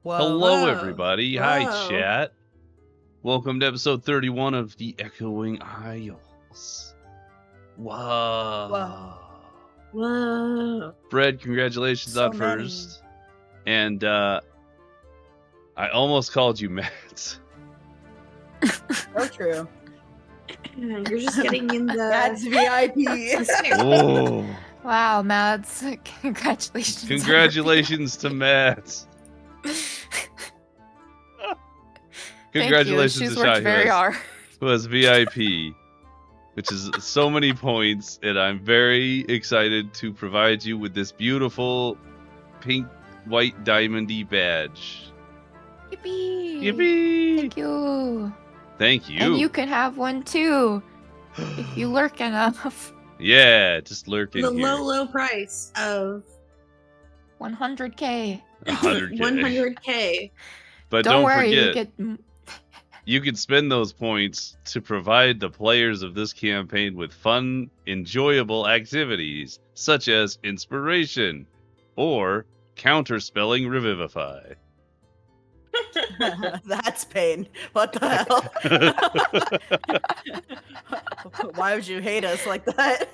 Whoa. Hello, Whoa. everybody. Whoa. Hi, chat. Welcome to episode 31 of the Echoing Isles. Whoa. Whoa. Fred, congratulations So on first. And I almost called you Matt. So true. You're just getting in the... That's VIP. Oh. Wow, Mads. Congratulations. Congratulations to Matt. Congratulations She's to worked Shai, very hard. who has VIP, which is so many points, and I'm very excited to provide you with this beautiful pink, white, diamondy badge. Yippee! Yippee! Thank you. Thank you. And you can have one too, if you lurk enough. Yeah, just lurking The here. low price of 100K. 100K. 100K. But Don't worry, forget, you get... you can spend those points to provide the players of this campaign with fun, enjoyable activities, such as inspiration or counterspelling revivify. That's pain. What the hell? Why would you hate us like that?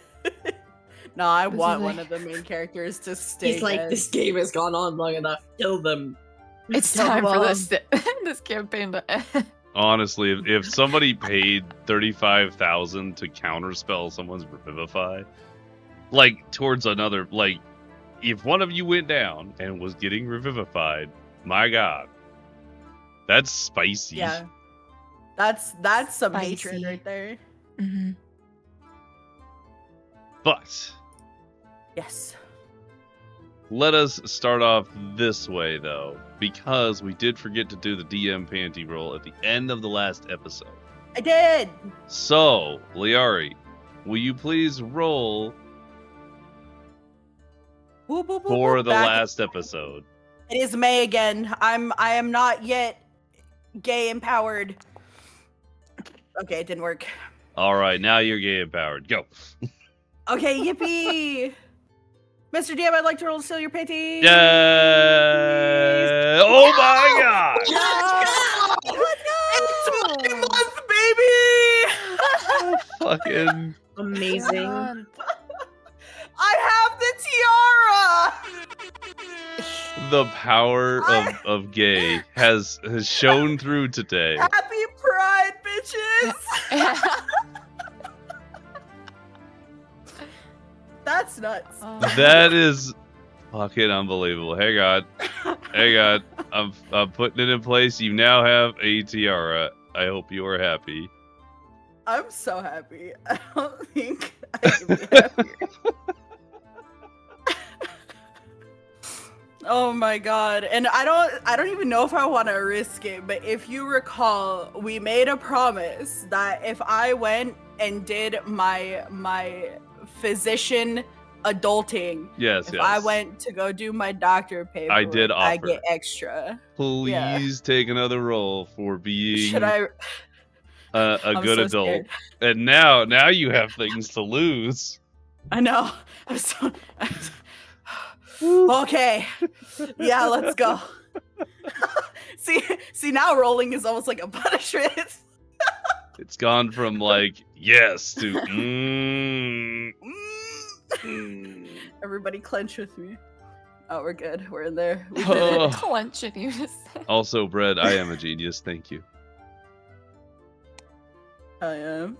No, I This want is one like- of the main characters to stay He's like, dead. this game has gone on long enough. Kill them. It's Come time for on. this campaign to end. Honestly, if somebody paid 35,000 to counterspell someone's revivify, like towards another, like if one of you went down and was getting revivified, my god, that's spicy. Yeah. That's some hatred Spicy. right there. Mm-hmm. But Yes. let us start off this way, though, because we did forget to do the DM panty roll at the end of the last episode. I did. So, Liari, will you please roll Whoop, whoop, whoop, for whoop. the Back- last episode? It is May again. I am not yet gay empowered. Okay, it didn't work. All right, now you're gay empowered. Go. Okay, yippee! Mr. DM, I'd like to roll to steal your panties. Yeah! Oh my god! It's my month, baby! Fucking Amazing. I have the tiara! the power of gay has shown through today. Happy Pride, bitches! That's nuts. That is fucking unbelievable. Hang on. Hang on. I'm putting it in place. You now have a tiara. I hope you are happy. I'm so happy. I don't think I can be happier. Oh my god. And I don't even know if I want to risk it, but if you recall, we made a promise that if I went and did my physician adulting, Yes, if yes. I went to go do my doctor paper, I did I offer. get extra. Please Yeah. take another roll for being Should I? a I'm good so adult. scared. And now you have things to lose. I know. I'm so. Okay. Yeah, let's go. See, now rolling is almost like a punishment. It's gone from like yes to Everybody clench with me. Oh, we're good. We're in there. We did Oh. it. Clench it, you just said. Also, Brett, I am a genius. Thank you. I am.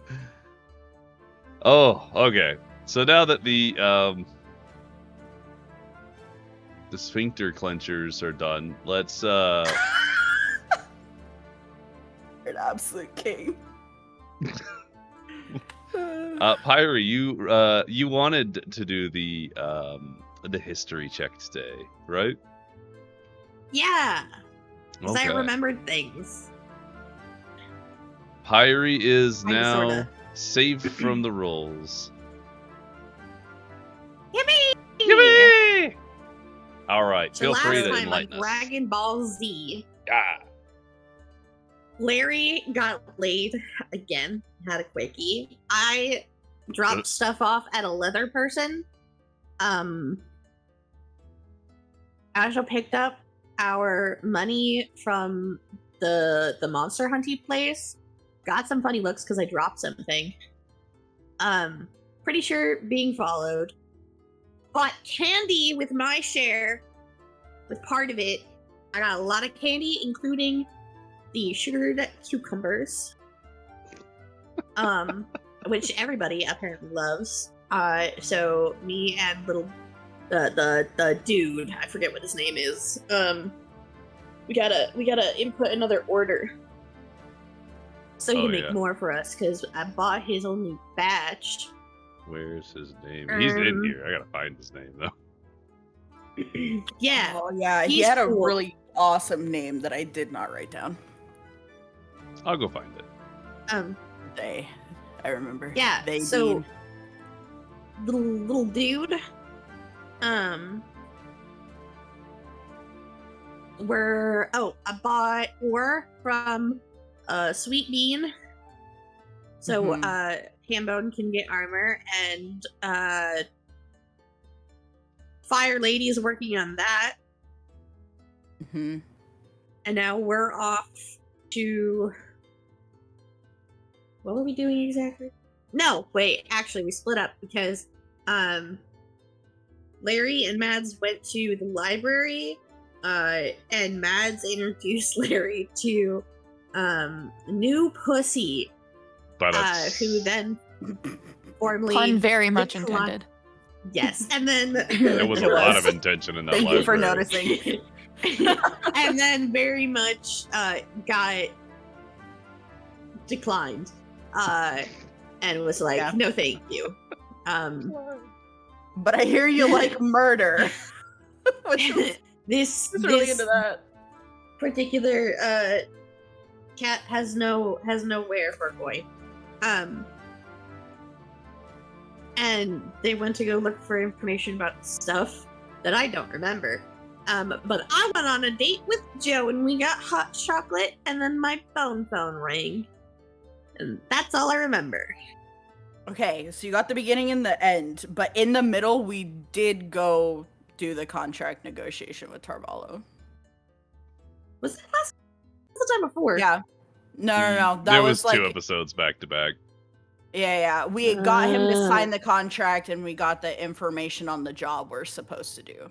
Oh, okay. So now that the sphincter clenchers are done, let's You're an absolute king. Pyre, you wanted to do the history check today, right? Yeah. Because I Okay. remembered things. Pyre is Kinda, now sorta. safe from the rolls. Yippee! Yippee! All right, So feel free last to time on enlighten us. Dragon Ball Z, Ah, Larry got laid again, had a quickie. I dropped stuff off at a leather person. Asha picked up our money from the monster hunting place. Got some funny looks because I dropped something. Pretty sure being followed. Bought candy with my share. With part of it. I got a lot of candy, including the sugared cucumbers. Which everybody apparently loves. So me and little the dude, I forget what his name is. We gotta input another order. So he can make more for us, because I bought his only batch. Where's his name? He's in here. I gotta find his name though. Yeah. Oh yeah, he had a really awesome name that I did not write down. I'll go find it. They, I remember. Yeah. They so Dean. little dude. I bought ore from Sweet Bean. So Hambone can get armor, and Fire Lady is working on that. Mm-hmm. And now we're off to... What were we doing exactly? No, wait, actually we split up because Larry and Mads went to the library, and Mads introduced Larry to new pussy, who then formally Pun very much intended. Yes, and then There was a lot of intention in that Thank library. you for noticing. and then very much got declined, and was like, no thank you. But I hear you like murder. this really into that. particular cat has nowhere for going. And they went to go look for information about stuff that I don't remember. But I went on a date with Joe, and we got hot chocolate, and then my phone rang. And that's all I remember. Okay, so you got the beginning and the end, but in the middle, we did go do the contract negotiation with Tarvallo. Was that the time before? Yeah. No. There was was 2 like, episodes back to back. Yeah. We got him to sign the contract, and we got the information on the job we're supposed to do.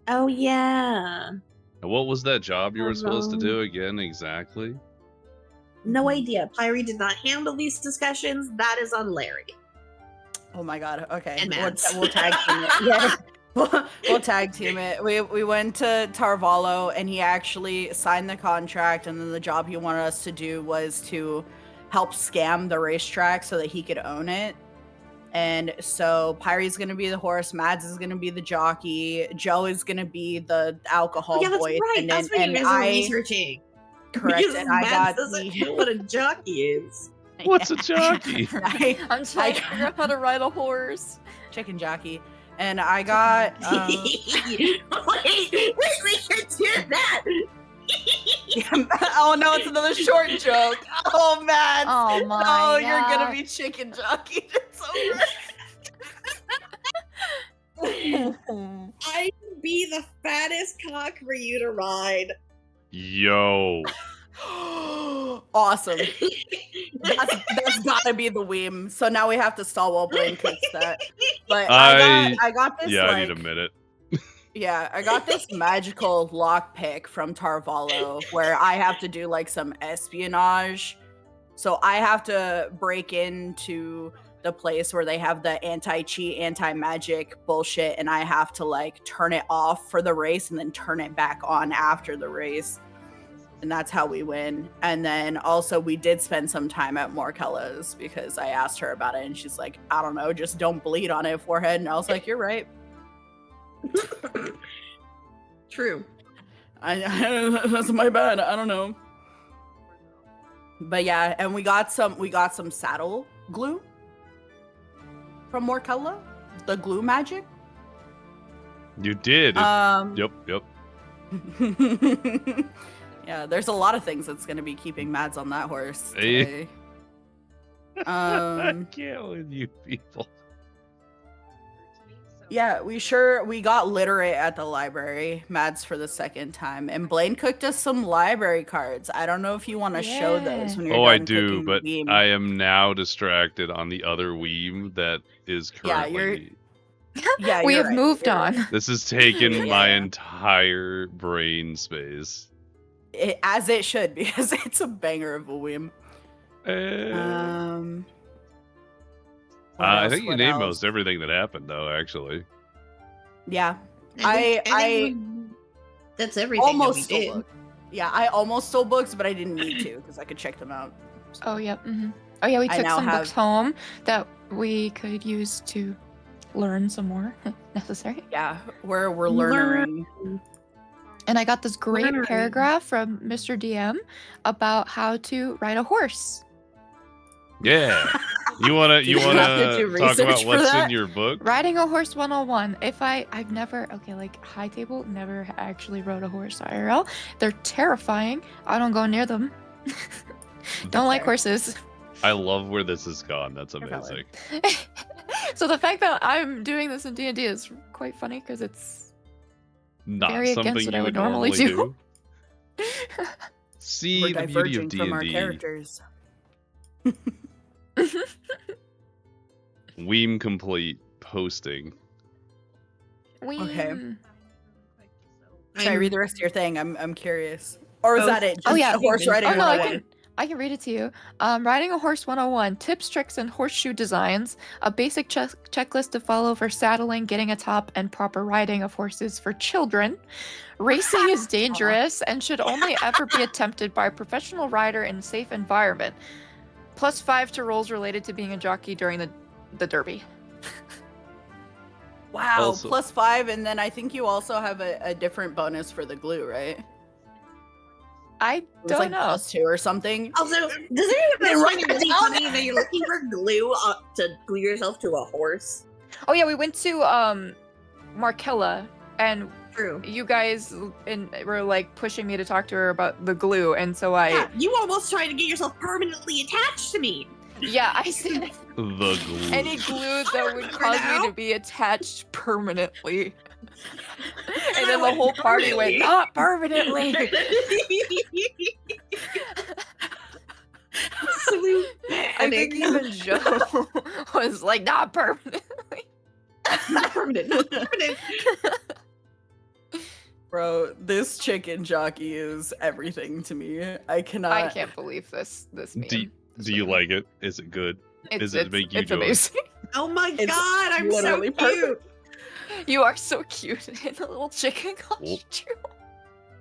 Oh, yeah. And what was that job you were supposed to do again exactly? No idea. Pyrie did not handle these discussions. That is on Larry. Oh my god. Okay. And Mads. We'll tag team it. Yeah. We'll tag team it. We went to Tarvallo, and he actually signed the contract, and then the job he wanted us to do was to help scam the racetrack so that he could own it. And so Pyrie's gonna be the horse, Mads is gonna be the jockey, Joe is gonna be the alcohol that's boy. right. And That's then, what you guys were researching. correct, Because and I Mads got doesn't know what a jockey is. What's a jockey? I'm trying to figure out how to ride a horse. Chicken jockey. And I got wait, we can do that. oh no, it's another short joke. Oh man. Oh my Oh, you're gonna God. be chicken jockey. It's over. I would be the fattest cock for you to ride. Yo. Awesome. That's gotta be the weem. So now we have to stall while Blaine cooks that. But I got this. Yeah, like, I need a minute. Yeah, I got this magical lockpick from Tarvallo where I have to do like some espionage. So I have to break into the place where they have the anti-cheat, anti-magic bullshit, and I have to like turn it off for the race and then turn it back on after the race. And that's how we win. And then also we did spend some time at Morkella's because I asked her about it and she's like, I don't know, just don't bleed on it, forehead. And I was like, you're right. True. That's my bad. I don't know. But yeah, and we got some saddle glue from Morkella. The glue magic. You did. Yep. Yeah, there's a lot of things that's gonna be keeping Mads on that horse today. I can't with you people. Yeah, we got literate at the library, Mads for the second time, and Blaine cooked us some library cards. I don't know if you want to show those Yeah. when you're Oh, done I do, cooking but the beam. I am now distracted on the other Weem that is Yeah, currently. Yeah, We you're have right, moved you're on. right. This has taken my Yeah. entire brain space. As it should, because it's a banger of a Weem. Eh. What I else? think you What named else? most everything that happened, though. Actually, Yeah, I I think that's everything almost that stole we did. books. Yeah, I almost stole books, but I didn't need to because I could check them out. So. Oh, yeah. Oh, yeah, we I took now some books have- home that we could use to learn some more if necessary. Yeah, we're Learn. learning. And I got this great Learn. paragraph from Mr. DM about how to ride a horse. yeah. You wanna Did you have to do talk about research for what's in that? your book? Riding a horse 101. I've never, like high table, never actually rode a horse IRL. They're terrifying. I don't go near them. Don't like Fair. horses. I love where this has gone. That's You're valid. amazing. So the fact that I'm doing this in D&D is quite funny because it's Not very against something what you I would would normally do. do. See We're the beauty of diverging from our D&D. characters. Weem complete posting. Okay. Weem. Should I read the rest of your thing? I'm curious. Or is Oh. that it? Just Oh, yeah. horse riding. Oh no, I 101? can read it to you. Riding a horse 101, tips, tricks, and horseshoe designs. A basic checklist to follow for saddling, getting atop, and proper riding of horses for children. Racing is dangerous and should only ever be attempted by a professional rider in a safe environment. +5 to rolls related to being a jockey during the derby. Wow, Also- +5, and then I think you also have a different bonus for the glue, right? I It was don't like know. +2 or something. Also, does anyone find it really funny that you're looking for glue to glue yourself to a horse? Oh yeah, we went to Markella, and True. you guys were like pushing me to talk to her about the glue, and so Yeah, you almost tried to get yourself permanently attached to me. I said The glue. any glue that would cause me to be attached permanently. And then the whole party went, not permanently. I think even Joe was like, not permanently. Not permanent. Not permanent. Bro, this chicken jockey is everything to me. I cannot. I can't believe this meme. Do you like it? Is it good? Does it make you it's joy? amazing. Oh my It's god, I'm so literally cute. perfect. You are so cute in a little chicken costume.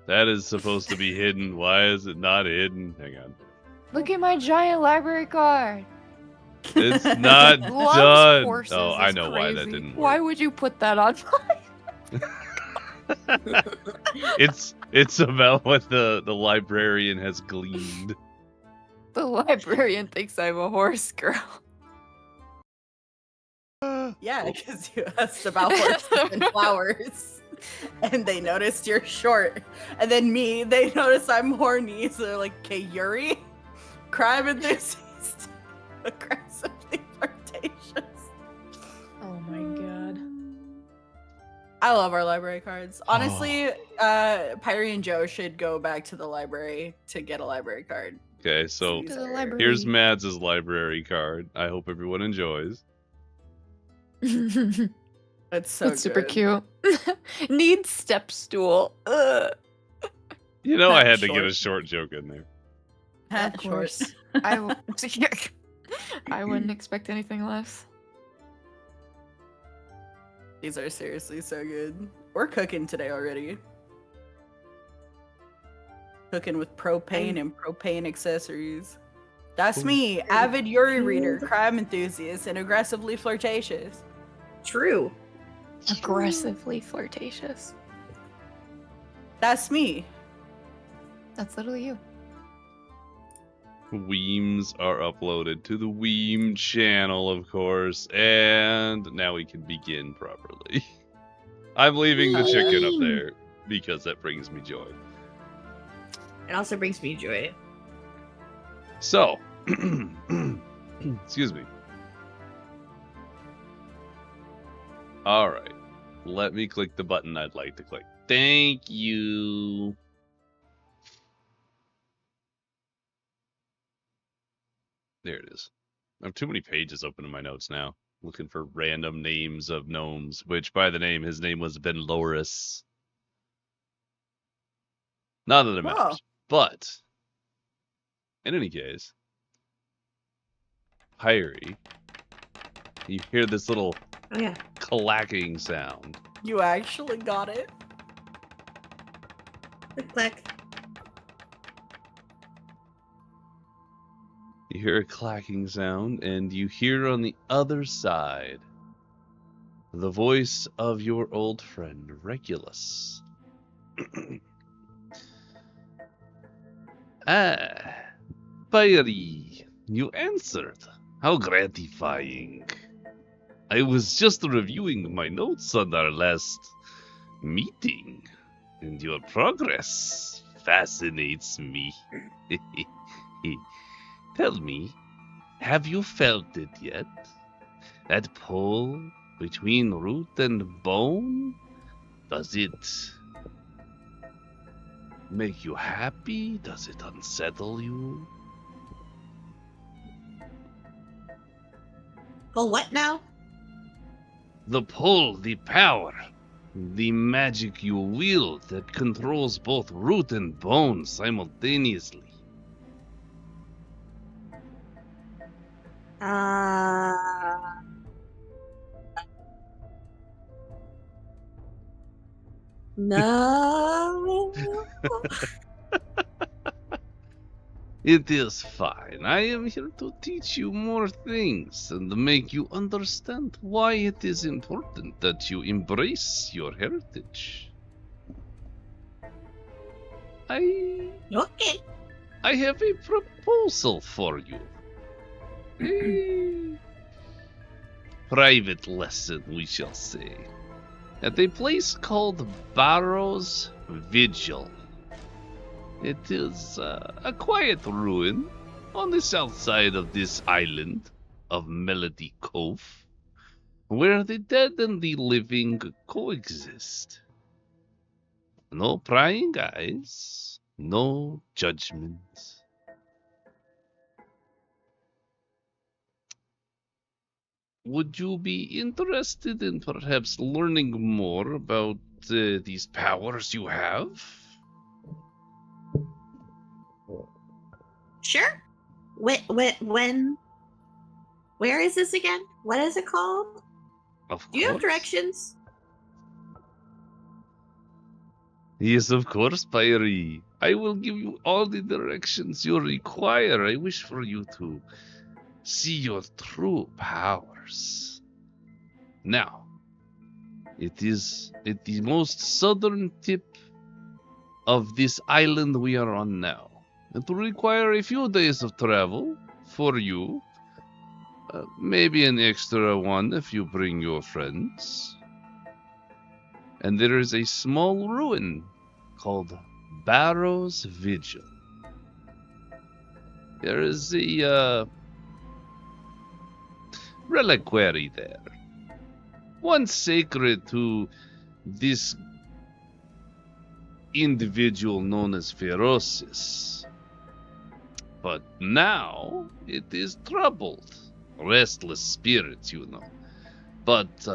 That is supposed to be hidden. Why is it not hidden? Hang on. Look at my giant library card. It's not Loves done. horses Oh, I is know why that crazy. didn't Why work. would you put that on It's about what the librarian has gleaned. The librarian thinks I'm a horse girl. Yeah, because you asked about horses and flowers, and they noticed you're short, and then me, they notice I'm horny, so they're like, "Okay, Yuri, crime enthusiast, aggressively flirtatious." Oh my god. I love our library cards. Honestly, Pyrie and Joe should go back to the library to get a library card. Okay, so These To the are- library. here's Mads' library card. I hope everyone enjoys. It's so That's super good. cute. Need step stool. Ugh. You know I That had to get a short- short joke in there. Of course. I wouldn't expect anything less. These are seriously so good. We're cooking today already. Cooking with propane and propane accessories. That's Ooh. me, avid Yuri reader, crime enthusiast, and aggressively flirtatious. True. Aggressively flirtatious. That's me. That's literally you. Weems are uploaded to the Weem channel, of course, and now we can begin properly. I'm leaving the chicken up there because that brings me joy. It also brings me joy. So, excuse me. All right. Let me click the button I'd like to click. Thank you. There it is. I have too many pages open in my notes now. Looking for random names of gnomes, which by the name, his name was Ben Loris. Not that it matters. Oh. But, in any case, Pyrie, you hear this little Oh yeah. clacking sound. You actually got it. Click, click. You hear a clacking sound, and you hear on the other side the voice of your old friend, Regulus. Ah, Pyrie, you answered. How gratifying. I was just reviewing my notes on our last meeting, and your progress fascinates me. Tell me, have you felt it yet? That pull between root and bone? Does it make you happy? Does it unsettle you? Well, what now? The pull, the power, the magic you wield that controls both root and bone simultaneously. No. It is fine. I am here to teach you more things and make you understand why it is important that you embrace your heritage. Okay. I have a proposal for you. A private lesson, we shall say. At a place called Barrow's Vigil. It is a quiet ruin on the south side of this island of Melody Cove, where the dead and the living coexist. No prying eyes, no judgment. Would you be interested in perhaps learning more about these powers you have? Sure. When? Where is this again? What is it called? Of Do you have course. directions? Yes, of course, Pyrie. I will give you all the directions you require. I wish for you to see your true powers. Now, it is at the most southern tip of this island we are on now. It will require a few days of travel for you. Maybe an extra one if you bring your friends. And there is a small ruin called Barrow's Vigil. There is a reliquary there. Once sacred to this individual known as Ferocis. But now it is troubled. Restless spirits, you know. But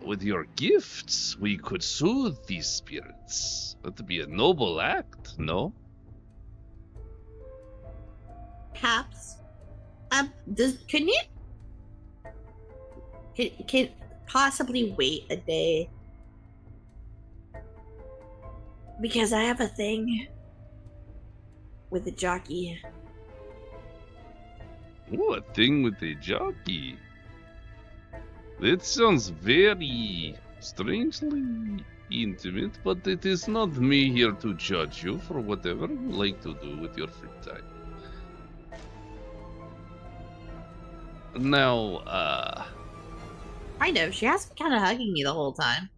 with your gifts, we could soothe these spirits. That would be a noble act, no? Perhaps. Can possibly wait a day? Because I have a thing with the jockey. Oh, a thing with a jockey. That sounds very strangely intimate, but it is not me here to judge you for whatever you like to do with your free time. Now, I know, she has been kind of hugging me the whole time.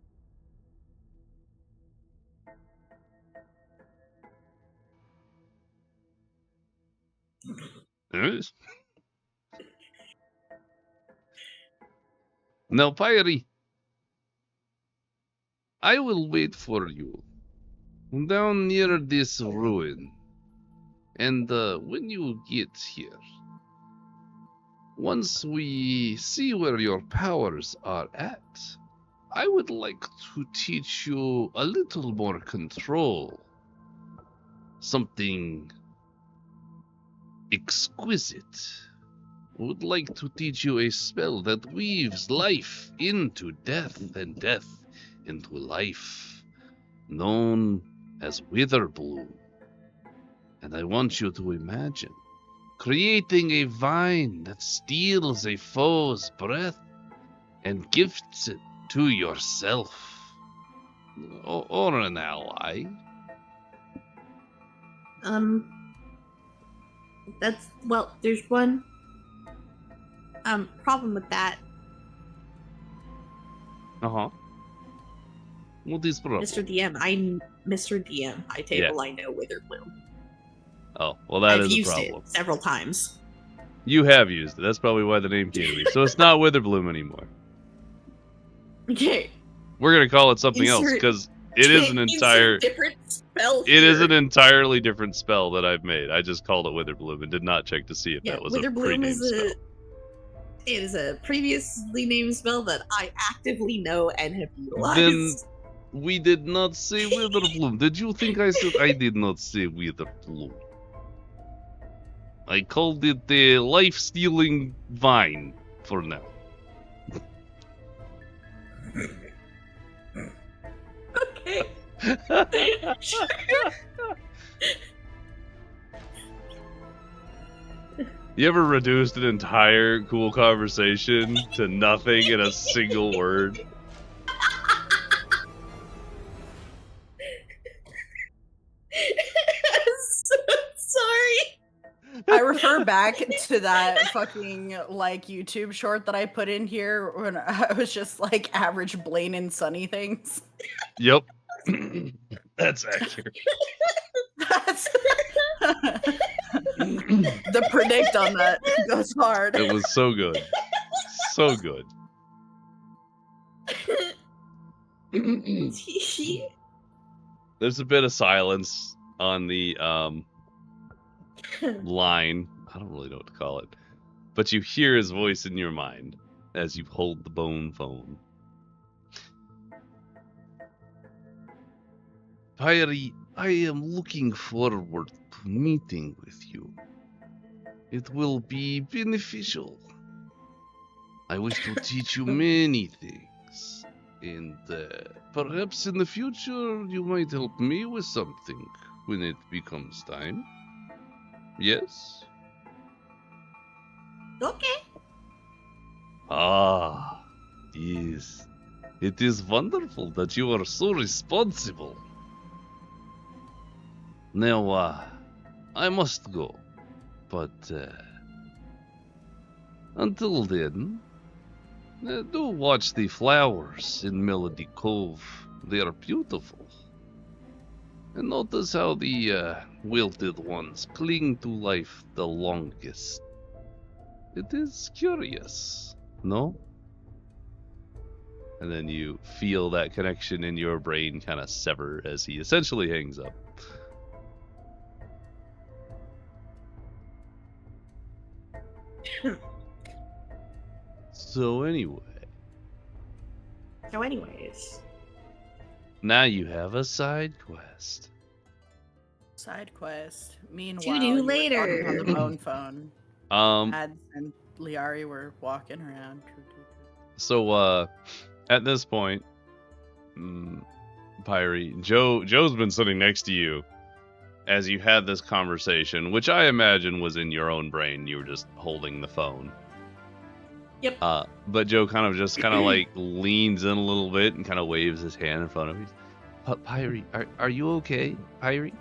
Now, Pyrie, I will wait for you down near this ruin. And when you get here, once we see where your powers are at, I would like to teach you a little more control. Something exquisite. I would like to teach you a spell that weaves life into death and death into life, known as Witherbloom. And I want you to imagine creating a vine that steals a foe's breath and gifts it to yourself. Or an ally. There's one problem with that, What is problem? Mr. DM. High table. I know Witherbloom. Oh, well, that I've is a used problem. it several times. You have used it. That's probably why the name came to me. So it's not Witherbloom anymore. Okay. We're gonna call it something else because it is an entire different spell. It is an entirely different spell that I've made. I just called it Witherbloom and did not check to see if that was a pre-named spell. It is a previously named spell that I actively know and have utilized. Then we did not say Witherbloom. Did you think I said I did not say Witherbloom? I called it the life-stealing vine for now. Okay. You ever reduced an entire cool conversation to nothing in a single word? Sorry. I refer back to that fucking like YouTube short that I put in here when I was just like average Blaine and Sunny things. Yep. That's accurate. That's the predict on that goes hard. It was so good. So good. There's a bit of silence on the line. I don't really know what to call it. But you hear his voice in your mind as you hold the bone phone. Pyrie, I am looking forward to meeting with you. It will be beneficial. I wish to teach you many things. And perhaps in the future you might help me with something when it becomes time. Yes? Okay. Ah, yes. It is wonderful that you are so responsible. Now, I must go. But, until then, do watch the flowers in Melody Cove. They are beautiful. And notice how the wilted ones cling to life the longest. It is curious, no? And then you feel that connection in your brain kind of sever as he essentially hangs up. So anyways, now you have a side quest. Side quest. Meanwhile, To do you were later. talking on the bone phone. Ads and Liari were walking around. So at this point, Pyrie, Joe's been sitting next to you as you had this conversation, which I imagine was in your own brain. You were just holding the phone. Yep. But Joe kind of like leans in a little bit and kind of waves his hand in front of you. Pyrie, are you okay, Pyrie?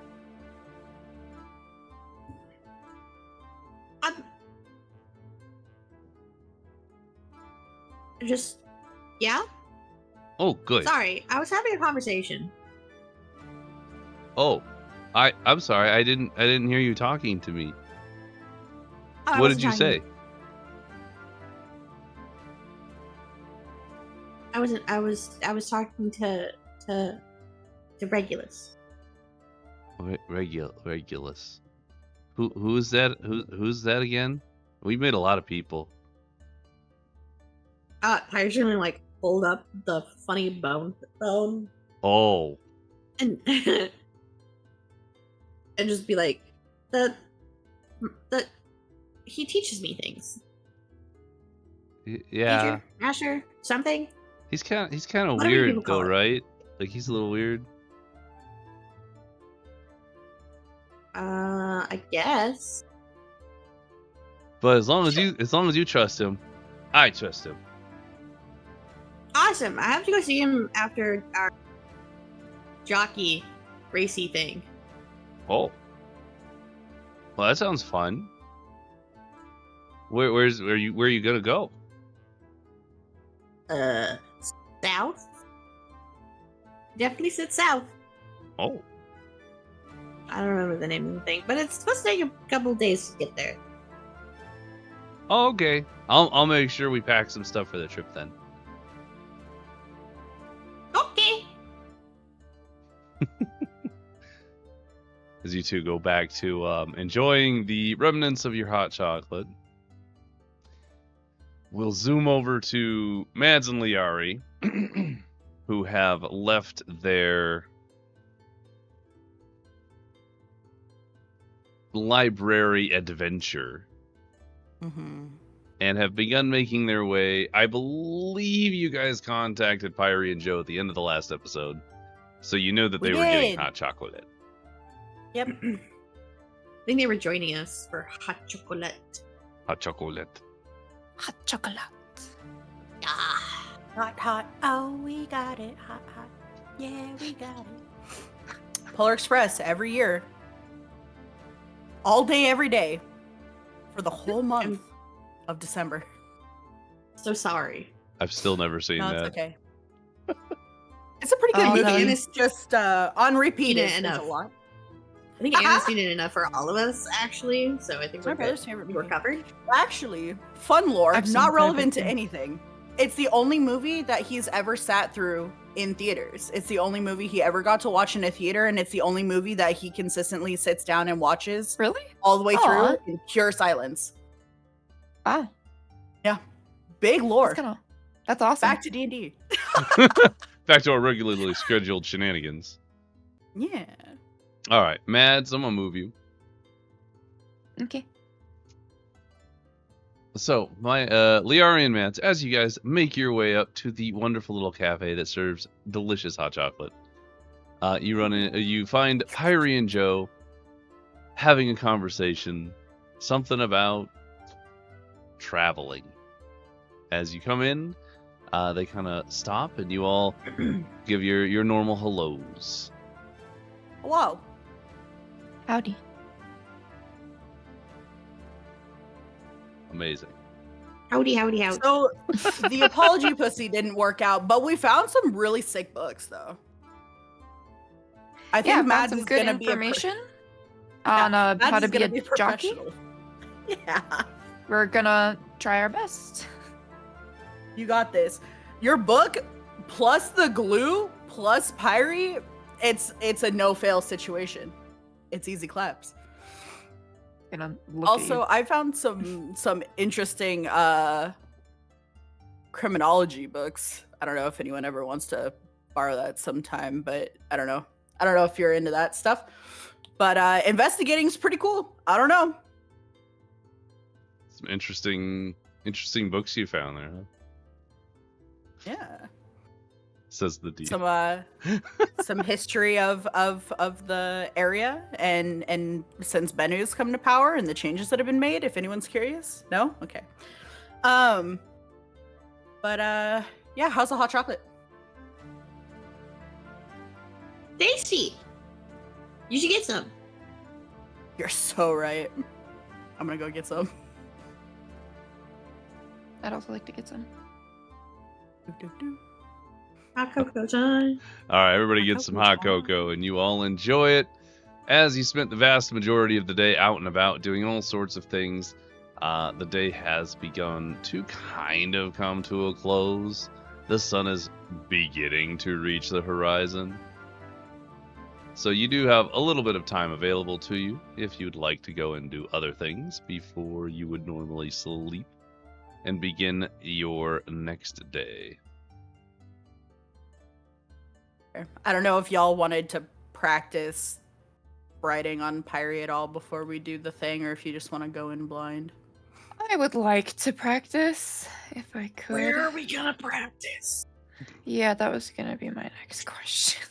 Just, yeah? Oh, good. Sorry, I was having a conversation. Oh, I'm sorry. I didn't hear you talking to me. Oh, What did you say? I was talking to to Regulus. Regulus. Who's that? Who's that again? We made a lot of people. I usually like hold up the funny bone, Oh. and and just be like, the he teaches me things. Yeah. Teacher, master, something. He's kind of Whatever you weird people call though, it. right? Like he's a little weird. I guess. But as long as you trust him, I trust him. Awesome. I have to go see him after our jockey racy thing. Oh. Well, that sounds fun. Where are you gonna go? South. Definitely said south. Oh. I don't remember the name of the thing, but it's supposed to take a couple days to get there. Oh, okay. I'll make sure we pack some stuff for the trip then. Okay. As you two go back to enjoying the remnants of your hot chocolate, we'll zoom over to Mads and Liari, who have left their library adventure and have begun making their way. I believe you guys contacted Pyrie and Joe at the end of the last episode, so you know that they were getting hot chocolate. Yep. I think they were joining us for hot chocolate. Hot chocolate. Hot chocolate. Ah. Hot. Oh, we got it. Hot. Yeah, we got it. Polar Express every year. All day, every day. For the whole month of December. So sorry. I've still never seen No, that. it's okay. It's a pretty good Oh, movie. no. It's just on repeat. Seen it It's enough. a lot. I think Anna's seen it enough for all of us, actually. So I think It's my we're brother's good. favorite We're movie. covered. Actually, fun lore, I've seen not quite a relevant bit to too. anything. It's the only movie that he's ever sat through in theaters. It's the only movie he ever got to watch in a theater, and it's the only movie that he consistently sits down and watches Really? all the way Aw. through in pure silence. Wow. Big lore. That's awesome. Back to D&D. Back to our regularly scheduled shenanigans. Yeah. All right, Mads, I'm gonna move you. Okay. So, my Liari and Mads, as you guys make your way up to the wonderful little cafe that serves delicious hot chocolate, you find Pyrie and Joe having a conversation, something about traveling. As you come in, they kind of stop and you all give your normal hellos. Wow. Howdy. Amazing. Howdy. So the apology pussy didn't work out, but we found some really sick books though. I think Yeah, Mads found some is good gonna information Yeah, on Mads how to is be gonna a jockey. professional. Yeah. We're gonna try our best. You got this. Your book plus the glue plus Pyrie, it's a no-fail situation. It's easy claps. Gonna look Also, at I found some interesting criminology books. I don't know if anyone ever wants to borrow that sometime, but I don't know. I don't know if you're into that stuff. But investigating is pretty cool. I don't know. Some interesting books you found there, huh? Yeah. Says the DM. Some history of the area and since Benu's come to power and the changes that have been made, if anyone's curious. No? Okay. But yeah, how's the hot chocolate? Tasty. You should get some. You're so right. I'm gonna go get some. I'd also like to get some. Hot cocoa time. All right, everybody Hot get some cocoa's hot fine. cocoa, and you all enjoy it. As you spent the vast majority of the day out and about doing all sorts of things, the day has begun to kind of come to a close. the sun is beginning to reach the horizon. So you do have a little bit of time available to you if you'd like to go and do other things before you would normally sleep and begin your next day. I don't know if y'all wanted to practice writing on Pyrie at all before we do the thing, or if you just want to go in blind. I would like to practice if I could. Where are we gonna practice? Yeah, that was gonna be my next question.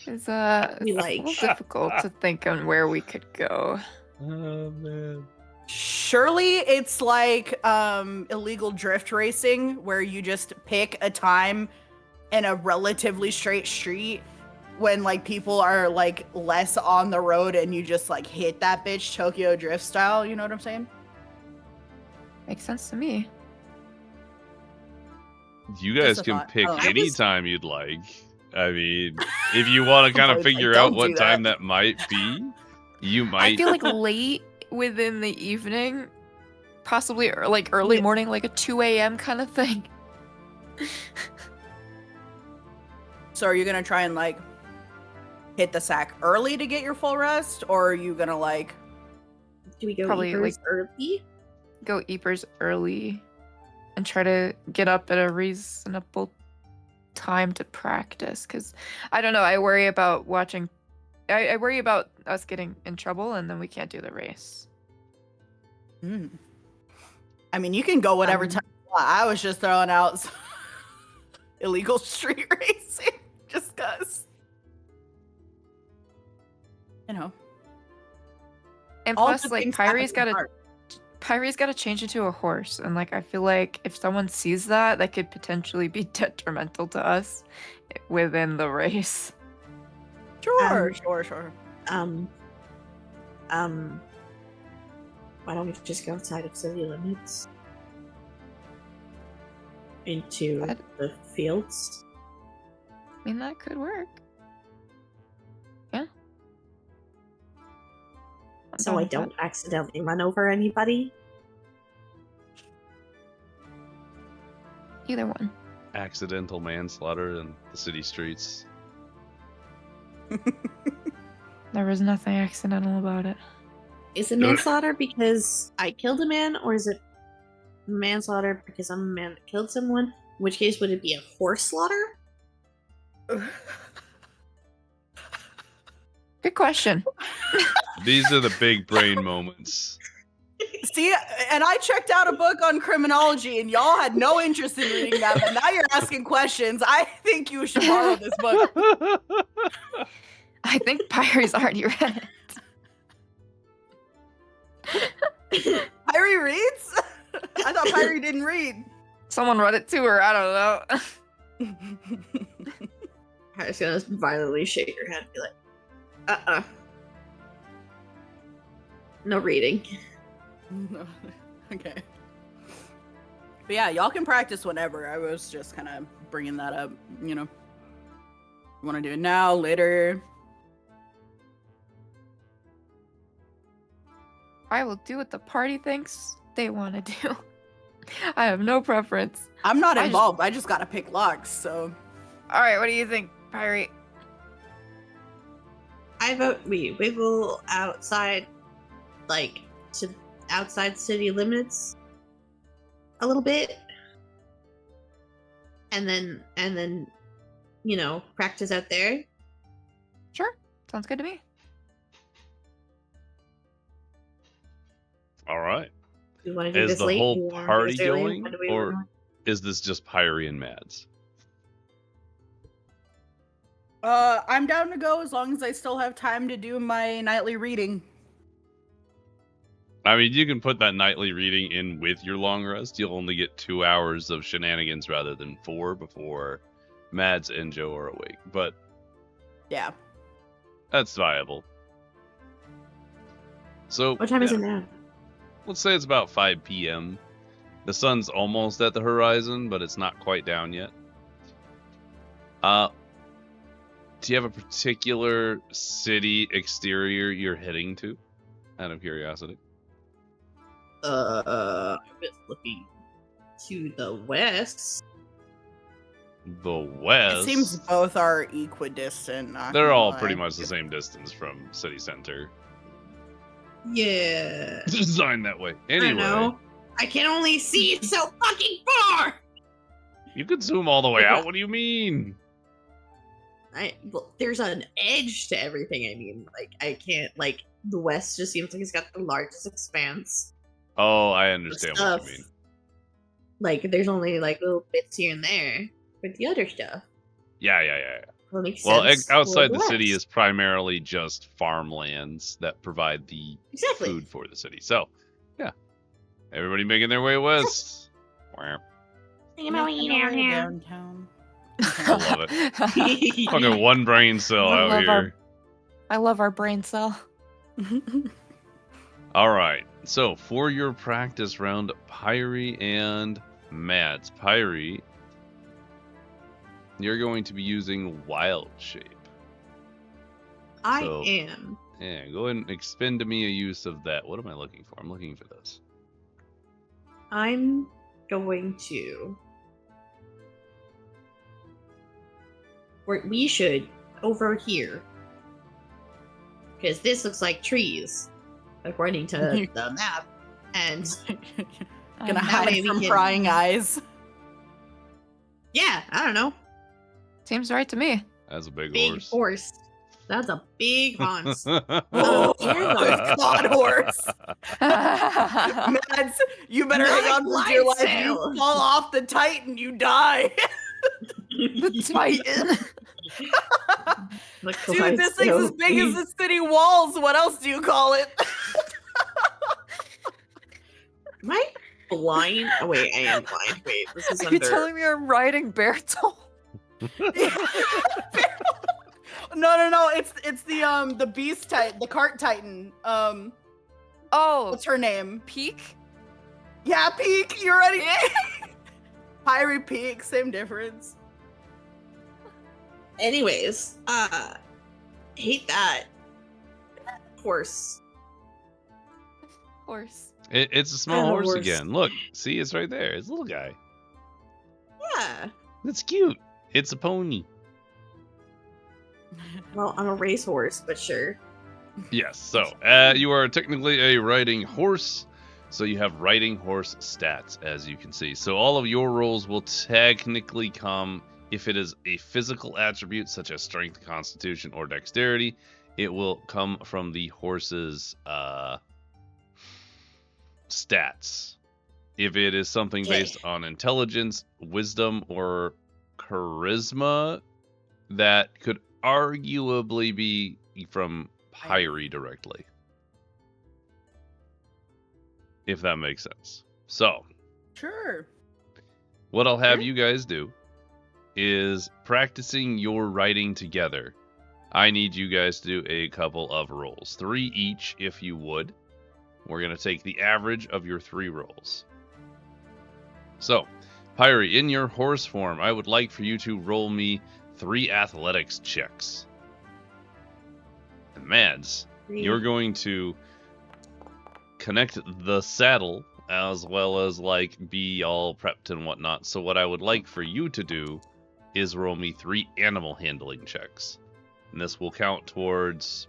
It's We a like- little difficult to think on where we could go. Oh, man. Surely it's like illegal drift racing where you just pick a time in a relatively straight street when like people are like less on the road and you just like hit that bitch Tokyo Drift style, you know what I'm saying? Makes sense to me. You guys Just a can thought. pick Oh, I any was- time you'd like. I mean, if you want to kind of Like, figure don't out what do time that. that might be, you I might. feel like late within the evening, possibly like early Yeah. morning, like a 2 a.m. kind of thing. So are you gonna try and like hit the sack early to get your full rest, or are you gonna like Do we go Probably, Eepers early? Go Eepers early and try to get up at a reasonable time to practice, because I don't know, I worry about watching. I worry about us getting in trouble and then we can't do the race. I mean, you can go whatever Um, time you want. I was just throwing out some illegal street racing just cuz. You know. And all plus, good like, things happen Pyrie's in got to heart. change into a horse, and like I feel like if someone sees that, that could potentially be detrimental to us within the race. Sure. Why don't we just go outside of city limits? Into What? the fields? I mean, that could work. Yeah. I'm So down I with that. don't accidentally run over anybody? Either one. Accidental manslaughter in the city streets. There was nothing accidental about it. Is it manslaughter because I killed a man, or is it manslaughter because I'm a man that killed someone? In which case, would it be a horse slaughter? Good question. These are the big brain moments. See, and I checked out a book on criminology, and y'all had no interest in reading that, but now you're asking questions. I think you should borrow this book. I think Pyrie's already read it. Pyrie reads? I thought Pyrie didn't read. Someone read it to her. I don't know. I was gonna violently shake her head and be like, no reading. Okay. But yeah, y'all can practice whenever. I was just kind of bringing that up, you know. You want to do it now, later? I will do what the party thinks they want to do. I have no preference. I'm not I just- involved. I just gotta pick locks, so. All right, what do you think, Pyrie? I vote we wiggle outside, like, to outside city limits a little bit. And then, you know, practice out there. Sure, sounds good to me. All right. Do we want to do Is this the late? whole Do we wanna do party this early? going, When do we or wanna- is this just Pyrie and Mads? I'm down to go as long as I still have time to do my nightly reading. I mean, you can put that nightly reading in with your long rest. You'll only get 2 hours of shenanigans rather than 4 before Mads and Joe are awake. But Yeah. that's viable. So What time is yeah, it now? let's say it's about 5 p.m. The sun's almost at the horizon, but it's not quite down yet. Do you have a particular city exterior you're heading to? Out of curiosity. I'm just looking to the west. the west. It seems both are equidistant. Not They're gonna all lie. pretty much the same distance from city center. Yeah. Designed that way. I don't Anyway, know. I can only see so fucking far. you could zoom all the way Yeah. out. What do you mean? Well, there's an edge to everything. I mean, like I can't like the west just seems like it's got the largest expanse Oh, I of understand stuff. what you mean. Like there's only like little bits here and there with the other stuff. Yeah. Well, makes Well, sense outside for the city west. is primarily just farmlands that provide the exactly. food for the city. So, yeah, everybody making their way west. Wow. Making my way downtown. I love it. Fucking one brain cell I out love here. I love our brain cell. All right. So for your practice round, Pyrie and Mads. Pyrie, you're going to be using Wild Shape. I So- am. Yeah, go ahead and expend to me a use of that. What am I looking for? I'm looking for this. I'm going to. We should over here, because this looks like trees, according to the map. And Gonna that hide way we from can- prying eyes. yeah, I don't know. Seems right to me. That's a big, Big horse. That's a big horse. Oh, yeah. God, horse. Mads, you better Not hang on for dear life. Clydesdale. You fall off the Titan, you die. The Titan. Dude, this thing's as big as the city walls. What else do you call it? Am I blind? Oh wait, I am blind. Wait, this is Are you under. telling me I'm riding Bertolt? No. It's the beast titan, the cart titan. Oh, What's her name? Peak? Yeah, Peak. You ready? Pyrie Peak, same difference. Anyways, hate that horse. Horse. It's a small And a horse horse. again. Look, see, it's right there. It's a little guy. Yeah. That's cute. It's a pony. Well, I'm a racehorse, but sure. Yes, so you are technically a riding horse, so you have riding horse stats, as you can see. So all of your rolls will technically come, if it is a physical attribute such as strength, constitution, or dexterity, it will come from the horse's stats. If it is something Okay. based on intelligence, wisdom, or charisma, that could arguably be from Pyrie directly. If that makes sense. So, Sure. what I'll have Sure. you guys do is practicing your writing together. I need you guys to do a couple of rolls. 3 each, if you would. We're going to take the average of your 3 rolls. So, Pyrie, in your horse form, I would like for you to roll me 3 athletics checks. And Mads, you're going to connect the saddle as well as like be all prepped and whatnot. So what I would like for you to do is roll me 3 animal handling checks. And this will count towards...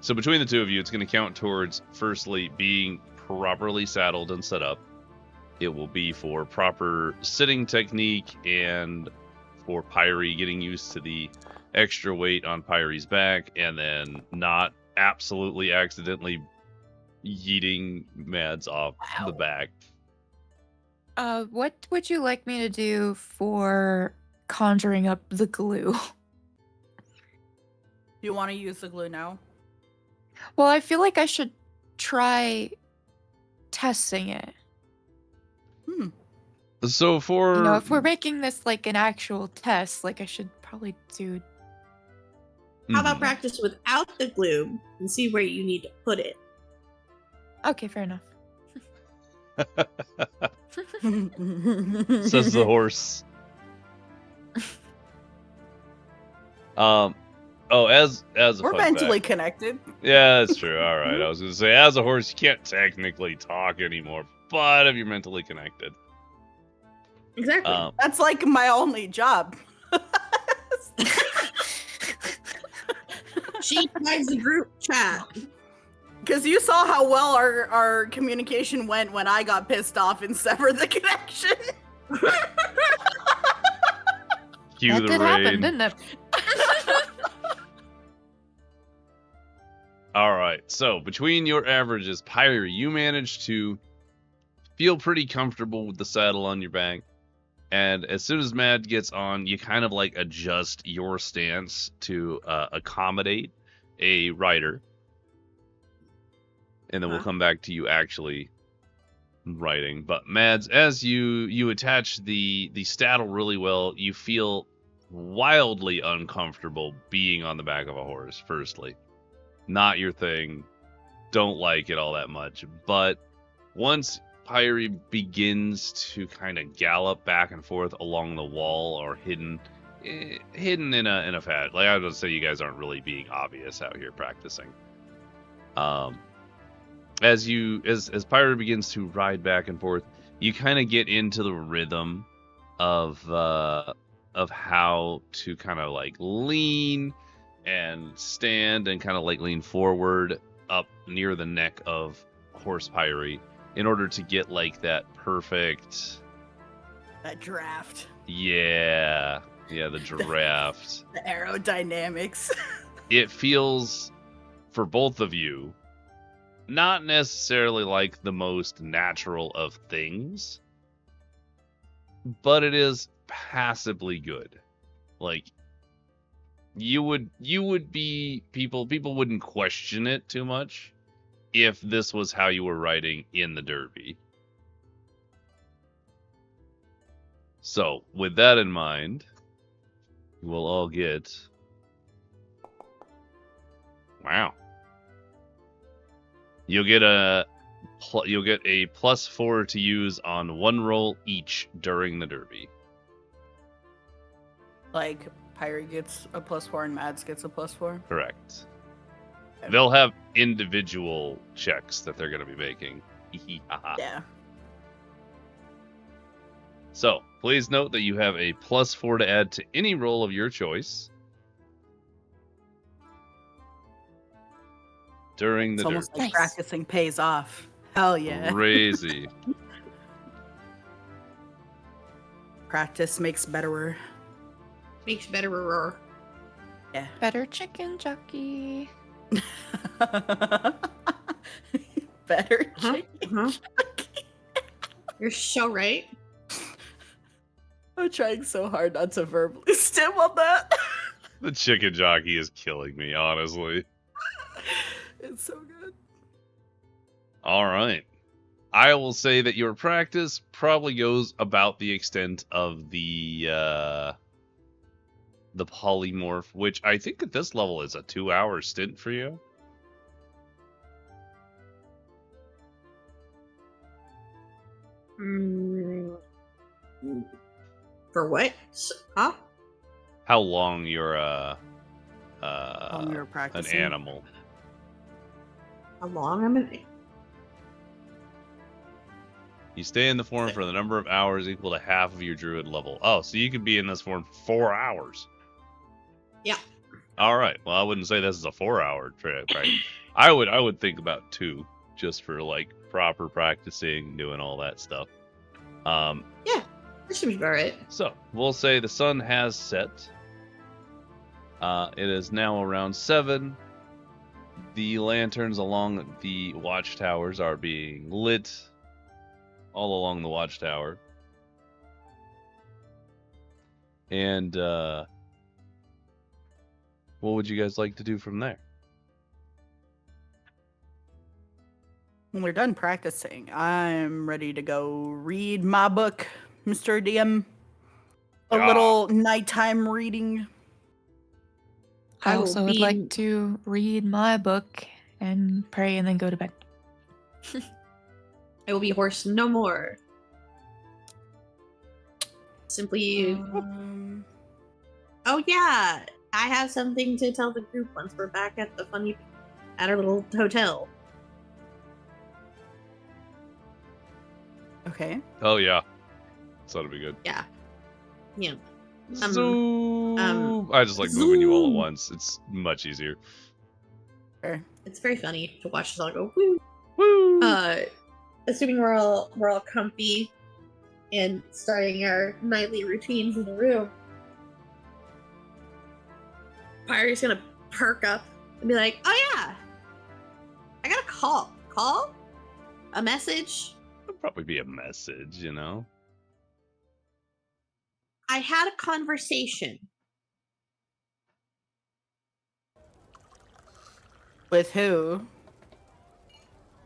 So between the two of you, it's going to count towards, firstly, being properly saddled and set up. It will be for proper sitting technique and for Pyrie getting used to the extra weight on Pyrie's back, and then not absolutely accidentally yeeting Mads off the back. What would you like me to do for conjuring up the glue? Do you want to use the glue now? Well, I feel like I should try testing it. So for... You know, if we're making this like an actual test, like I should probably do. How about Mhm. practice without the glue and see where you need to put it? Okay, fair enough. Says the horse. Oh, as a We're fun mentally fact. connected. Yeah, that's true. All right, I was gonna say, as a horse, you can't technically talk anymore, but if you're mentally connected, Exactly. That's like my only job. She finds the group chat. Because you saw how well our communication went when I got pissed off and severed the connection. Cue That the did rain. happen, didn't it? All right. So between your averages, Pyre, you managed to feel pretty comfortable with the saddle on your back. And as soon as Mad gets on, you kind of like adjust your stance to accommodate a rider. And then we'll come back to you actually riding. But Mads, as you attach the saddle really well, you feel wildly uncomfortable being on the back of a horse, firstly. Not your thing. Don't like it all that much. But once Pyre begins to kind of gallop back and forth along the wall or hidden in a fat. Like I would say, you guys aren't really being obvious out here practicing. As Pyre begins to ride back and forth, you kind of get into the rhythm of how to kind of like lean and stand and kind of like lean forward up near the neck of horse Pyre in order to get like that perfect That draft. the draft. The aerodynamics. It feels for both of you not necessarily like the most natural of things, but it is passably good. Like you would be people wouldn't question it too much if this was how you were riding in the Derby. So, with that in mind, we'll all get wow. You'll get a +4 to use on one roll each during the Derby. Like, Pyre gets a +4 and Mads gets a +4? Correct. They'll have individual checks that they're going to be making. Yeah. So, please note that you have a +4 to add to any roll of your choice during the It's almost Derby. like practicing pays off. Hell yeah. Crazy. Practice makes betterer. Makes better roar. Yeah. Better chicken jockey. Better Uh-huh, chicken. uh-huh. You're so right. I'm trying so hard not to verbally stim on that. The chicken jockey is killing me, honestly. It's so good. All right. I will say that your practice probably goes about the extent of the polymorph, which I think at this level is a 2-hour stint for you. For what? Huh? How long you're You're an practicing. animal. How long I'm in? You stay in the form for the number of hours equal to half of your druid level. Oh, so you could be in this form for 4 hours. Yeah. All right. Well, I wouldn't say this is a 4-hour trip, right? I would think about 2 just for like proper practicing, doing all that stuff. Yeah, that should be about right. So we'll say the sun has set. It is now around 7. The lanterns along the watchtowers are being lit all along the watchtower. And what would you guys like to do from there? When we're done practicing, I'm ready to go read my book, Mr. DM. A Ah. little nighttime reading. I I will also would be like in- to read my book and pray and then go to bed. I will be horse no more. Simply. Oh yeah, I have something to tell the group once we're back at our little hotel. Okay. Oh yeah, so that'll be good. Yeah. Zoom. I just like moving you all at once. It's much easier. Sure. It's very funny to watch us all go woo. Woo! Assuming we're all comfy and starting our nightly routines in the room, Pyre's gonna perk up and be like, "Oh yeah, I got a call, a message. It'll probably be a message, you know. I had a conversation With who?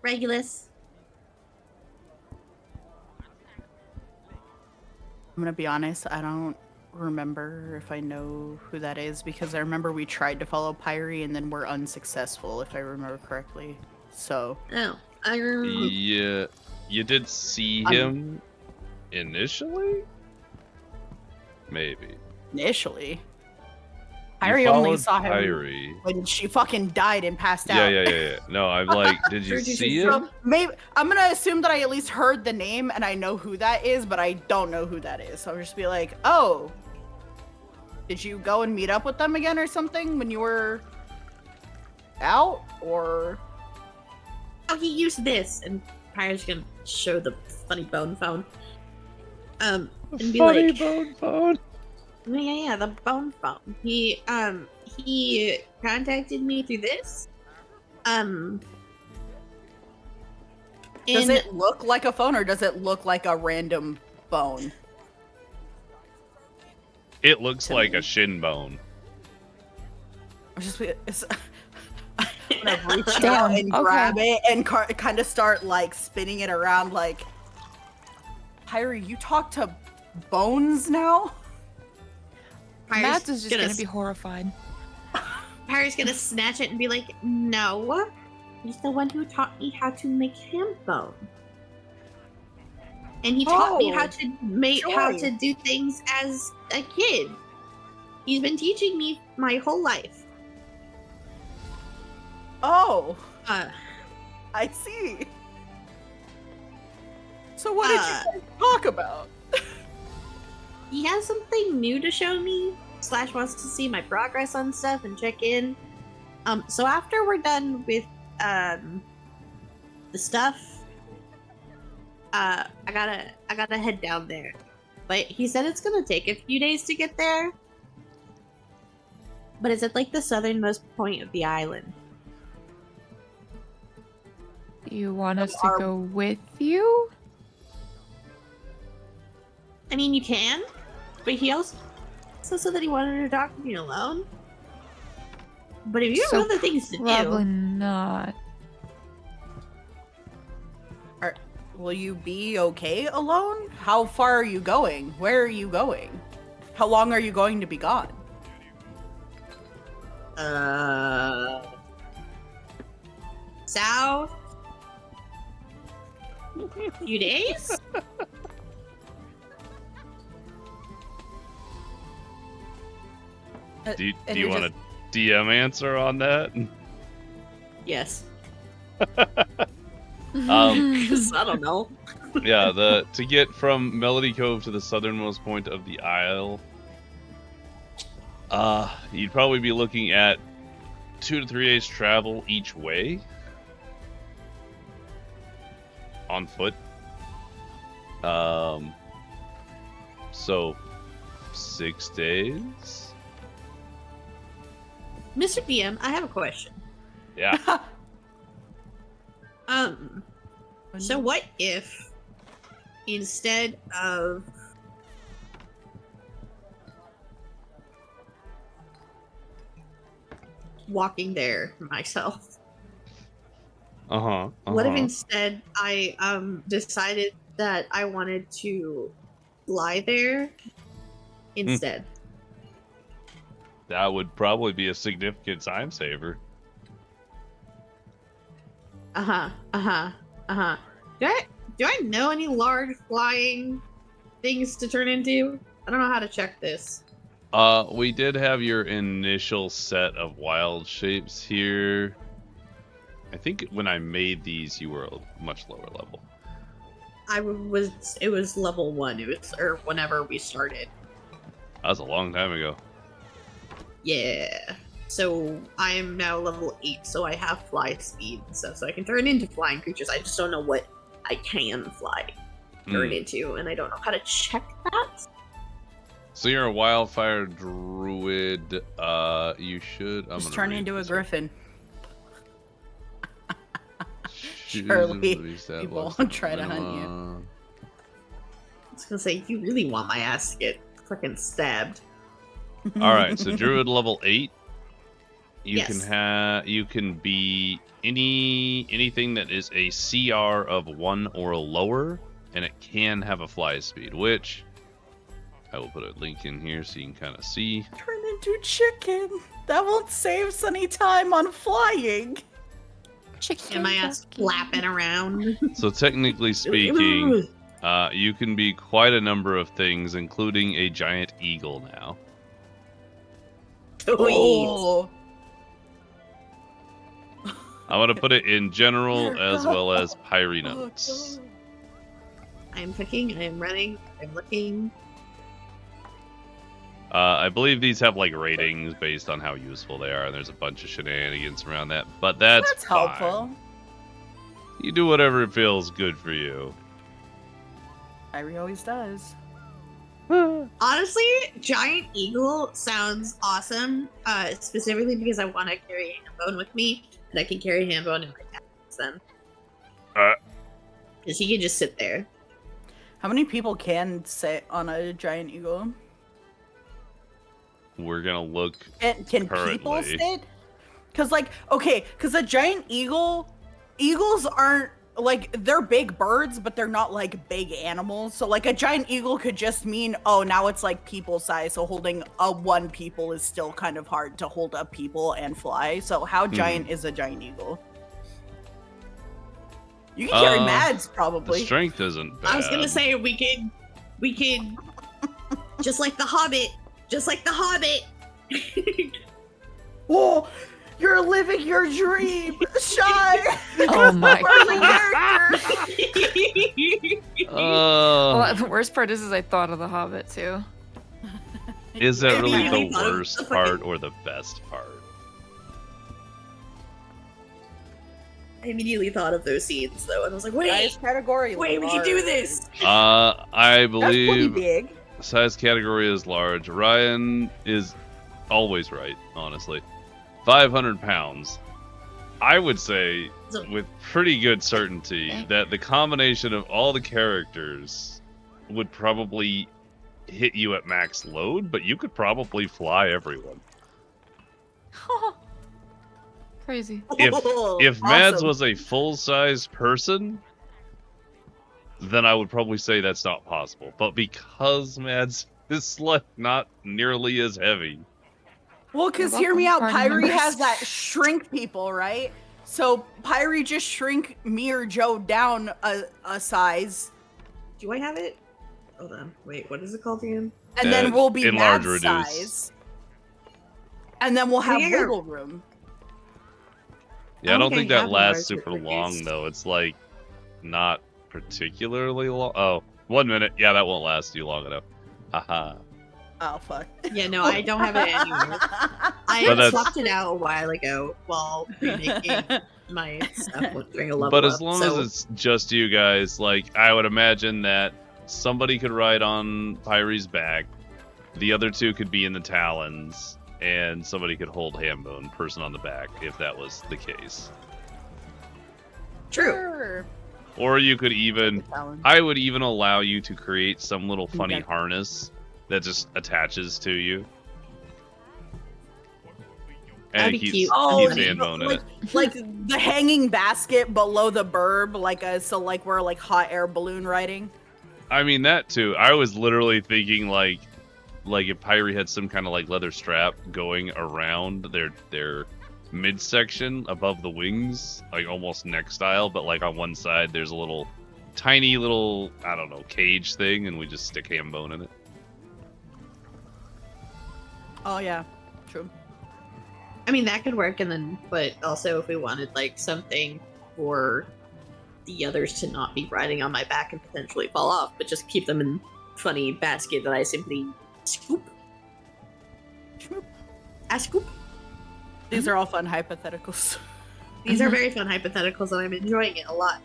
Regulus. I'm gonna be honest, I don't remember if I know who that is because I remember we tried to follow Pyre and then we're unsuccessful, if I remember correctly. So Oh, I remember. Yeah, you did see him initially? Maybe. initially, You Pyre only followed saw him Pyre. when she fucking died and passed out. Yeah. No, I'm like, did you see him? So maybe I'm gonna assume that I at least heard the name and I know who that is, but I don't know who that is. So I'll just be like, oh, did you go and meet up with them again or something when you were out? Or Oh, he used this, and Pyre's gonna show the funny bone phone. And be Funny like, bone phone. yeah, the bone phone. He contacted me through this. does And it look like a phone or does it look like a random bone? It looks To like me. a shin bone. I'm just I'm gonna reach Damn, out and okay. grab it and kind of start like spinning it around like, Pyre, you talk to bones now? Mads is just gonna be horrified. Pyre's gonna snatch it and be like, no, he's the one who taught me how to make hemp bone. And he taught me how to make how to do things as a kid. He's been teaching me my whole life. Oh, Uh, I see. So what did you guys talk about? he has something new to show me, / wants to see my progress on stuff and check in. So after we're done with the stuff, I gotta head down there. But he said it's gonna take a few days to get there. But it's at like the southernmost point of the island. Do you want us to go with you? I mean, you can, but he also said that he wanted to talk to me alone. But if you have So other things to Probably do, not. Will you be okay alone? How far are you going? Where are you going? How long are you going to be gone? south, few days. Do you And you're want a DM answer on that? Yes, Um, 'cause I don't know. Yeah, to get from Melody Cove to the southernmost point of the isle, you'd probably be looking at 2 to 3 days travel each way on foot. So 6 days. Mr. DM, I have a question. Yeah. So what if instead of walking there myself, what if instead I decided that I wanted to fly there instead? That would probably be a significant time saver. Do I know any large flying things to turn into? I don't know how to check this. We did have your initial set of wild shapes here. I think when I made these, you were a much lower level. It was level 1. It was, or whenever we started. That was a long time ago. Yeah. So I am now level 8, so I have fly speed and stuff, so I can turn into flying creatures. I just don't know what I can turn into, and I don't know how to check that. So you're a wildfire druid. You should. I'm Just gonna turn read into a this. griffin. Choose Surely a stat people box won't try to hunt you. minimum. I was gonna say, you really want my ass to get fucking stabbed. All right, so druid level 8. You can Yes. you can be anything that is a CR of 1 or lower, and it can have a fly speed, which I will put a link in here so you can kind of see. Turn into chicken. That won't save us any time on flying. Chicken. And my ass jockey. flapping around. So technically speaking, you can be quite a number of things, including a giant eagle now. Oh. I want to put it in general There as go. well as Pyre notes. I am cooking, I am running, I'm looking. I believe these have like ratings based on how useful they are, and there's a bunch of shenanigans around that. But that's fine. helpful. You do whatever feels good for you. Irie always does. Honestly, giant eagle sounds awesome. Specifically because I want to carry Hambone with me, and I can carry Hambone in my pants then. Because he can just sit there. How many people can sit on a giant eagle? We're gonna look. Can people Currently. sit? Because because a giant eagles aren't like, they're big birds, but they're not like big animals. So like a giant eagle could just mean, oh, now it's like people size. So holding a one people is still kind of hard to hold up people and fly. So how giant is a giant eagle? You can carry Mads The probably. strength isn't bad. I was gonna say we could, just like the Hobbit, Oh, you're living your dream, Shy. Oh my god. Oh, Well, the worst part is I thought of the Hobbit too. is that really Yeah, the thought of worst the part fucking- or the best part? I immediately thought of those scenes though, and I was like, Size category. wait, we can do this. I That's pretty believe big. size category is large. Ryan is always right, honestly. 500 pounds. I would say So- with pretty good certainty Okay. that the combination of all the characters would probably hit you at max load, but you could probably fly everyone. Crazy. If Mads Awesome. was a full-size person, then I would probably say that's not possible. But because Mads is like not nearly as heavy, Well, because You're hear me out, welcome, party Pyre members. has that shrink people, right? So Pyre just shrink me or Joe down a size, Do I have it? Hold on. Wait, what is it called again? and then we'll be enlarge, Mads reduce. size. And then we'll have Yeah. wiggle room. yeah, I don't think think I that have lasts enlarged super it long reduced. though. It's like not particularly long. Oh, 1 minute. Yeah, that won't last you long enough. Haha. Oh, fuck. Yeah, no, I don't have it anymore. I But that's- swapped it out a while ago while remaking my stuff during a level But as up, long so- as it's just you guys, like I would imagine that somebody could ride on Pyre's back, the other two could be in the talons, and somebody could hold Hambone, person on the back, if that was the case. True. Sure. Or you could even, Talon. I would even allow you to create some little funny Okay. harness that just attaches to you. And That'd it be keeps, cute. Oh, keeps you Hambone in like, it. like the hanging basket below the burb, so like we're like hot air balloon riding. I mean that too. I was literally thinking like if Pyre had some kind of like leather strap going around their midsection above the wings, like almost neck style, but like on one side there's a little tiny little, I don't know, cage thing, and we just stick Hambone in it. Oh yeah, true. I mean, that could work, and then, but also if we wanted like something for the others to not be riding on my back and potentially fall off, but just keep them in funny basket that I simply scoop. True. I scoop. These are all fun hypotheticals. These are very fun hypotheticals, and I'm enjoying it a lot.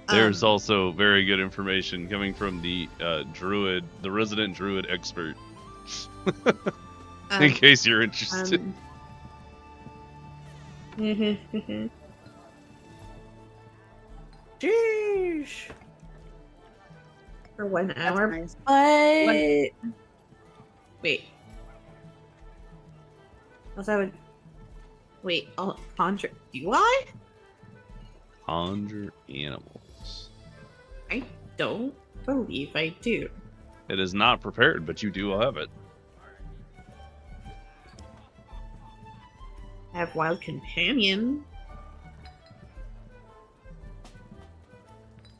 There's also very good information coming from the druid, the resident druid expert. In case you're interested. Jeez. For 1 That's hour. nice. But wait. Was I would wait, I'll conjure. Do I? Conjure animals. I don't believe I do. It is not prepared, but you do have it. I have wild companion.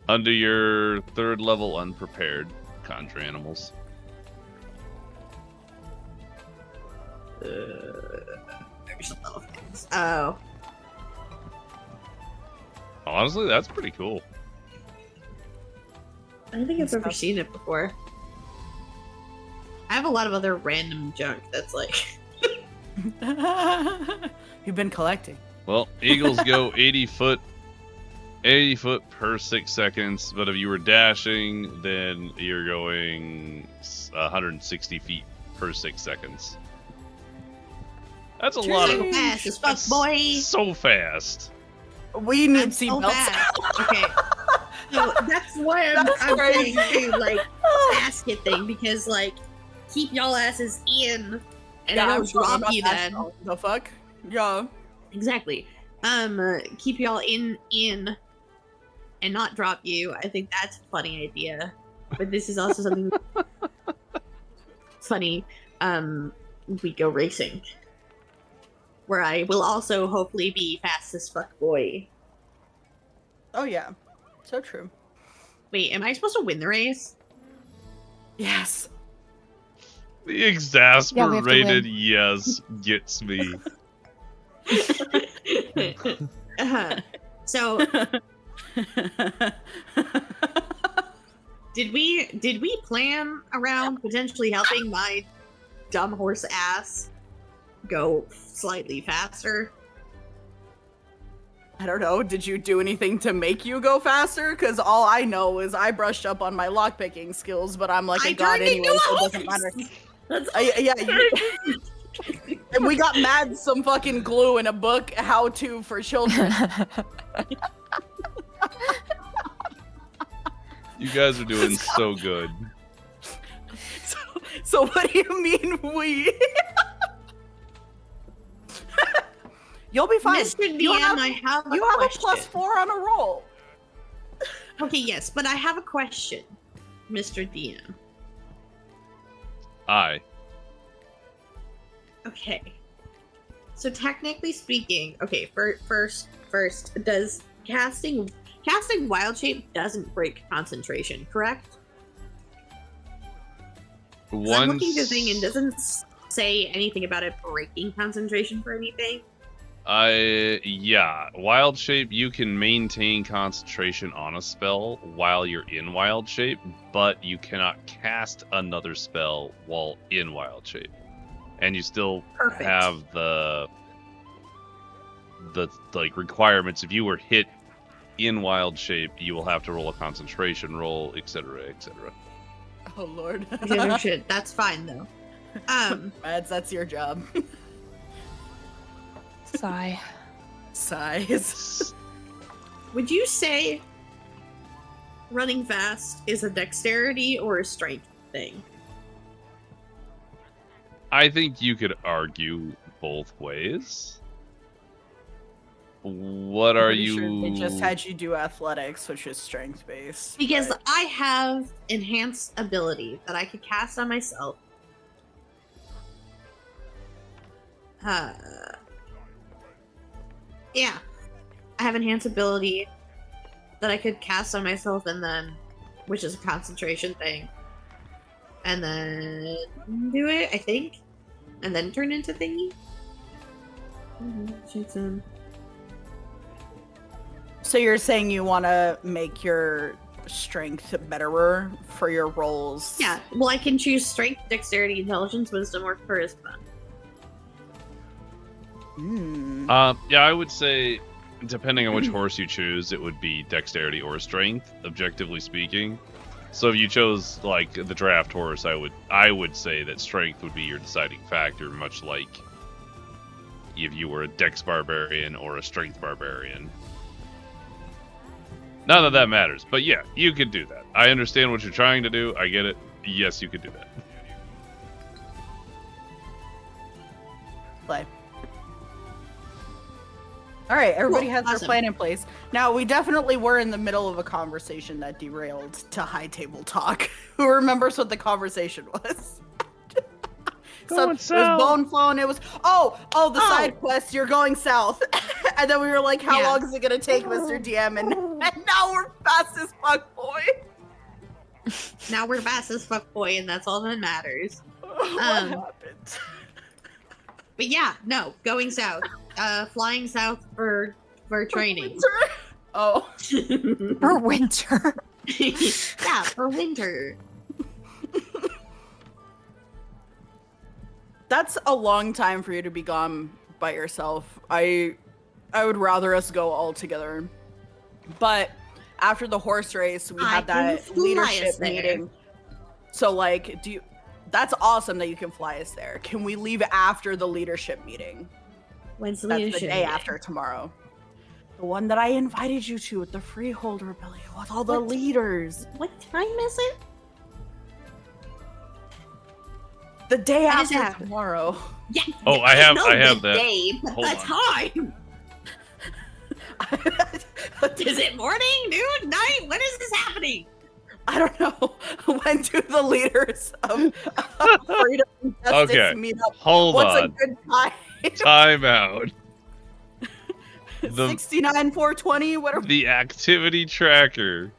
Under your 3rd level unprepared, conjure animals. There's a lot of things. Oh. Honestly, that's pretty cool. I don't think I've ever seen it before. I have a lot of other random junk that's like You've been collecting. Well, eagles go 80 foot per 6 seconds, but if you were dashing, then you're going 160 feet per 6 seconds. That's a lot of so fast as fuck, boy. So fast. We need I'm so seatbelts. fast. Okay. So that's why I'm crazy. saying to like basket thing, because like keep y'all asses in and I don't sure drop about you that then. though. The fuck? Yeah. Exactly. Keep y'all in and not drop you. I think that's a funny idea. But this is also something funny. We go racing. Where I will also hopefully be fast as fuck boy. Oh yeah. So true. Wait, am I supposed to win the race? Yes. The exasperated win. yes gets me. So did we plan around potentially helping my dumb horse ass go slightly faster? I don't know. Did you do anything to make you go faster? Because all I know is I brushed up on my lockpicking skills, but I'm like a god turned anyway, into so a it doesn't horse. matter. That's Yeah, and we got mad some fucking glue in a book, How To for Children. You guys are doing so good. So what do you mean we? You'll be fine. Mr. DM, You have, I have a you have a question. +4 on a roll. Okay, yes, but I have a question, Mr. DM. Aye. Okay. So technically speaking, okay, first, does casting wild shape doesn't break concentration, correct? 'Cause I'm looking at the thing and it doesn't say anything about it breaking concentration for anything. Yeah. Wild shape, you can maintain concentration on a spell while you're in wild shape, but you cannot cast another spell while in wild shape. And you still Perfect. have the like requirements. If you were hit in wild shape, you will have to roll a concentration roll, etc., etc. Oh lord. Okay, shit, that's fine though. Mads, that's your job. Sigh. Size. Would you say running fast is a dexterity or a strength thing? I think you could argue both ways. What are Pretty you? sure they just had you do athletics, which is strength based. Because but- I have enhanced ability that I could cast on myself. Yeah. I have enhanced ability that I could cast on myself and then, which is a concentration thing. And then do it, I think. And then turn into thingy. So you're saying you want to make your strength betterer for your rolls? Yeah, well, I can choose strength, dexterity, intelligence, wisdom, or charisma. Yeah, I would say, depending on which horse you choose, it would be dexterity or strength, objectively speaking. So if you chose like the draft horse, I would say that strength would be your deciding factor, much like if you were a dex barbarian or a strength barbarian. Not that that matters, but yeah, you could do that. I understand what you're trying to do. I get it. Yes, you could do that. Play. All right, everybody has their Awesome. plan in place. Now, we definitely were in the middle of a conversation that derailed to high table talk. Who remembers what the conversation was? So it was bone phone. It was the side quest. You're going south, and then we were like, "How long is it gonna take, Mr. DM?" And now we're fast as fuck, boy. Now we're fast as fuck, boy, and that's all that matters. What happened? But yeah, no, going south. Flying south for training. Oh. For winter. Yeah, for winter. That's a long time for you to be gone by yourself. I would rather us go all together. But after the horse race, we had that leadership meeting. So like, that's awesome that you can fly us there. Can we leave after the leadership meeting? When's the That's leadership the day meeting? after tomorrow. The one that I invited you to with the Freehold Rebellion with all the leaders. What time is it? The day What is after that? tomorrow. Yeah. Oh, I have the that. day, but Hold the on. time. Is it morning, noon, night? When is this happening? I don't know. When do the leaders of freedom and justice Okay, meet up? hold What's a on. good time? Time out. The 69, 420, whatever. the activity tracker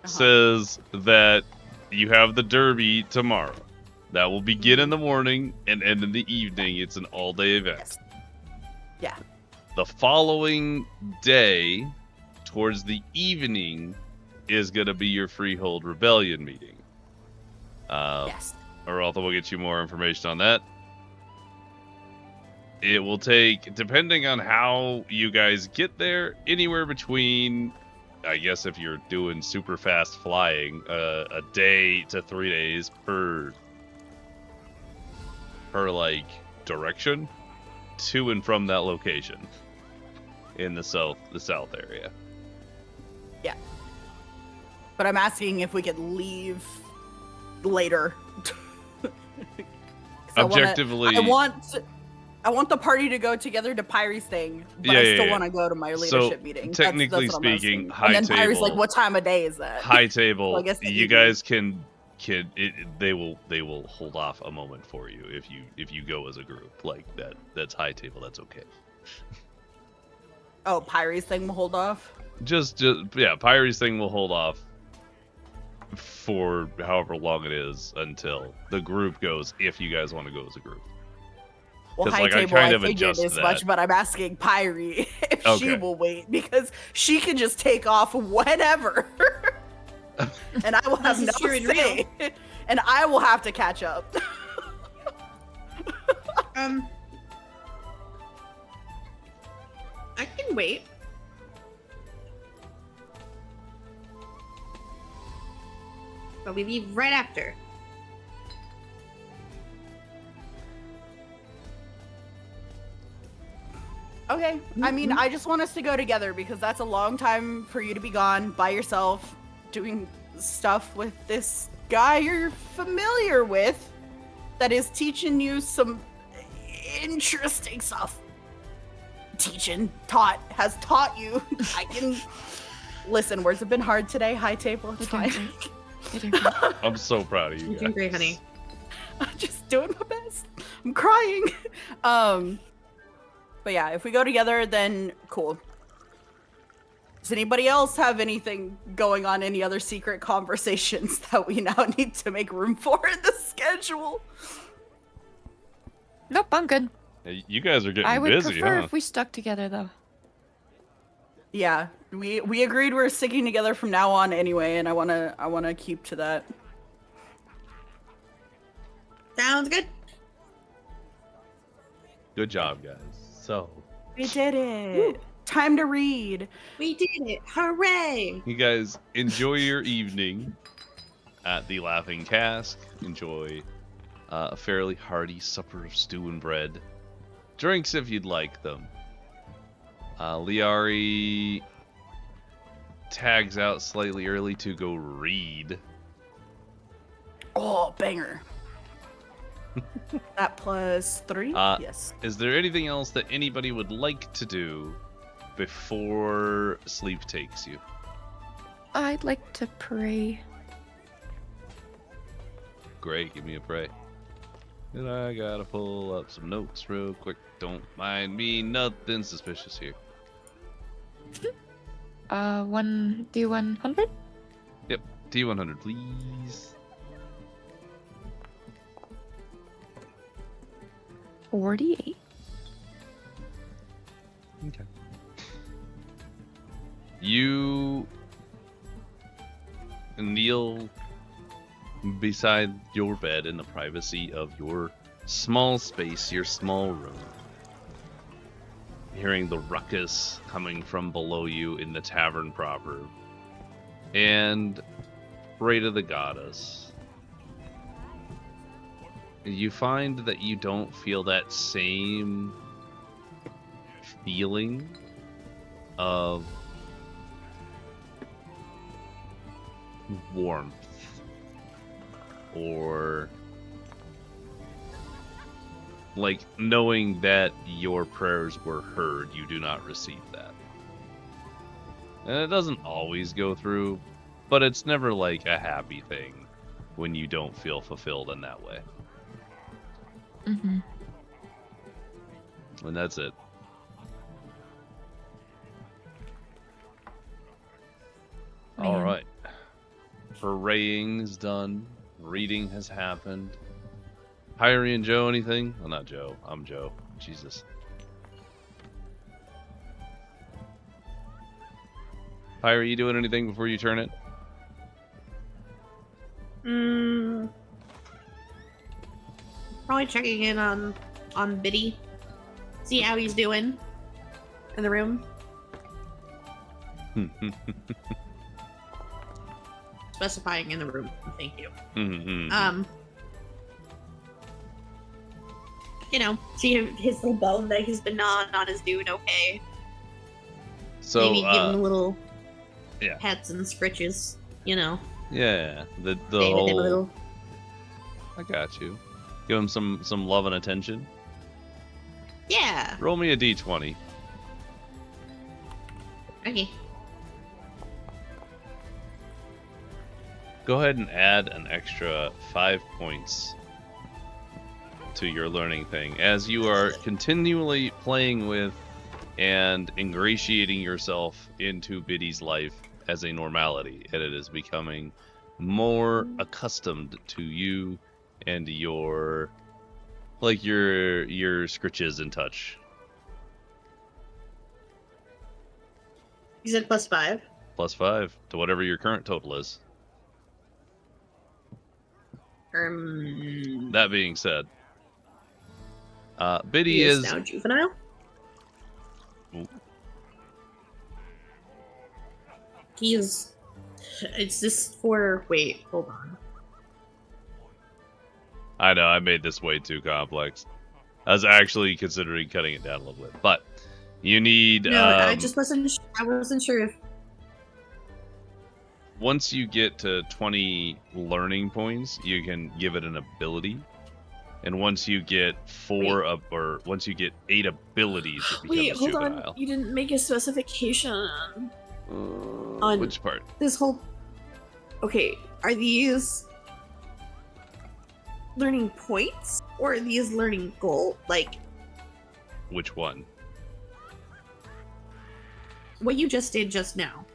says that you have the derby tomorrow. That will begin in the morning and end in the evening. It's an all-day event. Yes. Yeah. The following day, towards the evening, is going to be your Freehold Rebellion meeting. Yes. Araltha will get you more information on that. It will take, depending on how you guys get there, anywhere between, I guess if you're doing super fast flying, a day to 3 days per like direction to and from that location in the south area. Yeah. But I'm asking if we could leave later. 'Cause Objectively, I want the party to go together to Pyre's thing, but Yeah, I yeah, still yeah. want to go to my So, leadership meeting. technically that's what I'm speaking, asking. high and then Pyre's table- like, what time of day is that? high table. So I guess the you evening. guys they will hold off a moment for you if you go as a group like that. That's high table. That's okay. Oh, Pyre's thing will hold off? Just yeah, Pyre's thing will hold off for however long it is until the group goes. If you guys want to go as a group. Well, 'Cause, high like, I table, kind I of figured adjust as much, that. but I'm asking Pyre if she Okay. will wait, because she can just take off whenever. And I will have This no is true and say. And I will have to catch up. I can wait. But we leave right after. Okay. I mean, I just want us to go together because that's a long time for you to be gone by yourself doing stuff with this guy you're familiar with that is teaching you some interesting stuff. Has taught you. I can listen. Words have been hard today. High table. It's You're doing fine. great. You're doing great. I'm so proud of you You're guys. doing great, honey. I'm just doing my best. I'm crying. But yeah, if we go together, then cool. Does anybody else have anything going on? Any other secret conversations that we now need to make room for in the schedule? Nope, I'm good. Hey, you guys are getting I would busy, prefer huh? if we stuck together, though. Yeah, we agreed we're sticking together from now on anyway, and I wanna keep to that. Sounds good. Good job, guys. So, We did it. Woo. Time to read. We did it! Hooray! you guys enjoy your evening at the Laughing Cask. Enjoy a fairly hearty supper of stew and bread. Drinks if you'd like them. Liari tags out slightly early to go read. Oh, banger. That plus 3? Yes. Is there anything else that anybody would like to do before sleep takes you? I'd like to pray. Great, give me a pray. And I gotta pull up some notes real quick. Don't mind me, nothing suspicious here. One D100? Yep, D100, please. 48. Okay. You kneel beside your bed in the privacy of your small space, your small room. Hearing the ruckus coming from below you in the tavern proper. And pray to the goddess. You find that you don't feel that same feeling of warmth or like knowing that your prayers were heard. You do not receive that. And it doesn't always go through, but it's never like a happy thing when you don't feel fulfilled in that way. Mm-hmm. And that's it. Man. All right. Praying's done. Reading has happened. Hyrie and Joe, anything? Well, not Joe. I'm Joe. Jesus. Hyrie, you doing anything before you turn it? Probably checking in on Biddy. See how he's doing in the room. Specifying in the room. Thank you. You know, see if his little bone that he's been on is doing okay. So, maybe give him a little yeah. pets and scritches, you know. Yeah, the Stay with him a whole. little. I got you. Give him some love and attention. Yeah. Roll me a d20. Okay. Go ahead and add an extra 5 points to your learning thing as you are continually playing with and ingratiating yourself into Biddy's life as a normality, and it is becoming more accustomed to you and your scritches and touch. You said +5. +5 to whatever your current total is. That being said, Biddy he is now juvenile. Ooh. He's. It's this for. Wait, hold on. I know, I made this way too complex. I was actually considering cutting it down a little bit, but you need. No, I just wasn't. I wasn't sure if. Once you get to 20 learning points, you can give it an ability, and once you get once you get 8 abilities, it becomes Wait, hold juvenile. on. You didn't make a specification on Which part? this whole. Okay, are these learning points or are these learning goal? Like Which one? what you just did just now?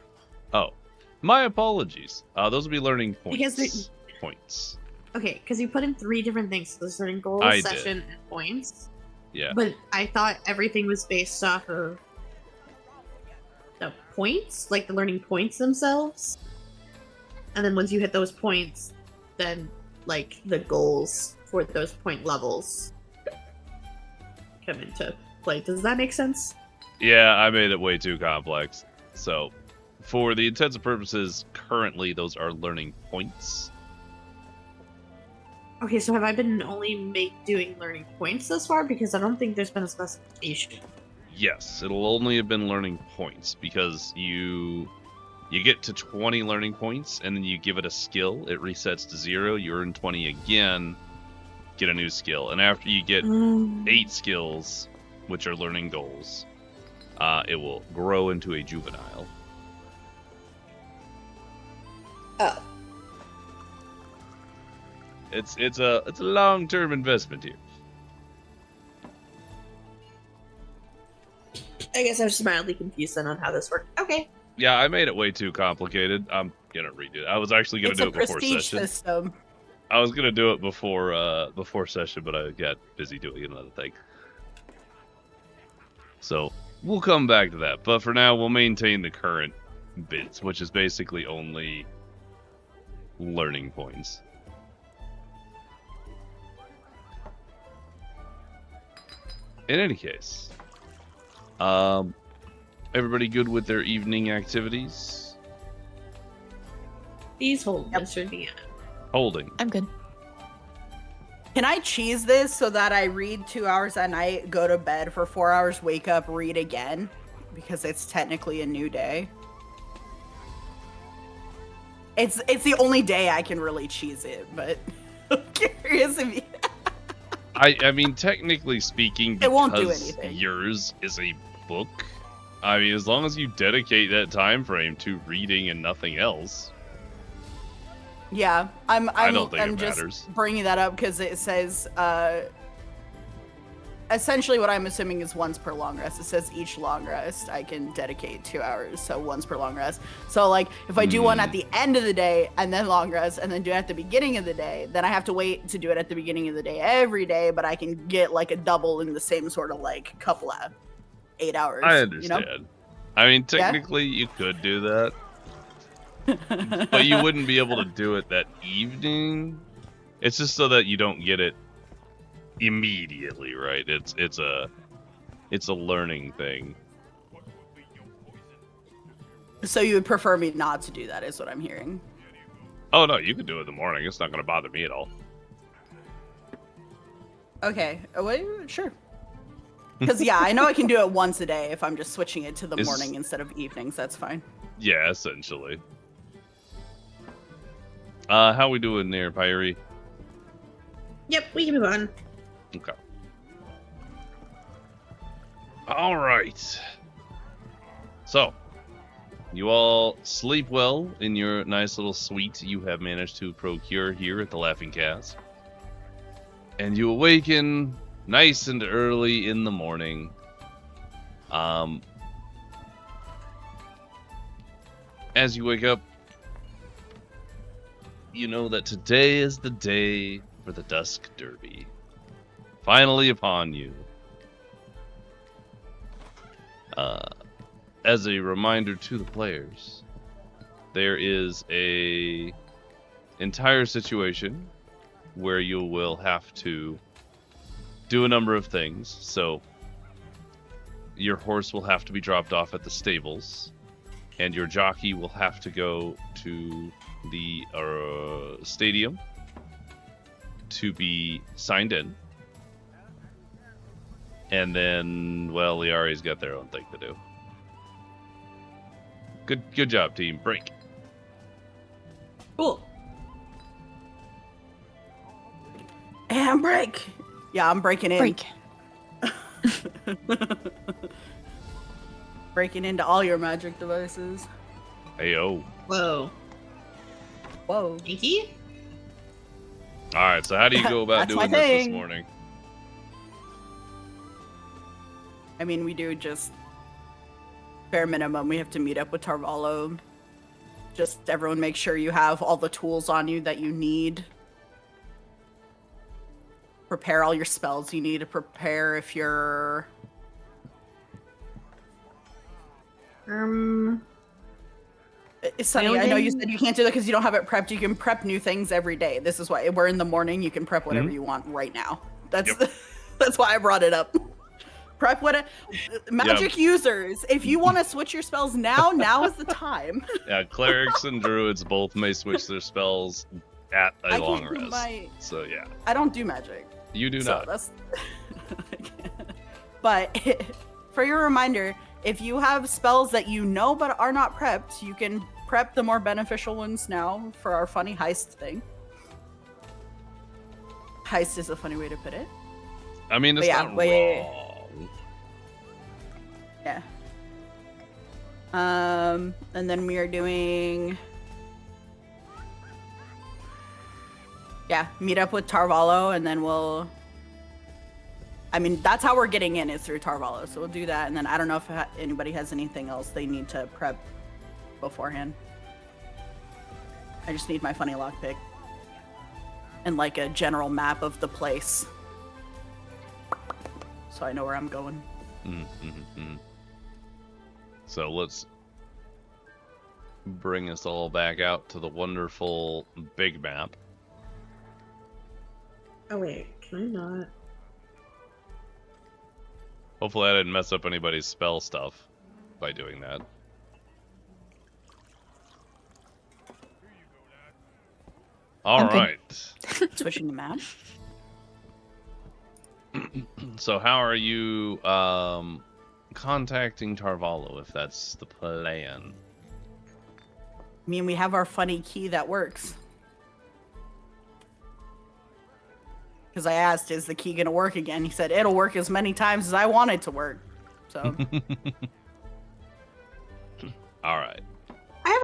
Oh, my apologies. Those will be learning points. Because Points. Okay, because you put in 3 different things. So there's learning goals, I did. session, and points. Yeah. But I thought everything was based off of the points, like the learning points themselves. And then once you hit those points, then like the goals for those point levels. come into play. Does that make sense? Yeah, I made it way too complex. So, for the intents and purposes, currently those are learning points. Okay, so have I been only doing learning points this far? Because I don't think there's been a specification. Yes, it'll only have been learning points because you get to 20 learning points and then you give it a skill. It resets to 0. You earn 20 again, get a new skill. And after you get 8 skills, which are learning goals, it will grow into a juvenile. Oh. It's a long-term investment here. I guess I was just mildly confused then on how this worked. Okay. Yeah, I made it way too complicated. I'm gonna redo it. I was actually gonna do it before prestige session. system. I was gonna do it before session, but I got busy doing another thing. So we'll come back to that. But for now, we'll maintain the current bits, which is basically only learning points. In any case, everybody good with their evening activities? These hold Mr. Deanna. Holding. I'm good. Can I cheese this so that I read 2 hours at night, go to bed for 4 hours, wake up, read again? Because it's technically a new day. It's the only day I can really cheese it, but I'm curious if you... I mean, technically speaking, because It won't do anything. yours is a book, I mean, as long as you dedicate that time frame to reading and nothing else. Yeah, I'm don't think I'm it just matters. bringing that up because it says essentially what I'm assuming is once per long rest. It says each long rest I can dedicate 2 hours, so once per long rest. So like if I do one at the end of the day and then long rest and then do it at the beginning of the day, then I have to wait to do it at the beginning of the day every day, but I can get like a double in the same sort of like couple of 8 hours. I understand. You know? I mean, technically, you could do that, but you wouldn't be able to do it that evening. It's just so that you don't get it immediately, right? It's a learning thing. So you would prefer me not to do that, is what I'm hearing. Oh no, you can do it in the morning. It's not going to bother me at all. Okay. Well, sure. Because, yeah, I know I can do it once a day if I'm just switching it to the morning instead of evenings. That's fine. Yeah, essentially. How we doing there, Pyrie? Yep, we can move on. Okay. All right. So, you all sleep well in your nice little suite you have managed to procure here at the Laughing Cask. And you awaken nice and early in the morning. As you wake up, you know that today is the day for the Dusk Derby. Finally upon you. As a reminder to the players, there is a entire situation where you will have to do a number of things. So your horse will have to be dropped off at the stables, and your jockey will have to go to the stadium to be signed in. And then, well, Liari's got their own thing to do. Good job, team. Break. Cool. And break. Yeah, I'm breaking in. Break. Breaking into all your magic devices. Heyo. Whoa. Whoa. Inky? All right, so how do you go about That's my doing this thing. morning? I mean, we do just bare minimum. We have to meet up with Tarvalo. Just everyone make sure you have all the tools on you that you need. Prepare all your spells you need to prepare if you're... Sunny, I know you said you can't do that because you don't have it prepped. You can prep new things every day. This is why we're in the morning. You can prep whatever you want right now. That's Yep. that's why I brought it up. Prep what magic users. If you want to switch your spells now is the time. Yeah, clerics and druids both may switch their spells at a long can't do rest. So yeah, I don't do magic. you do So not. that's but for your reminder, if you have spells that you know but are not prepped, you can prep the more beneficial ones now for our funny heist thing. Heist is a funny way to put it. I mean, it's not wrong. Yeah. And then we are doing. Yeah, meet up with Tarvalo, and then we'll. I mean, that's how we're getting in, is through Tarvalo. So we'll do that, and then I don't know if anybody has anything else they need to prep beforehand. I just need my funny lockpick. And like a general map of the place. So I know where I'm going. So let's bring us all back out to the wonderful big map. Oh wait, can I not? Hopefully I didn't mess up anybody's spell stuff by doing that. All right. Switching the map. So how are you contacting Tarvalo, if that's the plan? I mean, we have our funny key that works. Because I asked, is the key going to work again? He said, it'll work as many times as I want it to work. So. All right.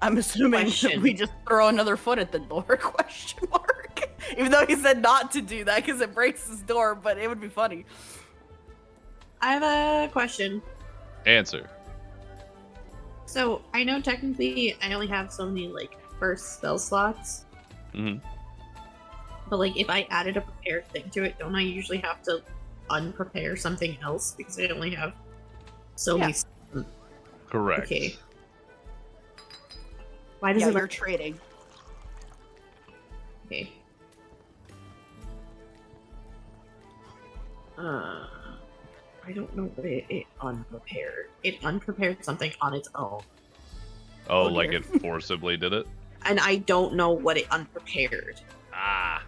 I'm assuming we just throw another foot at the door, question mark. Even though he said not to do that because it breaks his door, but it would be funny. I have a question. Answer. So, I know technically I only have so many, like, first spell slots. Mm-hmm. But, like, if I added a prepared thing to it, don't I usually have to unprepare something else? Because I only have so many... Correct. Okay. Why does it... You're trading. Okay. I don't know what it unprepared. It unprepared something on its own. Oh, like it forcibly did it? And I don't know what it unprepared. Ah.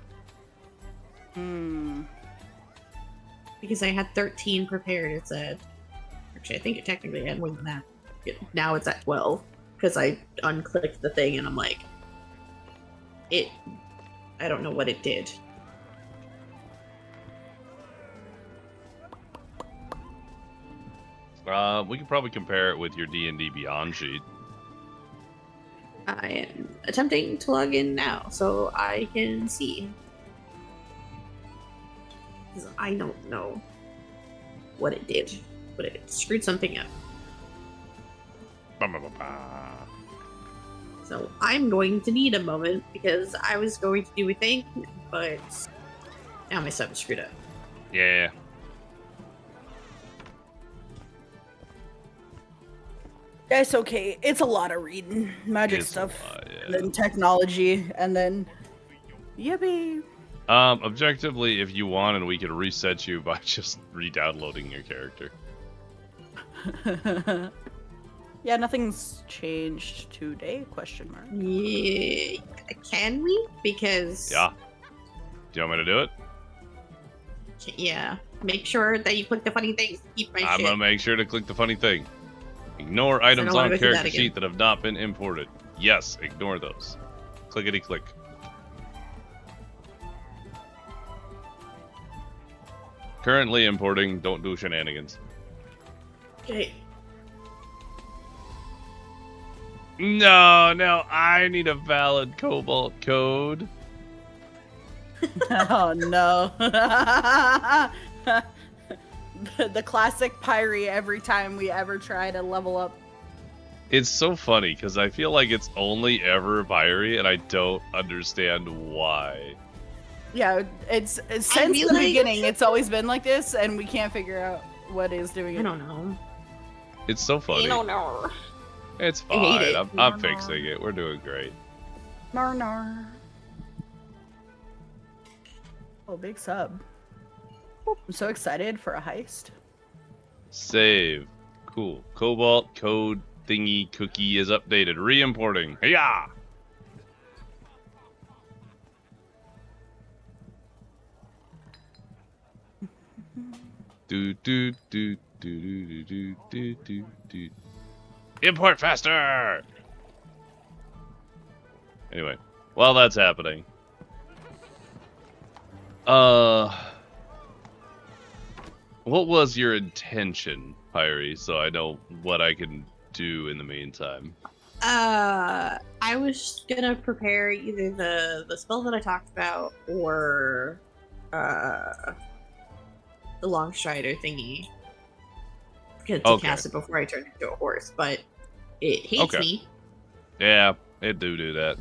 Because I had 13 prepared, it said. Actually, I think it technically had more than that. Now it's at 12. Because I unclicked the thing and I'm like... I don't know what it did. We could probably compare it with your D&D Beyond sheet. I am attempting to log in now, so I can see. Because I don't know what it did, but it screwed something up. So I'm going to need a moment, because I was going to do a thing, but now my stuff is screwed up. Yeah. It's okay. It's a lot of reading. Magic It's a stuff. lot, yeah. And then technology. And then... Yippee. Objectively, if you wanted, we could reset you by just re-downloading your character. Yeah, nothing's changed today, question mark. Yeah, can we? Because... Yeah. Do you want me to do it? Yeah. Make sure that you click the funny things to keep my I'm shit. gonna make sure to click the funny thing. Ignore items wanna on go through that character again. sheet that have not been imported. Yes, ignore those. Clickety click. Currently importing, don't do shenanigans. Okay. No, I need a valid Cobalt code. Oh no. The classic Pyrie every time we ever try to level up. It's so funny because I feel like it's only ever Pyrie and I don't understand why. Yeah, it's since feel the like- beginning it's always been like this and we can't figure out what is doing it. I don't know. It's so funny. I don't know. It's I hate fine. it. I'm fixing it. We're doing great. Nar. Oh, big sub. I'm so excited for a heist. Save. Cool. Cobalt code thingy cookie is updated. Re-importing. Hey-ya! Do do do do do do do do do. Import faster! Anyway, while that's happening, what was your intention, Pyrie? So I know what I can do in the meantime. I was gonna prepare either the spell that I talked about or the long strider thingy to cast it before I turn into a horse, but it hates me. Yeah, it do that.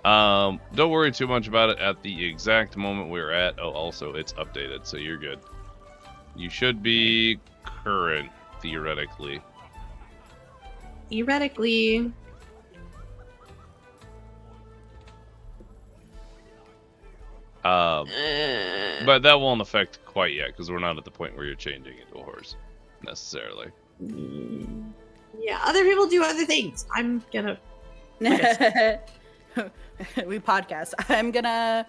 Don't worry too much about it at the exact moment we're at. Oh, also, it's updated, so you're good. You should be current, theoretically. Theoretically. But that won't affect quite yet, because we're not at the point where you're changing into a horse, necessarily. Yeah, other people do other things. I'm gonna... We podcast. I'm gonna...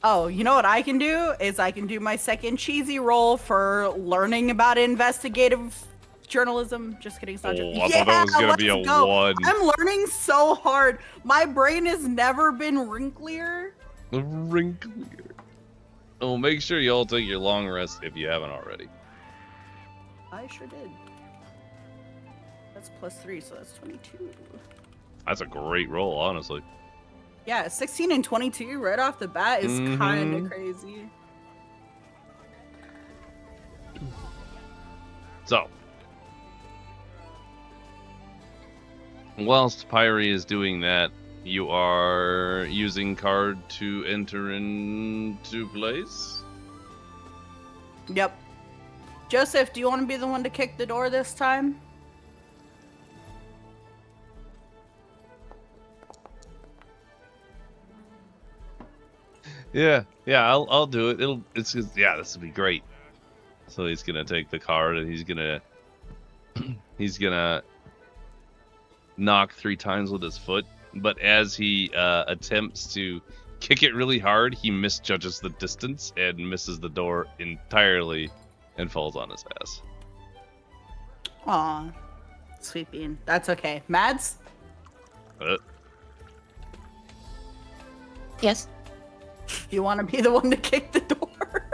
Oh, you know what I can do? Is I can do my second cheesy roll for learning about investigative journalism. Just kidding. It's not I thought that was gonna be a 1. I'm learning so hard. My brain has never been wrinklier. Wrinklier. Oh, make sure you all take your long rest if you haven't already. I sure did. That's +3, so that's 22. That's a great roll, honestly. Yeah, 16 and 22 right off the bat is kind of crazy. So, whilst Pyrie is doing that, you are using card to enter into place? Yep. Joseph, do you want to be the one to kick the door this time? Yeah, I'll do it. This will be great. So he's gonna take the card and he's gonna knock 3 times with his foot. But as he attempts to kick it really hard, he misjudges the distance and misses the door entirely and falls on his ass. Aw, sweet bean. That's okay. Mads? Yes. You want to be the one to kick the door?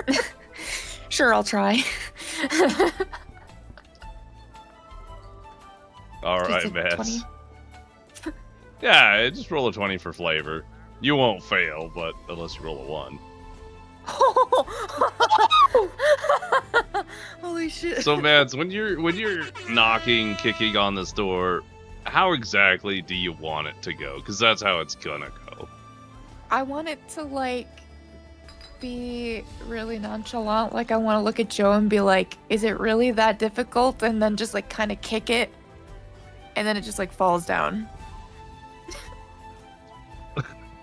Sure, I'll try. All right, Mads. Yeah, just roll a 20 for flavor. You won't fail, but unless you roll a 1. Holy shit. So, Mads, when you're knocking, kicking on this door, how exactly do you want it to go? Because that's how it's gonna go. I want it to, like, be really nonchalant. Like, I want to look at Joe and be like, is it really that difficult? And then just, like, kind of kick it. And then it just, like, falls down.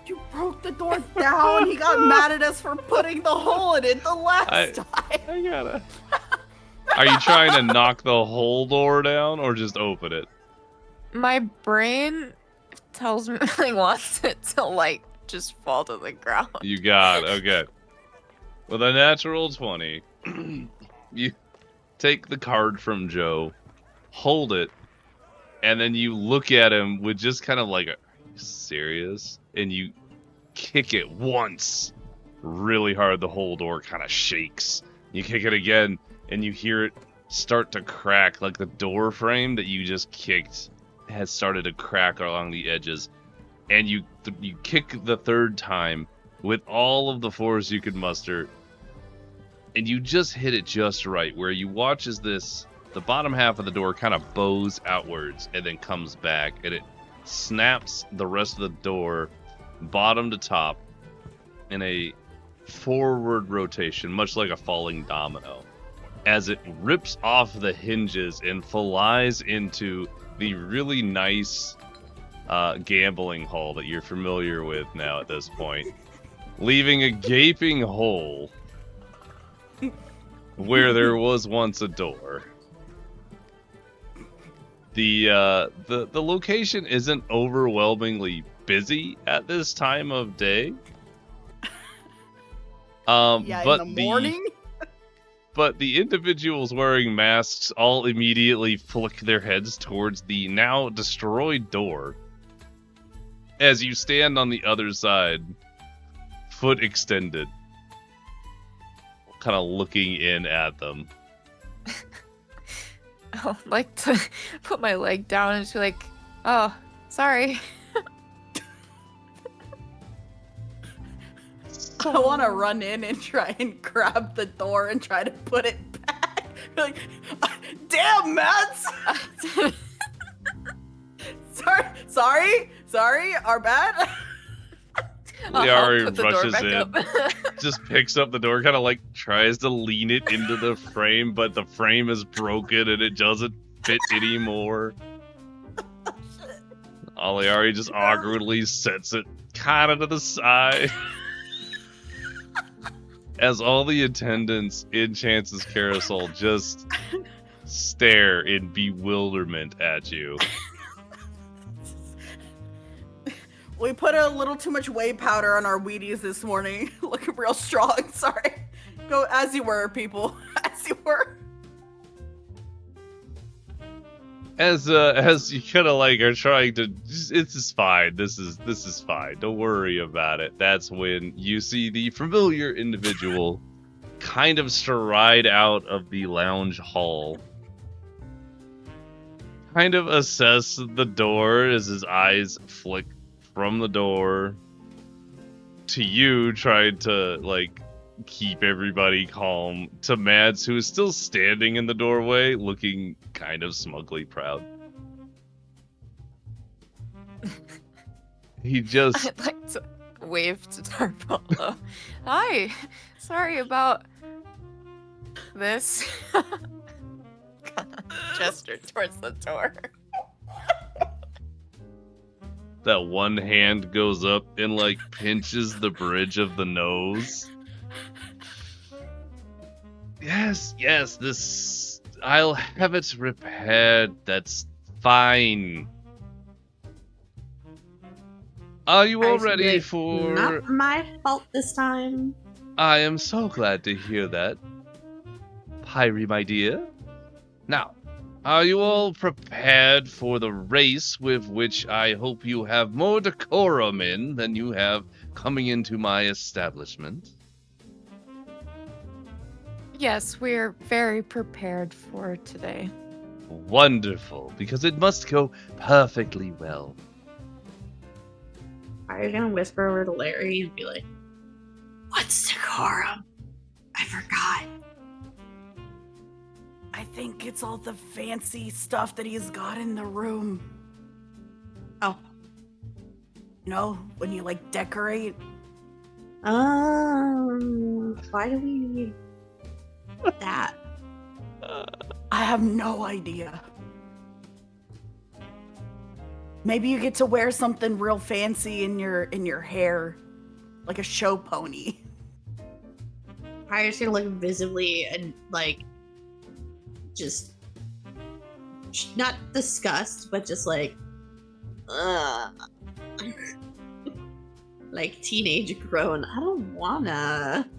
You broke the door down. He got mad at us for putting the hole in it the last time. I gotta... Are you trying to knock the whole door down or just open it? My brain tells me it wants it to, like, just fall to the ground. You got it. Okay. With a natural 20, you take the card from Joe, hold it, and then you look at him with just kind of like a serious, and you kick it once really hard. The whole door kind of shakes. You kick it again, and you hear it start to crack, like the door frame that you just kicked has started to crack along the edges. And you kick the 3rd time with all of the force you could muster, and you just hit it just right, where you watch as the bottom half of the door kind of bows outwards and then comes back, and it snaps the rest of the door bottom to top in a forward rotation, much like a falling domino, as it rips off the hinges and flies into the really nice gambling hall that you're familiar with now at this point, leaving a gaping hole where there was once a door. The location isn't overwhelmingly busy at this time of day. Yeah, but in the morning? But the individuals wearing masks all immediately flick their heads towards the now destroyed door. As you stand on the other side, foot extended, kind of looking in at them. I'd like to put my leg down and just be like, oh, sorry. I want to run in and try and grab the door and try to put it back. Like, damn, Mads! sorry, our bad. Liari rushes in, just picks up the door, kind of like tries to lean it into the frame, but the frame is broken and it doesn't fit anymore. Liari just awkwardly sets it kind of to the side. As all the attendants in Chance's carousel just stare in bewilderment at you. We put a little too much whey powder on our Wheaties this morning. Looking real strong, sorry. Go as you were, people. As you were. As you kind of like are trying to, it's just fine. This is fine. Don't worry about it. That's when you see the familiar individual kind of stride out of the lounge hall, kind of assess the door as his eyes flick from the door to you, trying to like keep everybody calm, to Mads, who is still standing in the doorway looking kind of smugly proud. He just I'd like to wave to Tarpolo. Hi, sorry about this. Gesture towards the door. that one hand goes up and like pinches the bridge of the nose. Yes, this... I'll have it repaired. That's fine. Are you all ready for... Not my fault this time. I am so glad to hear that, Pyrie, my dear. Now, are you all prepared for the race, with which I hope you have more decorum in than you have coming into my establishment? Yes, we're very prepared for today. Wonderful, because it must go perfectly well. Are you gonna whisper over to Larry and be like, "What's decorum? I forgot." I think it's all the fancy stuff that he's got in the room. Oh. You know, when you like decorate. Why do we need that? I have no idea. Maybe you get to wear something real fancy in your hair, like a show pony. Pyrie's gonna look visibly and like just not disgust, but just like like teenage grown. I don't wanna.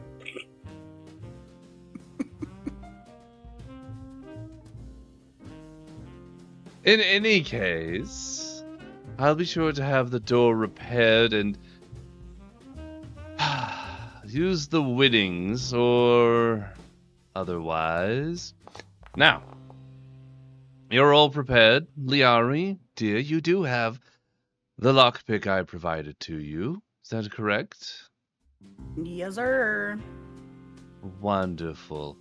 In any case, I'll be sure to have the door repaired and use the winnings or otherwise. Now, you're all prepared. Liari, dear, you do have the lockpick I provided to you. Is that correct? Yes, sir. Wonderful.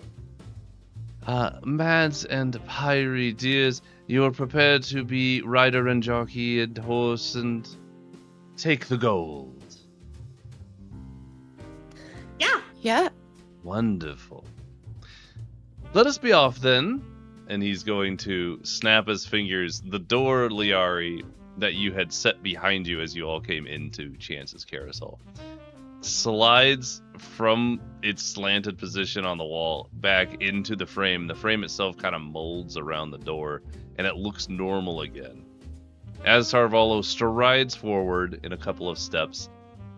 Mads and Pyrie, dears, you are prepared to be rider and jockey and horse and take the gold. Yeah. Yeah. Wonderful. Let us be off then. And he's going to snap his fingers. The door, Liari, that you had set behind you as you all came into Chance's carousel, slides from its slanted position on the wall back into the frame. The frame itself kind of molds around the door, and it looks normal again. As Tarvalo strides forward in a couple of steps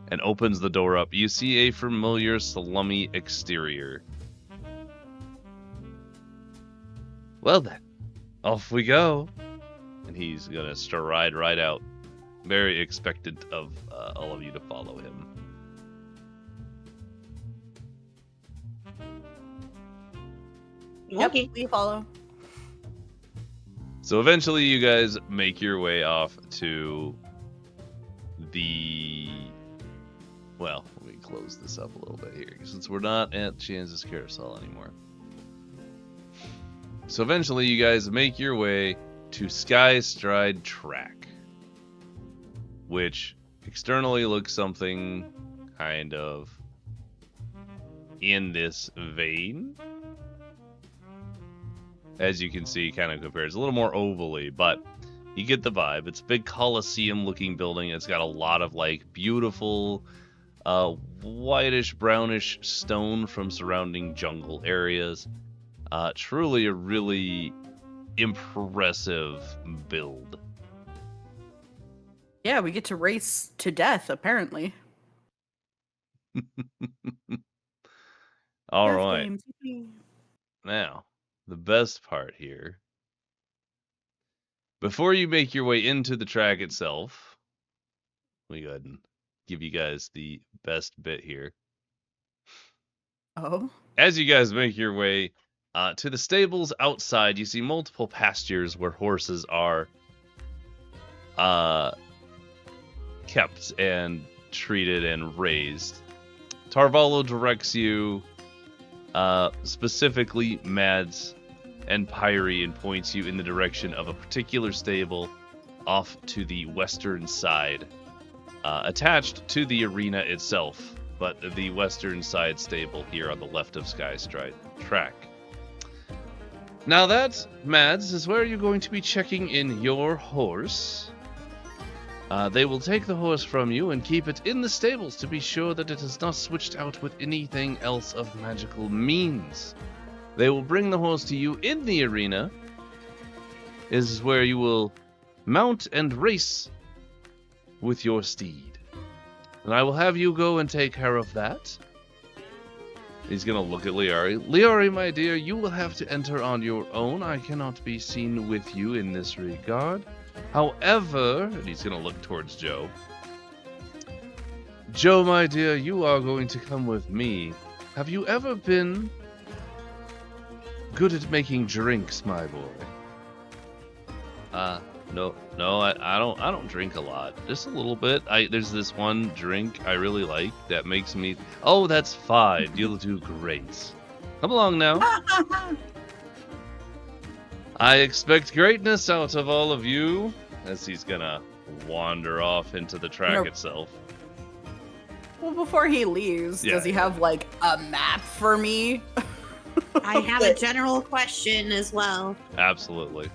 and opens the door up, you see a familiar slummy exterior. Well then, off we go. And he's gonna stride right out, very expectant of all of you to follow him. Okay. We follow. So eventually you guys make your way off to the... Well, let me close this up a little bit here, since we're not at Chance's Carousel anymore. So eventually you guys make your way to Skystride Track, which externally looks something kind of in this vein. As you can see, kind of compares a little more ovally, but you get the vibe. It's a big Colosseum-looking building. It's got a lot of like beautiful, whitish, brownish stone from surrounding jungle areas. Truly a really impressive build. Yeah, we get to race to death, apparently. All Death right. games. Now, the best part here. Before you make your way into the track itself, let me go ahead and give you guys the best bit here. Oh. As you guys make your way to the stables outside, you see multiple pastures where horses are kept and treated and raised. Tarvalo directs you, specifically Mads and Pyrie, and points you in the direction of a particular stable off to the western side, attached to the arena itself, but the western side stable here on the left of Skystride Track. Now that, Mads, is where you're going to be checking in your horse. They will take the horse from you and keep it in the stables to be sure that it is not switched out with anything else of magical means. They will bring the horse to you in the arena. This is where you will mount and race with your steed. And I will have you go and take care of that. He's going to look at Liari. Liari, my dear, you will have to enter on your own. I cannot be seen with you in this regard. However, and he's going to look towards Joe. Joe, my dear, you are going to come with me. Have you ever been good at making drinks, my boy? No, I don't drink a lot. Just a little bit. There's this one drink I really like that makes me... Oh, that's fine. You'll do great. Come along now. I expect greatness out of all of you, as he's gonna wander off into the track itself. Well, before he leaves, does he have, like, a map for me? I have a general question as well. Absolutely.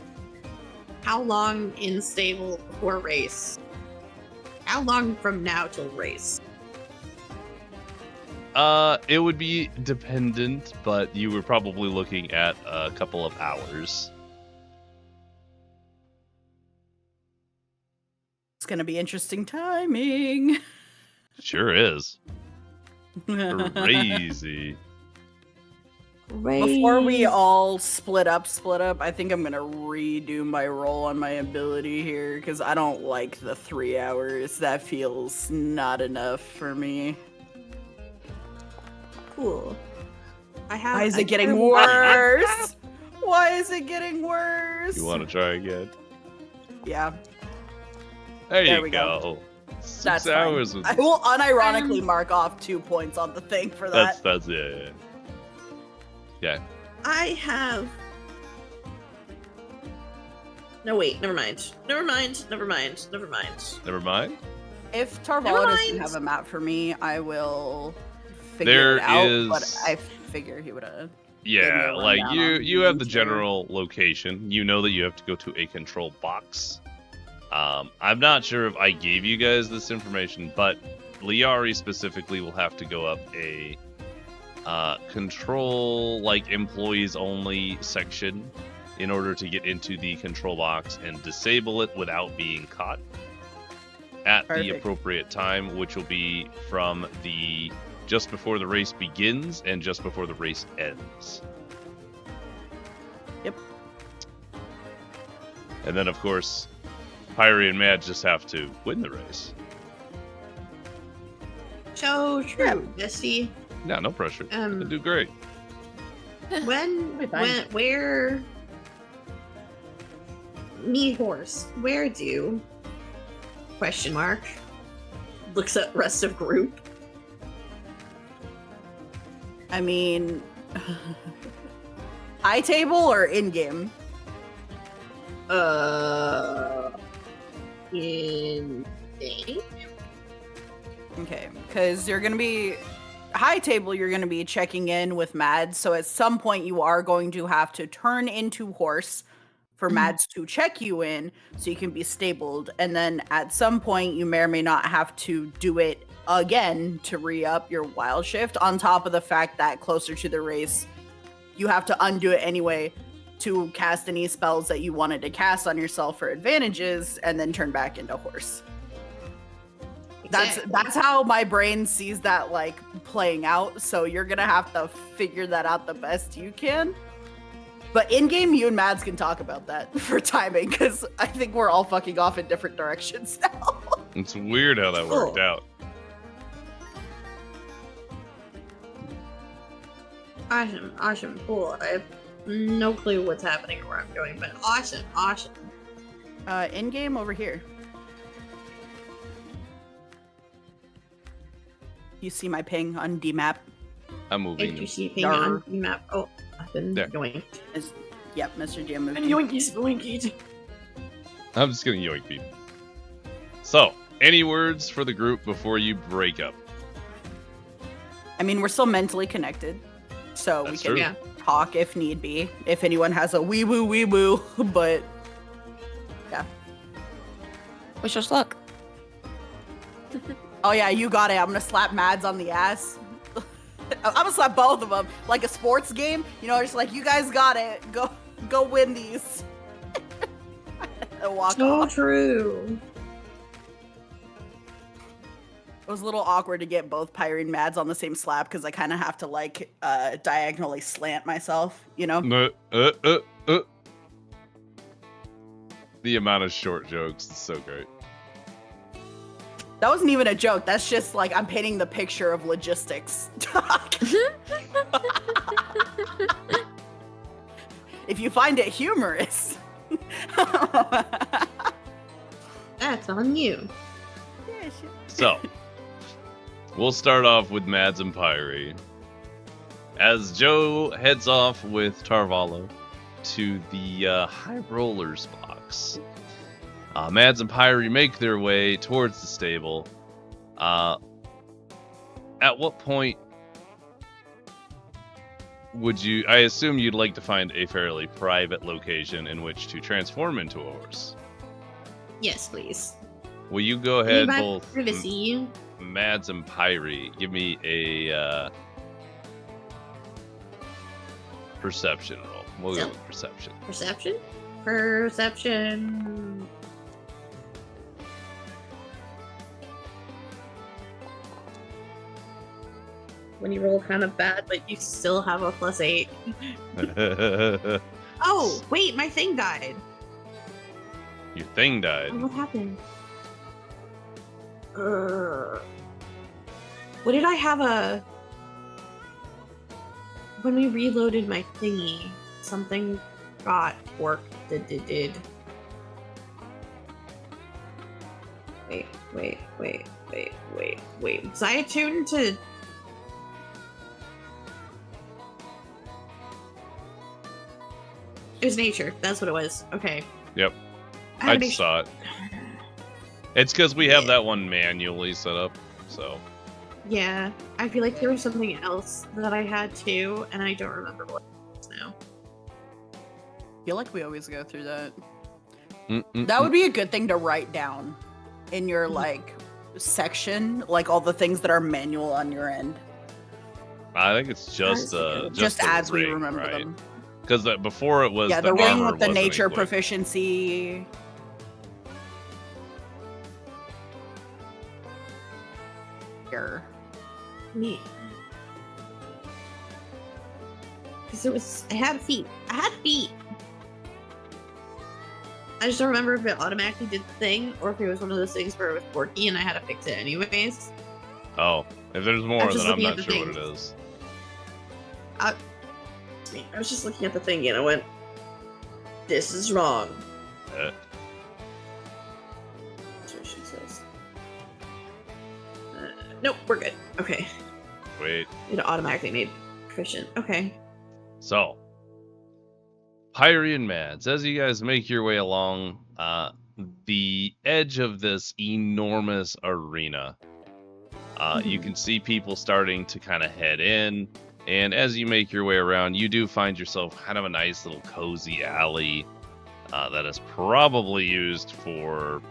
How long in stable for race? How long from now till race? It would be dependent, but you were probably looking at a couple of hours. It's gonna be interesting timing. Sure is. Crazy. Before we all split up, I think I'm gonna redo my roll on my ability here, because I don't like the 3 hours. That feels not enough for me. Cool. Why is it getting worse? Why is it getting worse? You want to try again? Yeah. There There you we go. go. 6 That's hours. fine. I will unironically mark off 2 points on the thing for that. That's yeah. Okay. I have... No, wait, never mind. Never mind. Never mind? If Never Tarvala doesn't mind. have a map for me, I will figure it out. But I figure he would have. Yeah, like you have the nature. general location. You know that you have to go to a control box. I'm not sure if I gave you guys this information, but Liari specifically will have to go up a control, like, employees only section in order to get into the control box and disable it without being caught at the appropriate time, which will be from the just before the race begins and just before the race ends. Yep. And then, of course, Pyrie and Mad just have to win the race. So true, Misty. Yeah, no pressure. They do great. Where... Me horse, where do... Question mark. Looks at rest of group. I mean... high table or in-game? In-game? Okay, because you're going to be... High table, you're going to be checking in with Mads, so at some point you are going to have to turn into horse for Mads to check you in so you can be stabled, and then at some point you may or may not have to do it again to re-up your wild shift, on top of the fact that closer to the race you have to undo it anyway to cast any spells that you wanted to cast on yourself for advantages and then turn back into horse. That's how my brain sees that, like, playing out. So you're gonna have to figure that out the best you can. But in game, you and Mads can talk about that for timing, because I think we're all fucking off in different directions now. It's weird how that worked out. Awesome, cool. I have no clue what's happening or where I'm going, but awesome. In game over here. You see my ping on DMAP? I'm moving. If you see ping on the map, oh, I've been yoinked. Yep, Mr. Jam moved. And yoinkies. I'm just gonna yoink people. So, any words for the group before you break up? I mean, we're still mentally connected, so That's we can talk if need be. If anyone has a wee woo, but yeah. Wish us luck. Oh yeah, you got it. I'm gonna slap Mads on the ass. I'm gonna slap both of them like a sports game. You know, just like, you guys got it. Go win these. And walk off. True. It was a little awkward to get both Pyrie and Mads on the same slab because I kind of have to, like, diagonally slant myself, you know? The amount of short jokes is so great. That wasn't even a joke. That's just, like, I'm painting the picture of logistics. If you find it humorous. That's on you. Yeah, sure. So, we'll start off with Mads and Pyrie. As Joe heads off with Tarvalo to the High Rollers box, Mads and Pyrie make their way towards the stable. At what point would you... I assume you'd like to find a fairly private location in which to transform into a horse. Yes, please. Will you go ahead, both privacy. Mads and Pyrie, give me a perception roll. We'll go with perception. Perception. When you roll kind of bad, but you still have a +8. Oh, wait, my thing died. Your thing died. What happened? What did I have when we reloaded my thingy, something got worked. Did. Wait. Was I attuned to... It was nature. That's what it was. Okay. Yep. I just saw it. It's because we have that one manually set up, so. Yeah. I feel like there was something else that I had too, and I don't remember what it is now. I feel like we always go through that. That would be a good thing to write down in your, like, section, like all the things that are manual on your end? I think it's just Just the as we ring, remember right? them. Because before it was Yeah, the ring armor with the wasn't nature equipped. proficiency. Here. Me. Because I had feet. I had feet. I just don't remember if it automatically did the thing or if it was one of those things where it was quirky and I had to fix it anyways. Oh, if there's more, I'm just then I'm looking at not the sure what things. it is. I was just looking at the thing and I went, this is wrong. That's what she says. Nope, we're good. Okay. Wait. It automatically made proficient. Okay. So, Pyrie and Mads, as you guys make your way along the edge of this enormous arena, you can see people starting to kind of head in. And as you make your way around, you do find yourself kind of a nice little cozy alley that is probably used for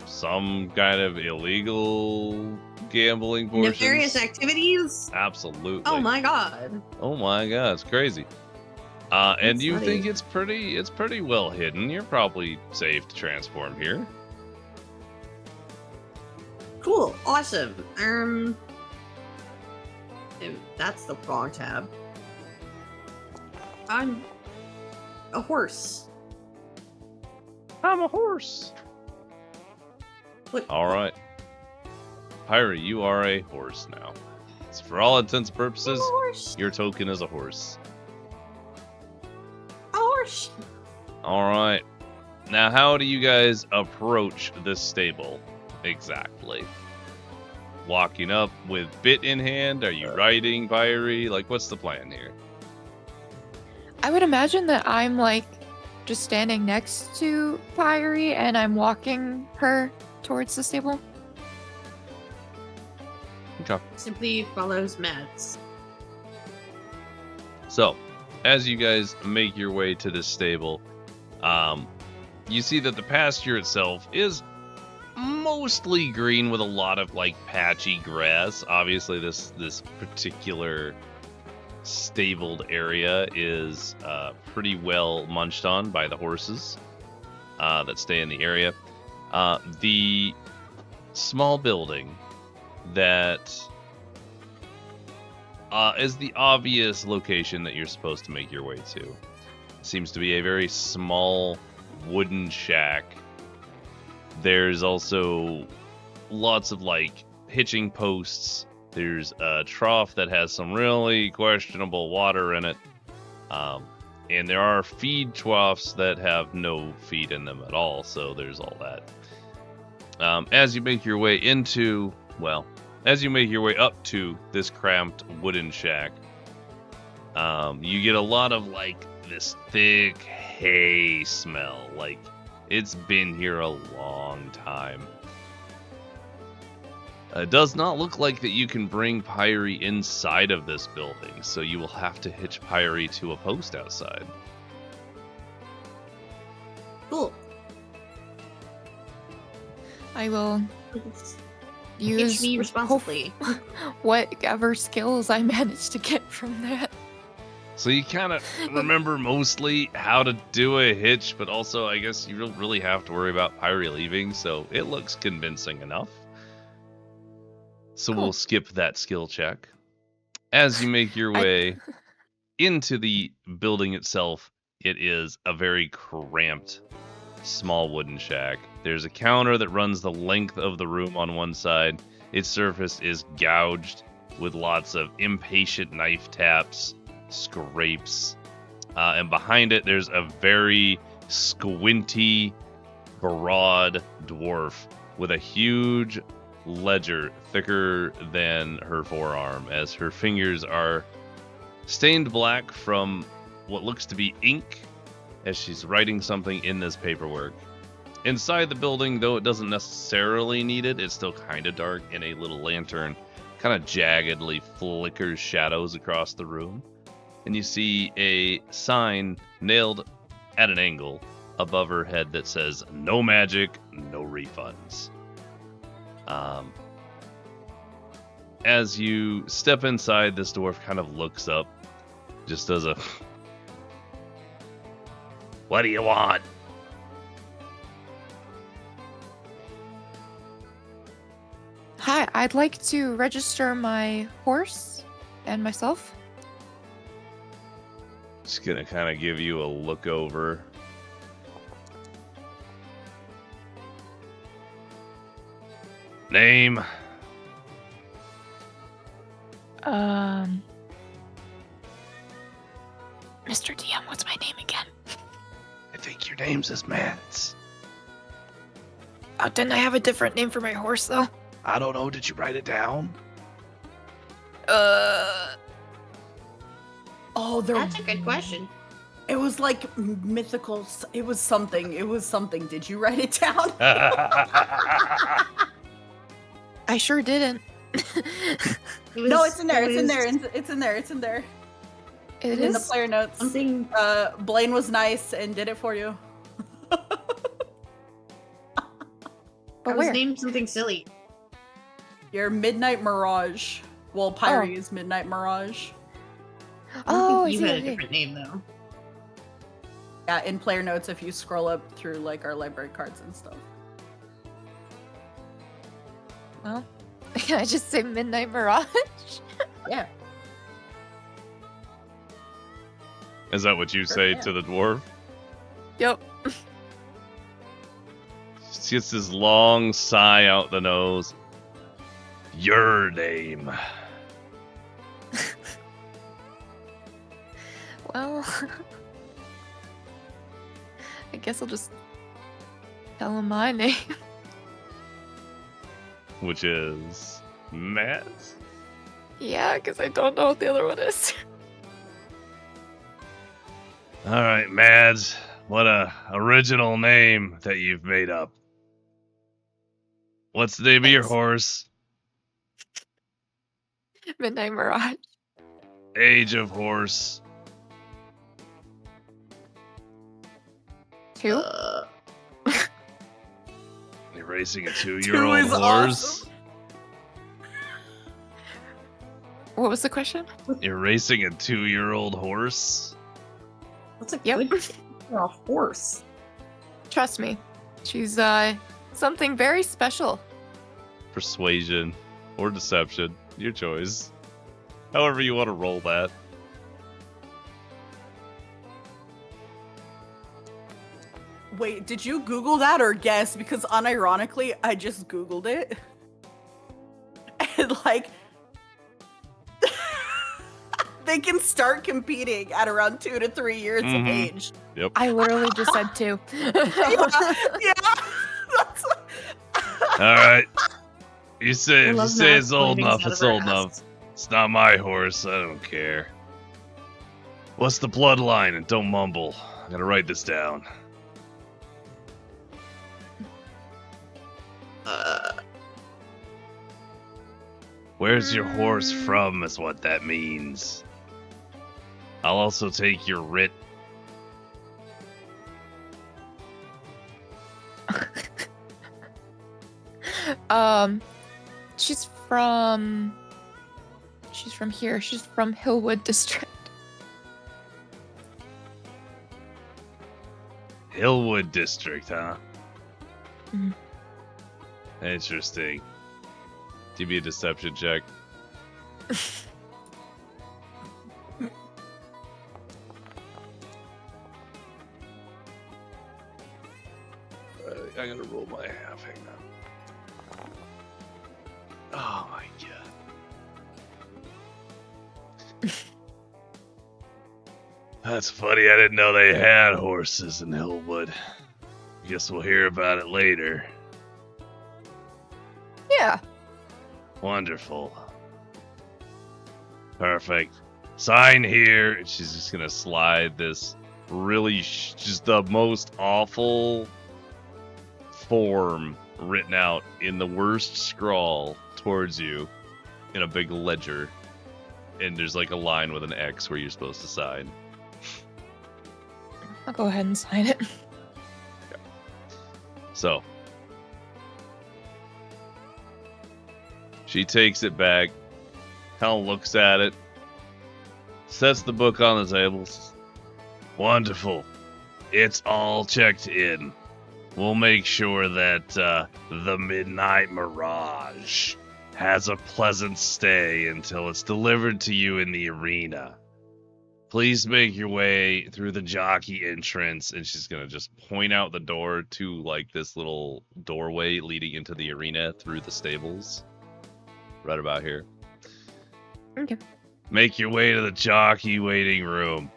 some kind of illegal gambling portions. Nefarious activities? Absolutely. Oh my god. Oh my god, it's crazy. And That's you nutty. think it's pretty well hidden. You're probably safe to transform here. Cool. Awesome. That's the wrong tab. I'm a horse. I'm a horse. What? All right. Pyrie, you are a horse now. So for all intents and I'm a purposes, horse. your token is a horse. A horse. All right. Now, how do you guys approach this stable exactly? Walking up with bit in hand? Are you riding, Pyrie? Like, what's the plan here? I would imagine that I'm like just standing next to Pyrie and I'm walking her towards the stable. Okay. Simply follows Mads. So, as you guys make your way to this stable, you see that the pasture itself is mostly green with a lot of like patchy grass. Obviously, this particular stabled area is pretty well munched on by the horses that stay in the area. The small building that is the obvious location that you're supposed to make your way to seems to be a very small wooden shack. There's also lots of like hitching posts. There's a trough that has some really questionable water in it. And there are feed troughs that have no feed in them at all. So there's all that. As you make your way up to this cramped wooden shack, you get a lot of like this thick hay smell. Like it's been here a long time. It does not look like that you can bring Pyrie inside of this building, so you will have to hitch Pyrie to a post outside. Cool. I will Teach use me responsibly. whatever skills I managed to get from that. So you kind of remember mostly how to do a hitch, but also I guess you don't really have to worry about Pyrie leaving, so it looks convincing enough. So Cool. we'll skip that skill check. As you make your way into the building itself, it is a very cramped, small wooden shack. There's a counter that runs the length of the room on one side. Its surface is gouged with lots of impatient knife taps, scrapes, and behind it there's a very squinty, broad dwarf with a huge ledger thicker than her forearm, as her fingers are stained black from what looks to be ink as she's writing something in this paperwork. Inside the building, though it doesn't necessarily need it, it's still kind of dark, and a little lantern kind of jaggedly flickers shadows across the room. And you see a sign nailed at an angle above her head that says, "No magic, no refunds." As you step inside, this dwarf kind of looks up, just does a, "What do you want?" Hi, I'd like to register my horse and myself. Just gonna kind of give you a look over. Name? Mr. DM, what's my name again? I think your name's is Mads. Oh, didn't I have a different name for my horse, though? I don't know. Did you write it down? Oh, That's a good question. It was like mythical. It was something. It was something. Did you write it down? I sure didn't. No, it's in there. It's in there. It's in there. It's in there. It In the is? player notes. Something. Blaine was nice and did it for you. I But was where? named something silly. Your Midnight Mirage. Well, Pyre is Midnight Mirage. I don't Oh, think you I see, had I a see. different name though. Yeah, in player notes if you scroll up through like our library cards and stuff. Well, I just say Midnight Mirage. Yeah. Is that what you Sure, say yeah. to the dwarf? Yep. Just gets this long sigh out the nose. Your name. Well, I guess I'll just tell him my name. Which is Mads? Yeah, because I don't know what the other one is. All right, Mads. What a original name that you've made up. What's the name of your Thanks. horse? Midnight Mirage. Age of horse? 2? You're racing a 2-year-old Two is horse? awesome. What was the question? You're racing a 2-year-old horse? What's a Yep. good for a horse? Trust me. She's something very special. Persuasion or deception, your choice. However you want to roll that. Wait, did you Google that or guess? Because unironically, I just Googled it. And like, they can start competing at around 2 to 3 years of Mhm. age. Yep. I literally just said 2. Yeah, that's All right. You say I if you love say Mads it's old pointing enough, out it's of her old enough. ass. It's not my horse. I don't care. What's the bloodline? And don't mumble. I'm gonna write this down. Where's your horse from is what that means. I'll also take your writ. She's from here. She's from Hillwood District. Hillwood District, huh? Mhm. Interesting. Give me a deception check. I gotta roll my half. Hang on. Oh my god. That's funny. I didn't know they had horses in Hillwood. Guess we'll hear about it later. Yeah. Wonderful. Perfect. Sign here. And she's just gonna slide this really just the most awful form written out in the worst scrawl towards you in a big ledger. And there's like a line with an X where you're supposed to sign. I'll go ahead and sign it. So, She takes it back, kind of looks at it, sets the book on the table. Wonderful. It's all checked in. We'll make sure that the Midnight Mirage has a pleasant stay until it's delivered to you in the arena. Please make your way through the Jockey entrance. And she's going to just point out the door to like this little doorway leading into the arena through the stables. Right about here. Okay. Make your way to the Jockey waiting room.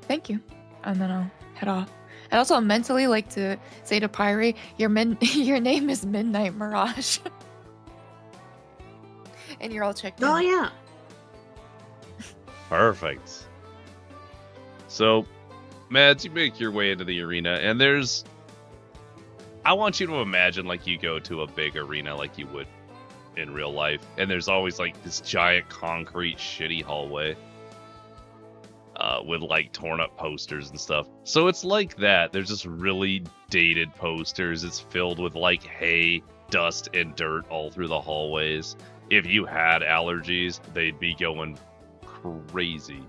Thank you. And then I'll head off. I'd also mentally like to say to Pyre, your name is Midnight Mirage. And you're all checked in. Oh yeah. Perfect. So, Mads, you make your way into the arena, and I want you to imagine like you go to a big arena like you would in real life, and there's always like this giant concrete shitty hallway with like torn up posters and stuff. So it's like that. There's just really dated posters. It's filled with like hay, dust, and dirt all through the hallways. If you had allergies, they'd be going crazy.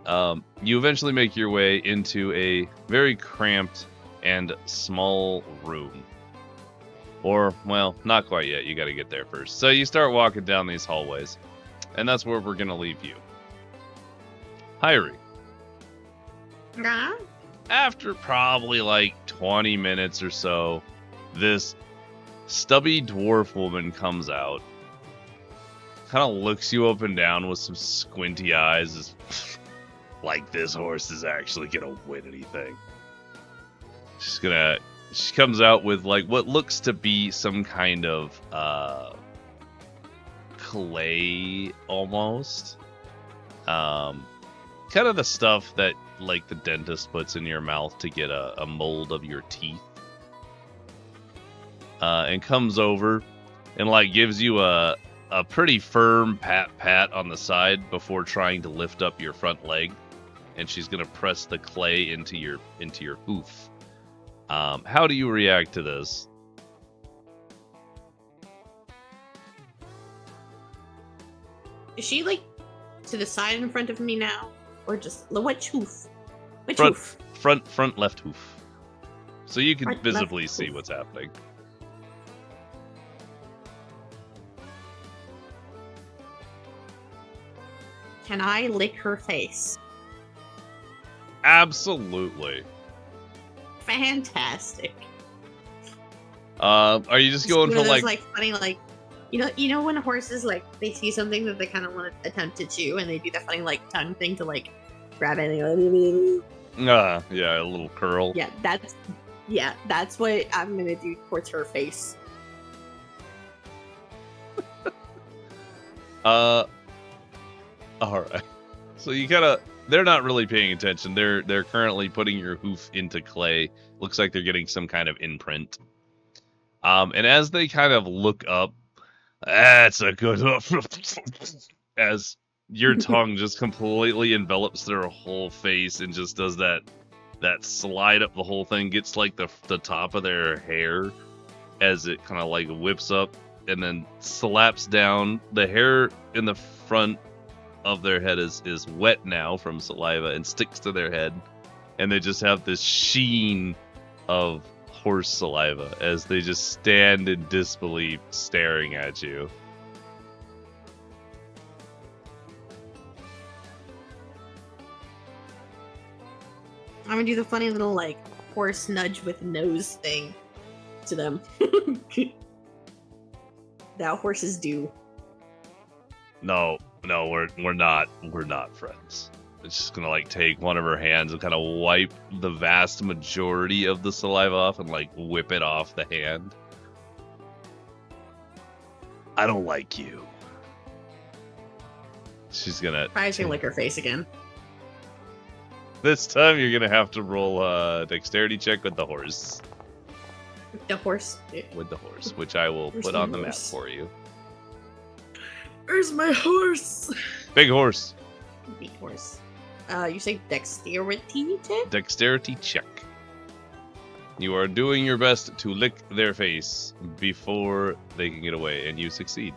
You eventually make your way into a very cramped and small room. Or, well, not quite yet. You gotta get there first. So you start walking down these hallways. And that's where we're gonna leave you. Hyrie. Yeah. After probably like 20 minutes or so, this stubby dwarf woman comes out. Kind of looks you up and down with some squinty eyes. Is like, this horse is actually gonna win anything. She comes out with like what looks to be some kind of clay almost. Kind of the stuff that like the dentist puts in your mouth to get a mold of your teeth. And comes over and like gives you a pretty firm pat on the side before trying to lift up your front leg, and she's gonna press the clay into your hoof. How do you react to this? Is she like to the side in front of me now, or just which hoof? Which Front, hoof? front left hoof. So you can Front visibly left see hoof. what's happening. Can I lick her face? Absolutely. Fantastic. Are you just going One for of those, like funny like you know when horses like they see something that they kind of want to attempt to chew and they do that funny like tongue thing to like grab it. yeah, a little curl. Yeah, that's what I'm gonna do towards her face. All right. So you they're not really paying attention. They're currently putting your hoof into clay. Looks like they're getting some kind of imprint. And as they kind of look up, that's a good as your tongue just completely envelops their whole face and just does that slide up the whole thing, gets like the top of their hair as it kind of like whips up and then slaps down. The hair in the front of their head is wet now from saliva and sticks to their head, and they just have this sheen of horse saliva as they just stand in disbelief staring at you. I'm gonna do the funny little like horse nudge with nose thing to them. That horses do. No, we're not friends. It's just gonna like take one of her hands and kind of wipe the vast majority of the saliva off and like whip it off the hand. I don't like you. She's gonna. Probably gonna lick her face again. This time you're gonna have to roll a dexterity check with the horse. The horse. With the horse, which I will Where's put my on the map horse? for you. Where's my horse? Big horse. Big horse. You say dexterity check? Dexterity check. You are doing your best to lick their face before they can get away, and you succeed.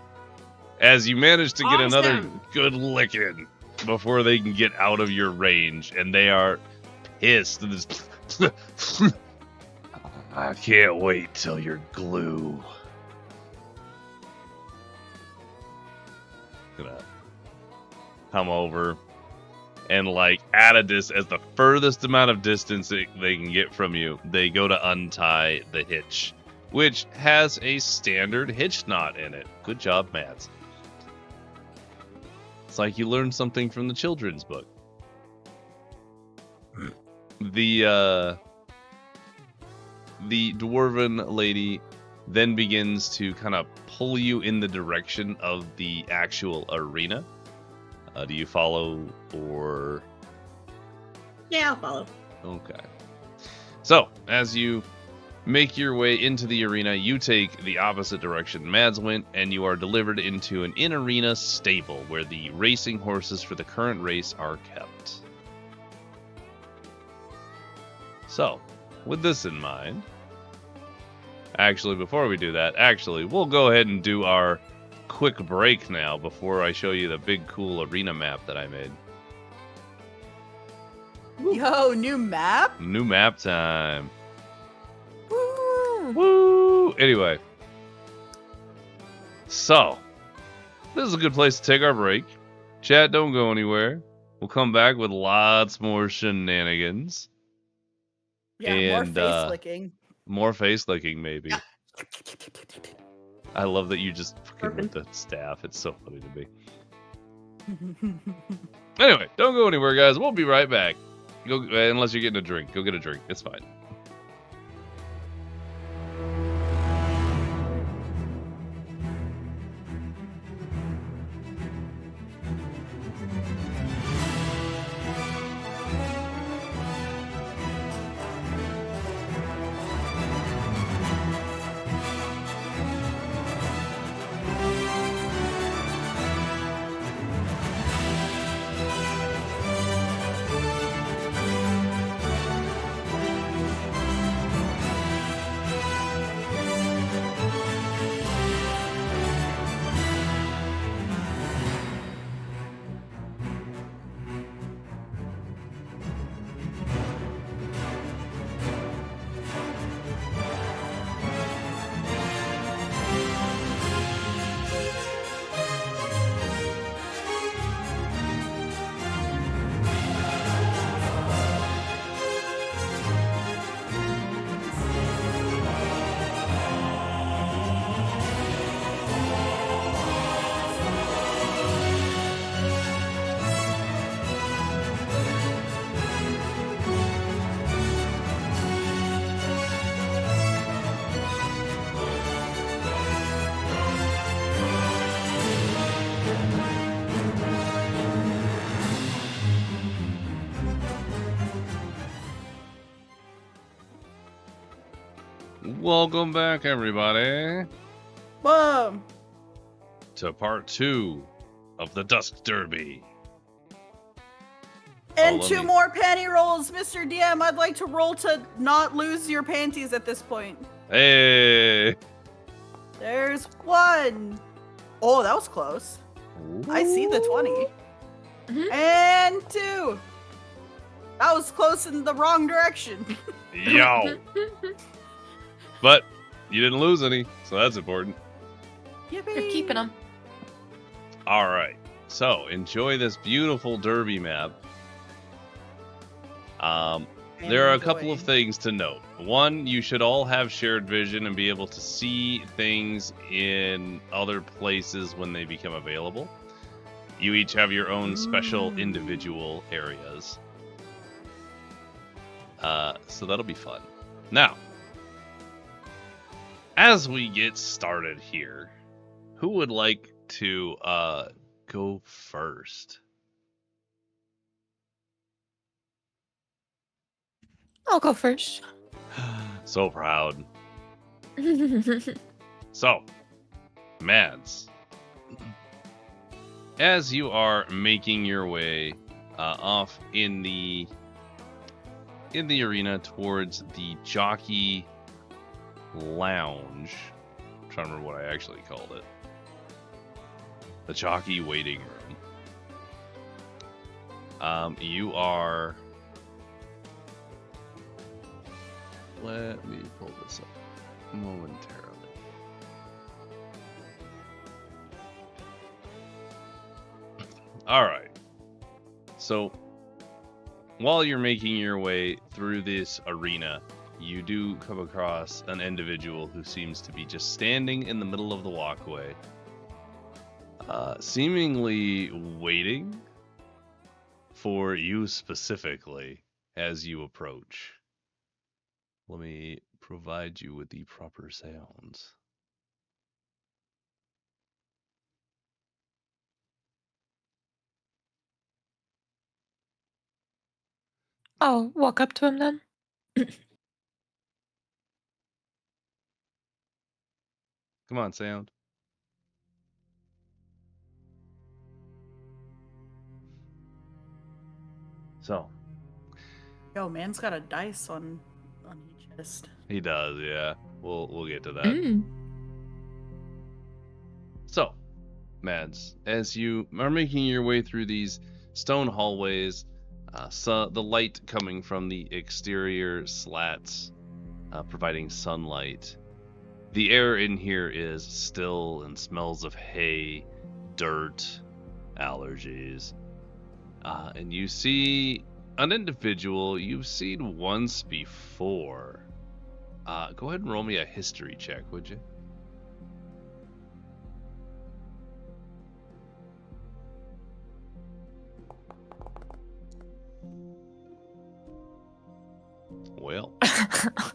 As you manage to get another Awesome. good licking before they can get out of your range, and they are pissed. I can't wait till you're glue. Gonna come over and like at a as the furthest amount of distance they can get from you, they go to untie the hitch, which has a standard hitch knot in it. Good job, Mads. It's like you learned something from the children's book. The dwarven lady then begins to kind of pull you in the direction of the actual arena. Do you follow or? Yeah, I'll follow. Okay. So, as you make your way into the arena, you take the opposite direction Mads went, and you are delivered into an in-arena stable where the racing horses for the current race are kept. So, with this in mind, actually, before we do that, we'll go ahead and do our quick break now before I show you the big cool arena map that I made. Yo, new map? New map time. Woo! Woo! Anyway. So, this is a good place to take our break. Chat, don't go anywhere. We'll come back with lots more shenanigans. Yeah, And, more face licking. More face licking, maybe. Yeah. I love that you just fucking with the staff. It's so funny to me. Anyway, don't go anywhere, guys. We'll be right back. Go unless you're getting a drink. Go get a drink. It's fine. Welcome back, everybody, Whoa. to part 2 of the Dusk Derby. And let two me- more panty rolls, Mr. DM. I'd like to roll to not lose your panties at this point. Hey! There's one. Oh, that was close. I see the 20. Mhm. And 2. That was close in the wrong direction. Yo! But you didn't lose any, so that's important. Yippee. You're keeping them. All right. So enjoy this beautiful derby map. There are a couple of things to note. One, you should all have shared vision and be able to see things in other places when they become available. You each have your own special individual areas. So that'll be fun. Now, as we get started here, who would like to go first? I'll go first. So proud. So, Mads, as you are making your way off in the in the arena towards the Jockey Lounge. I'm trying to remember what I actually called it. The Jockey Waiting Room. You are... Let me pull this up momentarily. All right. So, while you're making your way through this arena, you do come across an individual who seems to be just standing in the middle of the walkway, seemingly waiting for you specifically as you approach. Let me provide you with the proper sounds. I'll walk up to him then. Come on, sound. So, Yo, man's got a dice on each chest. he does, yeah. We'll get to that. Mm. So, Mads, as you are making your way through these stone hallways, the light coming from the exterior slats, providing sunlight. The air in here is still and smells of hay, dirt, allergies. And you see an individual you've seen once before. Go ahead and roll me a history check, would you? Well,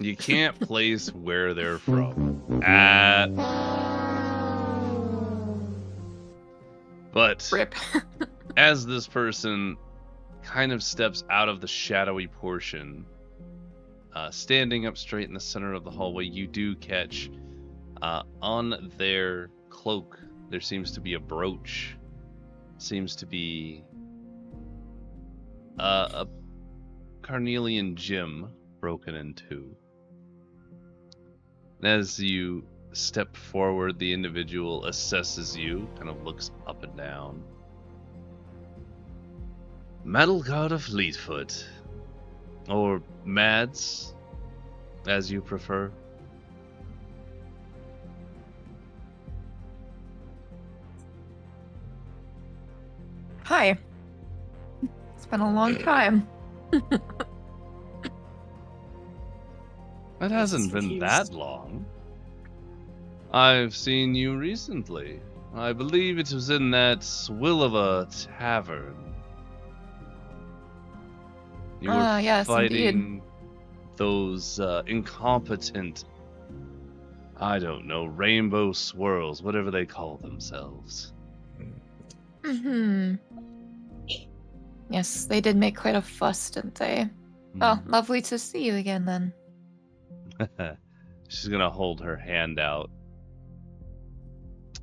you can't place where they're from. But Rip. as this person kind of steps out of the shadowy portion, standing up straight in the center of the hallway, you do catch on their cloak, there seems to be a brooch. Seems to be a carnelian gem broken in two. And as you step forward, the individual assesses you, kind of looks up and down. Metalguard of Fleetfoot, or Mads, as you prefer. Hi. It's been a long time. It hasn't been confused. that long. I've seen you recently. I believe it was in that swill of a tavern. You were Yes, fighting indeed. those incompetent, I don't know, rainbow swirls, whatever they call themselves. Mm-hmm. Yes, they did make quite a fuss, didn't they? Oh, lovely to see you again then. She's gonna hold her hand out.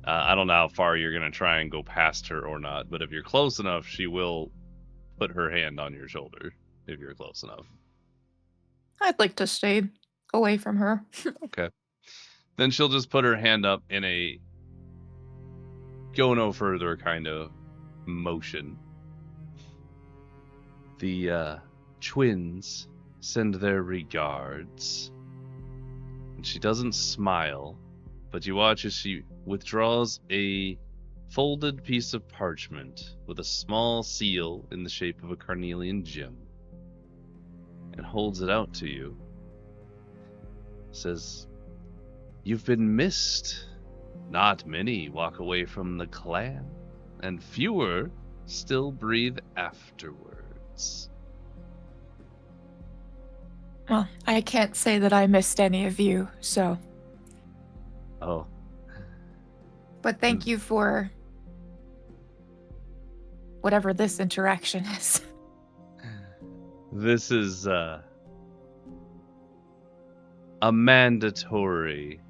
I don't know how far you're gonna try and go past her or not, but if you're close enough, she will put her hand on your shoulder if you're close enough. I'd like to stay away from her. Okay. Then she'll just put her hand up in a go no further kind of motion. The twins send their regards. And she doesn't smile, but you watch as she withdraws a folded piece of parchment with a small seal in the shape of a carnelian gem and holds it out to you. Says, "You've been missed. Not many walk away from the clan, and fewer still breathe afterwards." Well, I can't say that I missed any of you, so. Oh, But thank you for whatever this interaction is. this is a mandatory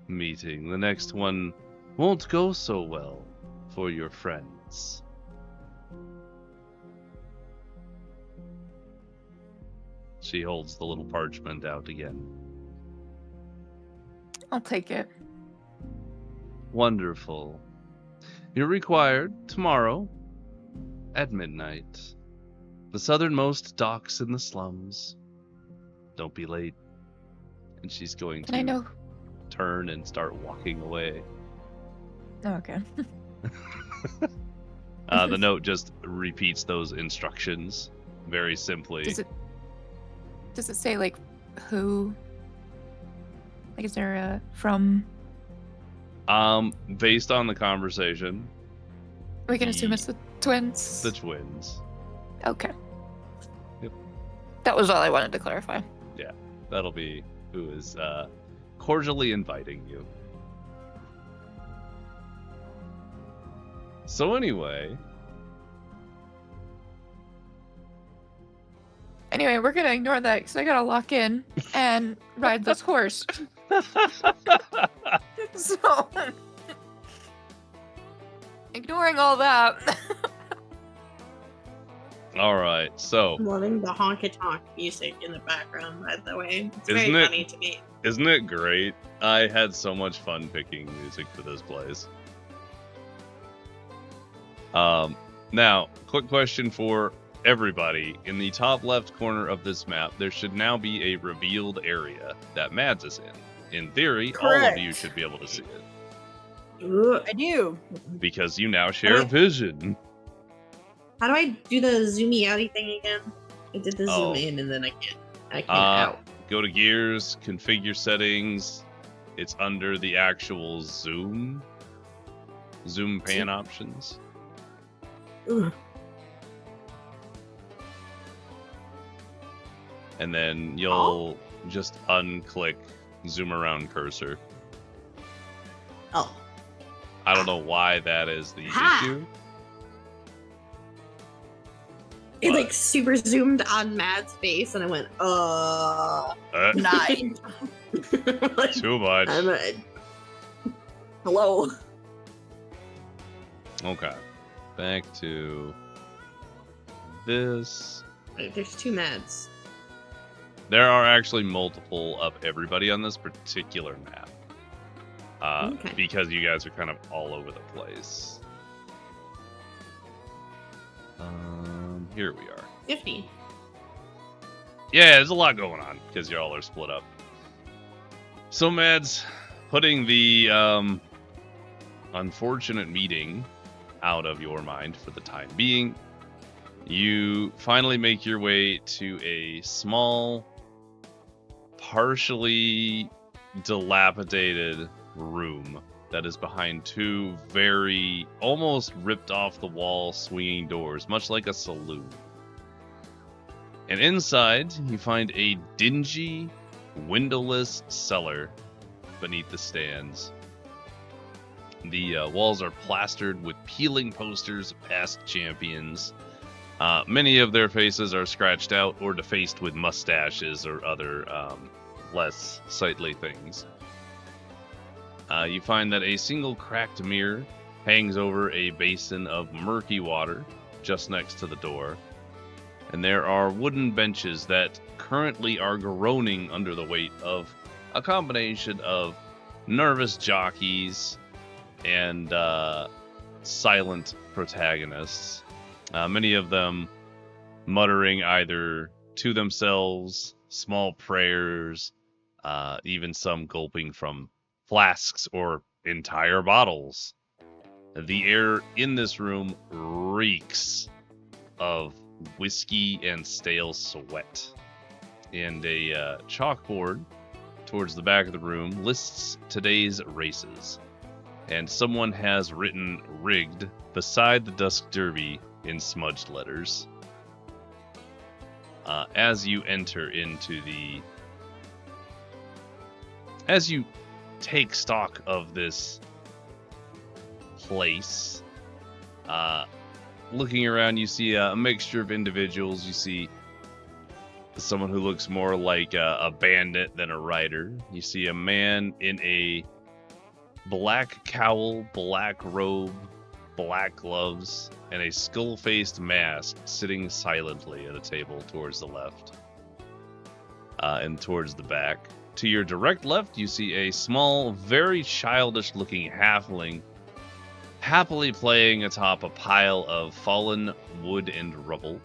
meeting. The next one won't go so well for your friends. She holds the little parchment out again. I'll take it. Wonderful. You're required tomorrow at midnight. The southernmost docks in the slums. Don't be late. And she's going Can I know? turn and start walking away. Oh, okay. The note just repeats those instructions very simply. Does it say like who? Like, is there a from? Based on the conversation, We can assume it's the twins. the twins. Okay. Yep. That was all I wanted to clarify. That'll be who is cordially inviting you. So anyway, Anyway, we're gonna ignore that because I gotta lock in and ride this horse. So, ignoring all that. all right. So I'm loving the honky-tonk music in the background, by the way. It's Isn't very it? funny to me. isn't it great? I had so much fun picking music for this place. Now, quick question for everybody. In the top left corner of this map, there should now be a revealed area that Mads is in. In theory, all of Correct. you should be able to see it, Ugh. I do. because you now share Okay. vision. How do I do the zoomy outy thing again? I did the Oh. zoom in and then I can't Uh, out. Go to gears, configure settings. It's under the actual zoom pan options. Ugh. And then you'll just unclick zoom around cursor. Oh. I don't know why that is the Ha! issue. It What? like super zoomed on Mad's face and I went, Nice. Like, Too much. hello. Okay. Back to this. Wait, there's two Mads. There are actually multiple of everybody on this particular map. Okay. Because you guys are kind of all over the place. Here we are. 50. Yeah, there's a lot going on because y'all are split up. So, Mads, putting the unfortunate meeting out of your mind for the time being, you finally make your way to a small, partially dilapidated room that is behind two very almost ripped off the wall swinging doors, much like a saloon. And inside, you find a dingy, windowless cellar beneath the stands. The walls are plastered with peeling posters of past champions. Many of their faces are scratched out or defaced with mustaches or other less sightly things. You find that a single cracked mirror hangs over a basin of murky water just next to the door. And there are wooden benches that currently are groaning under the weight of a combination of nervous jockeys and silent protagonists. Many of them muttering either to themselves, small prayers, even some gulping from flasks or entire bottles. The air in this room reeks of whiskey and stale sweat. And a chalkboard towards the back of the room lists today's races. And someone has written rigged beside the Dusk Derby in smudged letters. As you enter into the... As you take stock of this place, looking around, you see a mixture of individuals. You see someone who looks more like a bandit than a rider. You see a man in a black cowl, black robe, black gloves, and a skull-faced mask sitting silently at a table towards the left. and towards the back. To your direct left, you see a small, very childish-looking halfling happily playing atop a pile of fallen wood and rubble.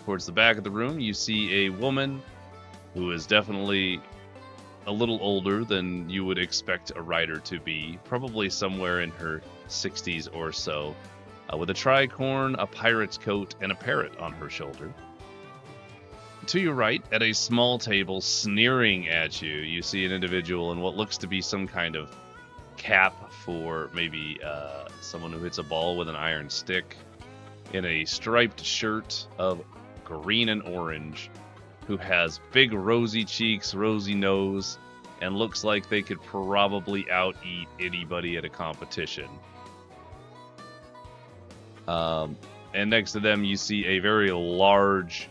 Towards the back of the room, you see a woman who is definitely a little older than you would expect a rider to be, probably somewhere in her 60s or so, with a tricorn, a pirate's coat, and a parrot on her shoulder. To your right, at a small table sneering at you, you see an individual in what looks to be some kind of cap for maybe someone who hits a ball with an iron stick, in a striped shirt of green and orange, who has big rosy cheeks, rosy nose, and looks like they could probably out-eat anybody at a competition. And next to them, you see a very large,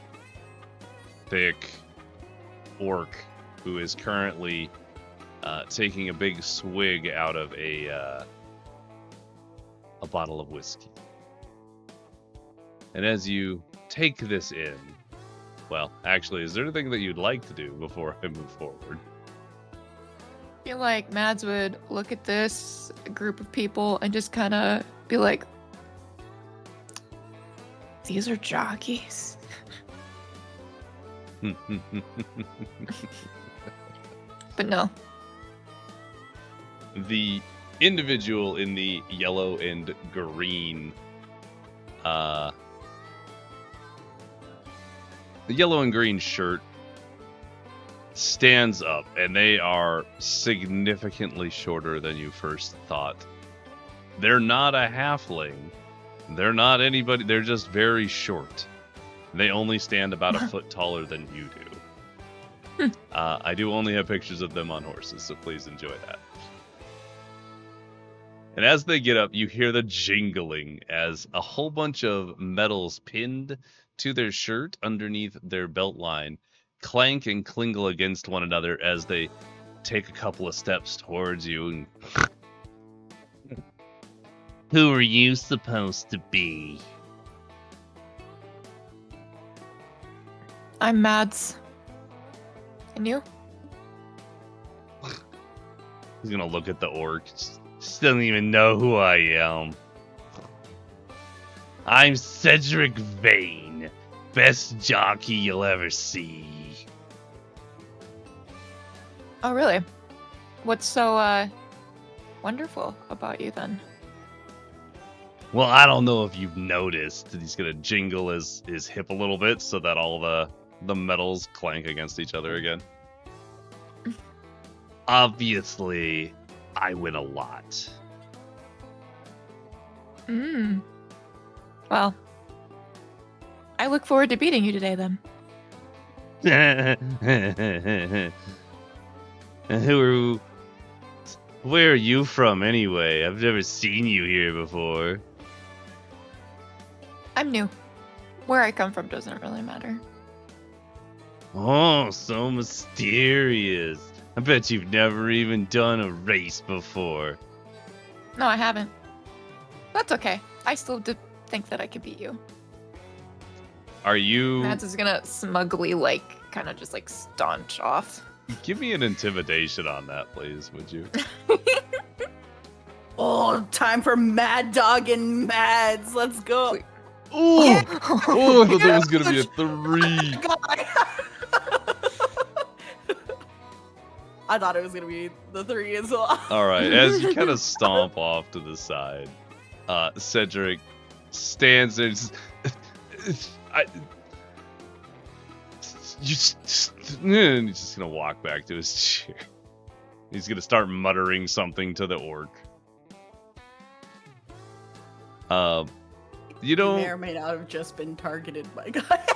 thick orc who is currently taking a big swig out of a bottle of whiskey. And as you take this in, well, actually, is there anything that you'd like to do before I move forward? I feel like Mads would look at this group of people and just kind of be like, these are jockeys. But no. The individual in the yellow and green, the yellow and green shirt stands up, and they are significantly shorter than you first thought. They're not a halfling. They're not anybody. They're just very short. They only stand about a foot taller than you do. I do only have pictures of them on horses, so please enjoy that. And as they get up, you hear the jingling as a whole bunch of medals pinned to their shirt underneath their belt line clank and clingle against one another as they take a couple of steps towards you. And who are you supposed to be? I'm Mads. And you? He's gonna look at the orc. Just doesn't even know who I am. I'm Cedric Vane, best jockey you'll ever see. Oh, really? What's so, wonderful about you, then? Well, I don't know if you've noticed that he's gonna jingle his hip a little bit so that all the metals clank against each other again. Obviously, I win a lot. Well, I look forward to beating you today, then. Where are you from, anyway? I've never seen you here before. I'm new. Where I come from doesn't really matter. Oh, so mysterious. I bet you've never even done a race before. No, I haven't. That's okay. I still think that I could beat you. Are you... Mads is gonna smugly, kind of just, staunch off. Give me an intimidation on that, please, would you? Oh, time for Mad Dog and Mads. Let's go. Ooh! Yeah. Oh, I thought that was gonna be a 3. I thought it was gonna be the 3 as well. Alright, as you kind of stomp off to the side, Cedric stands there and he's just gonna walk back to his chair. He's gonna start muttering something to the orc. You know, may or may not have just been targeted by guy.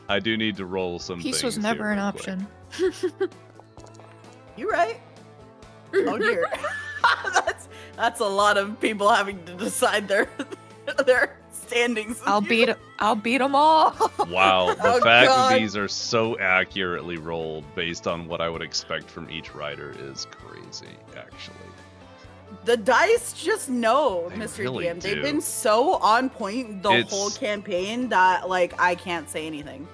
I do need to roll some Peace things was never here an real option. You right? Oh dear. that's a lot of people having to decide their standings. I'll beat them all. quick. Wow, the Oh, fact God. that these are so accurately rolled based on what I would expect from each rider is crazy, actually. The dice just know, They Mr. really DM. They've do. been so on point the It's- whole campaign that, like, I can't say anything.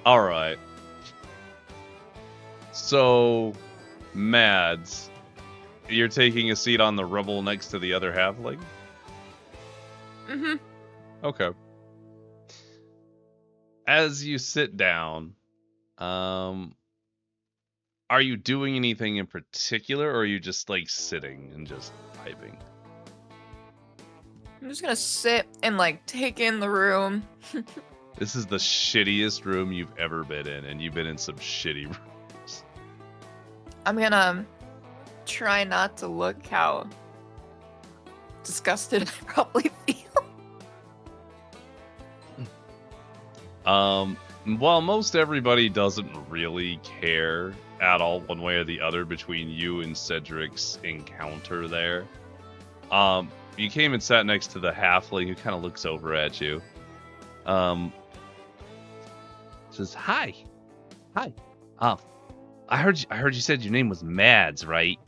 All right. So, Mads, you're taking a seat on the rubble next to the other halfling? Mm-hmm. Okay. As you sit down, are you doing anything in particular, or are you just like sitting and just vibing? I'm just gonna sit and like take in the room. This is the shittiest room you've ever been in, and you've been in some shitty rooms. I'm gonna try not to look how disgusted I probably feel. While most everybody doesn't really care at all one way or the other between you and Cedric's encounter there, you came and sat next to the halfling who kind of looks over at you. Says, "Hi. I heard you said your name was Mads, right?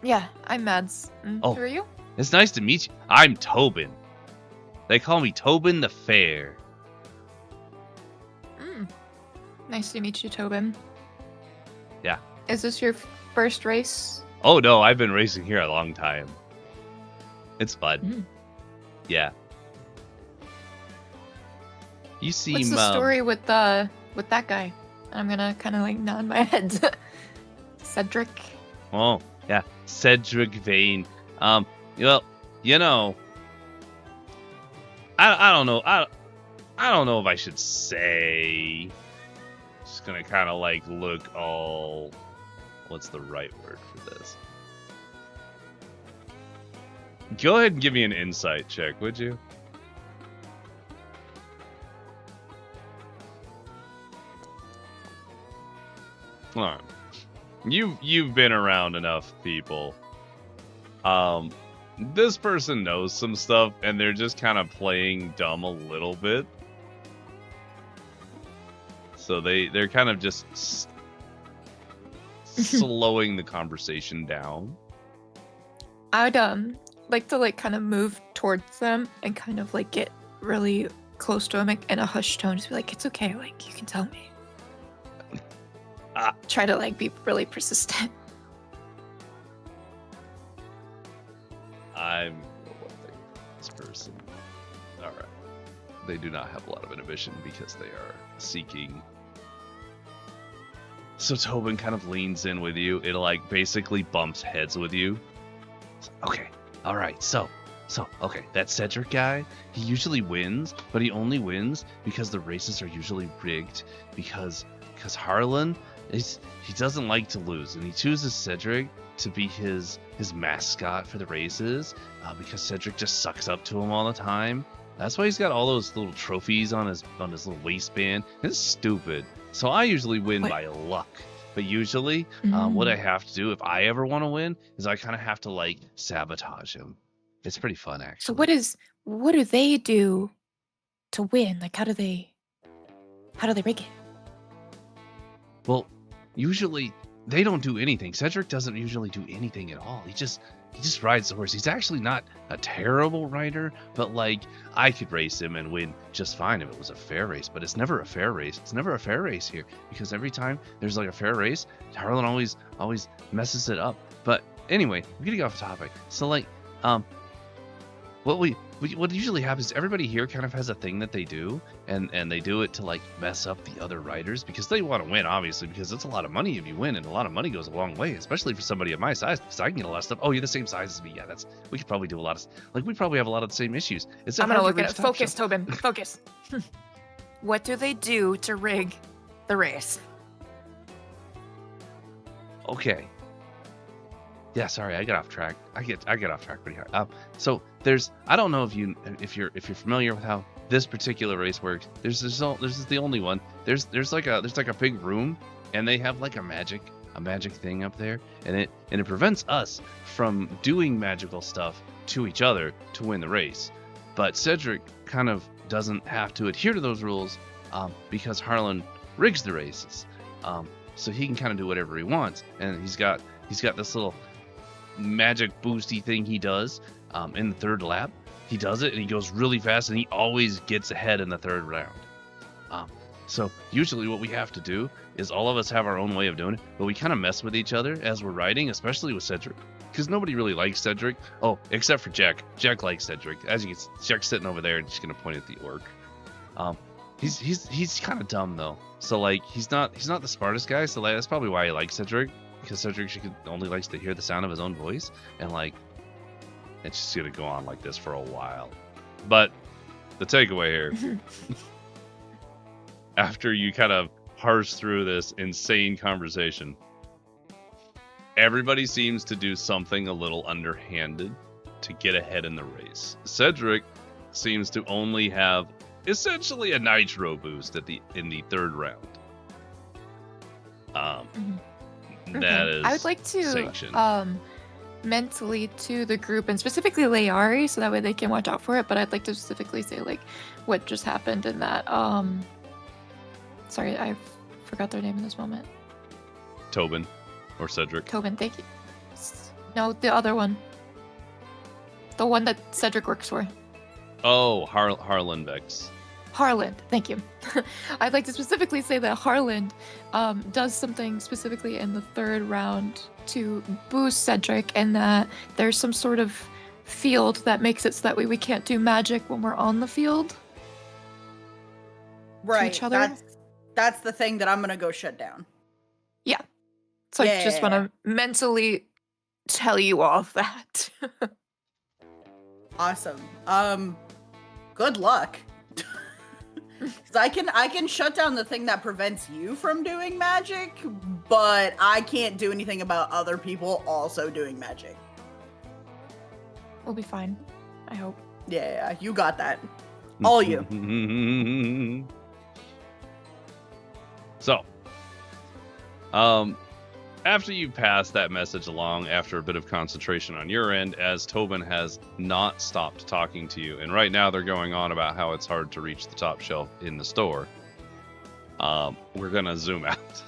Yeah, I'm Mads. Oh. Who are you? It's nice to meet you. I'm Tobin. They call me Tobin the Fair." Nice to meet you, Tobin. Yeah. Is this your first race? Oh no, I've been racing here a long time. It's fun. Yeah. You seem. What's the story with that guy? I'm gonna kind of like nod my head. Cedric. Oh yeah, Cedric Vane. Well, you know, I don't know. I don't know if I should say. Just gonna kind of like look all. What's the right word for this? Go ahead and give me an insight check, would you? All right. You've been around enough people. This person knows some stuff, and they're just kind of playing dumb a little bit. So they're kind of just slowing the conversation down. I would like to like kind of move towards them and kind of like get really close to him in a hushed tone, just be like, "It's okay, like you can tell me." Try to like be really persistent. I'm one thing this person. All right. They do not have a lot of inhibition because they are seeking. So Tobin kind of leans in with you. It like basically bumps heads with you. Okay. All right. So okay, that Cedric guy, he usually wins, but he only wins because the races are usually rigged because Harlan he doesn't like to lose, and he chooses Cedric to be his mascot for the races because Cedric just sucks up to him all the time. That's why he's got all those little trophies on his little waistband. It's stupid. So I usually win by luck. But usually, what I have to do if I ever want to win is I kind of have to like sabotage him. It's pretty fun, actually. So what do they do to win? Like how do they rig it? Well, usually they don't do anything. Cedric doesn't usually do anything at all. He just rides the horse. He's actually not a terrible rider, but like I could race him and win just fine if it was a fair race. But it's never a fair race. It's never a fair race here because every time there's like a fair race, Harlan always messes it up. But anyway, we're getting off topic. So like, what usually happens is everybody here kind of has a thing that they do, and they do it to like mess up the other riders because they want to win, obviously, because it's a lot of money if you win, and a lot of money goes a long way, especially for somebody of my size, because I can get a lot of stuff. Oh, you're the same size as me. Yeah, we could probably do a lot of, like, we probably have a lot of the same issues. I'm gonna look at it. Focus, Tobin. Focus. What do they do to rig the race? Okay. Yeah, sorry, I got off track. I get off track pretty hard. So there's, I don't know if you're familiar with how this particular race works. There's the only one. There's like a big room, and they have like a magic thing up there, and it prevents us from doing magical stuff to each other to win the race. But Cedric kind of doesn't have to adhere to those rules because Harlan rigs the races. so he can kind of do whatever he wants. And he's got this little magic boosty thing he does in the third lap. He does it and he goes really fast, and he always gets ahead in the third round. So usually what we have to do is all of us have our own way of doing it, but we kind of mess with each other as we're riding, especially with Cedric, because nobody really likes Cedric. Oh, except for Jack. Jack likes Cedric. As you can see, Jack's sitting over there and just gonna point at the orc. He's kind of dumb though. So like he's not the smartest guy. So like that's probably why he likes Cedric, because Cedric only likes to hear the sound of his own voice, and like it's just gonna go on like this for a while. But the takeaway here, after you kind of parse through this insane conversation, everybody seems to do something a little underhanded to get ahead in the race. Cedric seems to only have essentially a nitro boost in the third round. That is I would like to sanctioned. mentally to the group, and specifically Layari, so that way they can watch out for it, but I'd like to specifically say like what just happened in that sorry, I forgot their name in this moment. Tobin or Cedric. Tobin, thank you. No, the other one. The one that Cedric works for. Oh, Harlan Vex. Harland, thank you. I'd like to specifically say that Harland does something specifically in the third round to boost Cedric, and that there's some sort of field that makes it so that way we can't do magic when we're on the field. Right. each other. That's the thing that I'm gonna go shut down. Yeah. So I just want Yeah. to mentally tell you all of that. Awesome. Good luck. 'Cause I can shut down the thing that prevents you from doing magic, but I can't do anything about other people also doing magic. We'll be fine. I hope. Yeah, you got that. All you. So, after you pass that message along, after a bit of concentration on your end, as Tobin has not stopped talking to you, and right now they're going on about how it's hard to reach the top shelf in the store, we're gonna zoom out.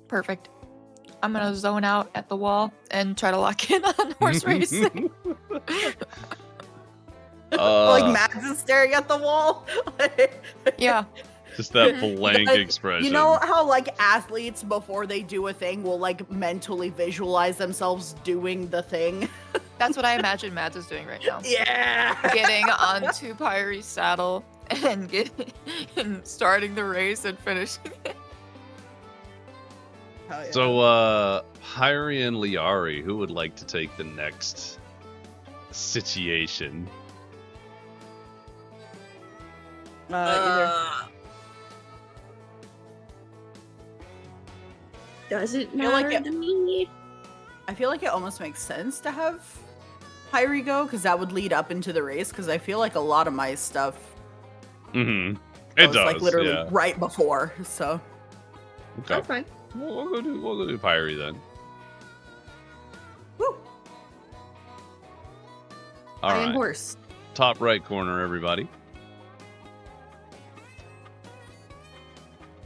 Perfect. I'm gonna zone out at the wall and try to lock in on horse racing. Like Max is staring at the wall. Yeah. Just that blank Like, expression. You know how like athletes before they do a thing will like mentally visualize themselves doing the thing? That's what I imagine Mads is doing right now. Yeah. Getting onto Pyre's saddle and starting the race and finishing it. Hell yeah. So, Pyri and Liari, who would like to take the next situation? Either. Doesn't feel like matter it- to me. I feel like it almost makes sense to have Pyri go, because that would lead up into the race, because I feel like a lot of my stuff Mm-hmm. It was does, like literally yeah. right before, so. Okay. That's fine. We'll go do Pyri then. Woo. All Iron right. horse. Top right corner, everybody.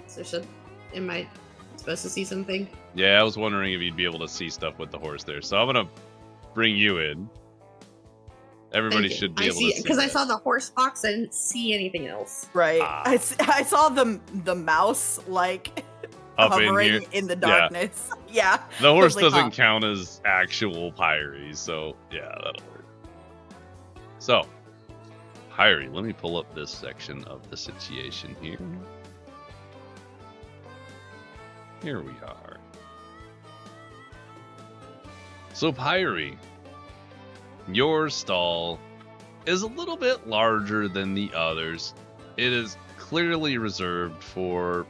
So am I supposed to see something? Yeah, I was wondering if you'd be able to see stuff with the horse there. So I'm gonna bring you in. Everybody should be able to see. Because I that. saw the horse box. I didn't see anything else. Right. Ah. I saw the mouse like Up in hovering here. in the Yeah. darkness. Yeah. The horse like, doesn't huh. count as actual Pyri, so yeah, that'll work. So, Pyri, let me pull up this section of the situation here. Here we are. So, Pyri, your stall is a little bit larger than the others. It is clearly reserved for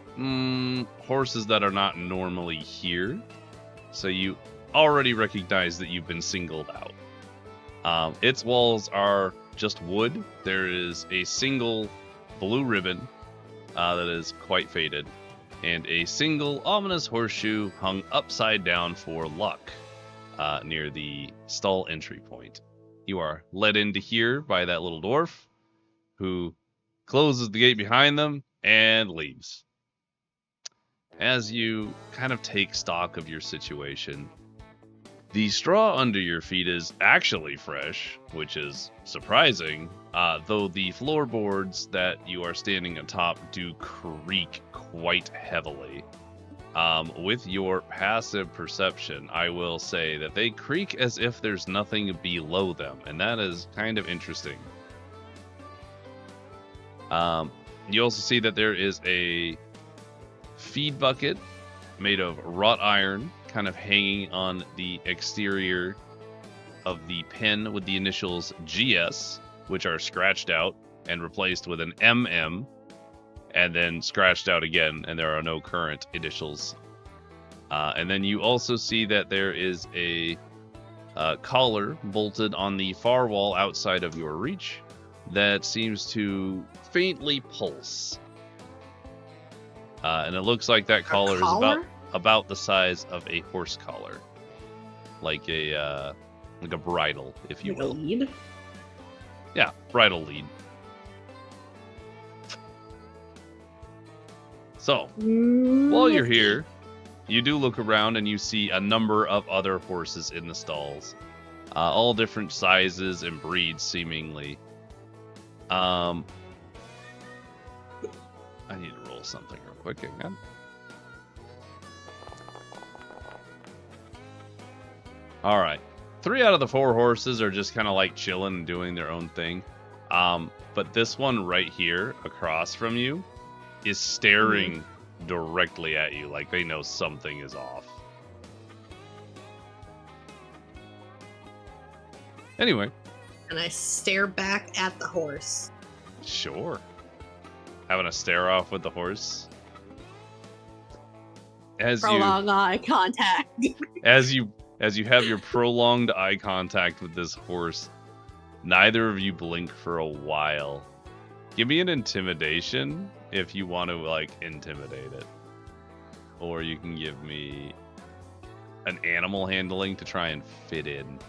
horses that are not normally here. So you already recognize that you've been singled out. Its walls are just wood. There is a single blue ribbon that is quite faded, and a single ominous horseshoe hung upside down for luck near the stall entry point. You are led into here by that little dwarf, who closes the gate behind them and leaves. as you kind of take stock of your situation, the straw under your feet is actually fresh, which is surprising, though the floorboards that you are standing atop do creak quite heavily. With your passive perception, I will say that they creak as if there's nothing below them, and that is kind of interesting. You also see that there is a feed bucket made of wrought iron kind of hanging on the exterior of the pen with the initials GS, which are scratched out and replaced with an MM, and then scratched out again, and there are no current initials. And then you also see that there is a collar bolted on the far wall outside of your reach that seems to faintly pulse. And it looks like that collar is about the size of a horse collar, like a bridle, if you Like a will. lead? Yeah, bridle lead. So, while you're here, you do look around and you see a number of other horses in the stalls, all different sizes and breeds, seemingly. I need to roll something real quick. Hang on. All right. 3 out of the 4 horses are just kind of like chilling and doing their own thing. But this one right here across from you is staring directly at you like they know something is off. Anyway. And I stare back at the horse. Sure. Having a stare off with the horse. Prolong eye contact. As you have your prolonged eye contact with this horse, neither of you blink for a while. Give me an intimidation if you want to, like, intimidate it. Or you can give me an animal handling to try and fit in.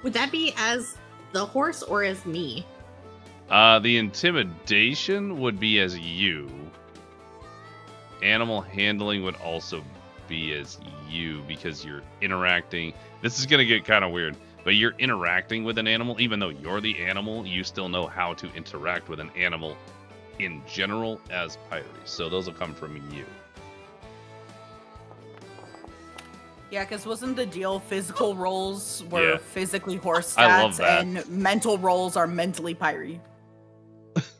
Would that be as the horse or as me? The intimidation would be as you. Animal handling would also be as you because you're interacting. This is going to get kind of weird, but you're interacting with an animal. Even though you're the animal, you still know how to interact with an animal in general as Pyre. So those will come from you. Yeah, because wasn't the deal physical rolls were Yeah. physically horse I love stats that. and mental rolls are mentally Pyre?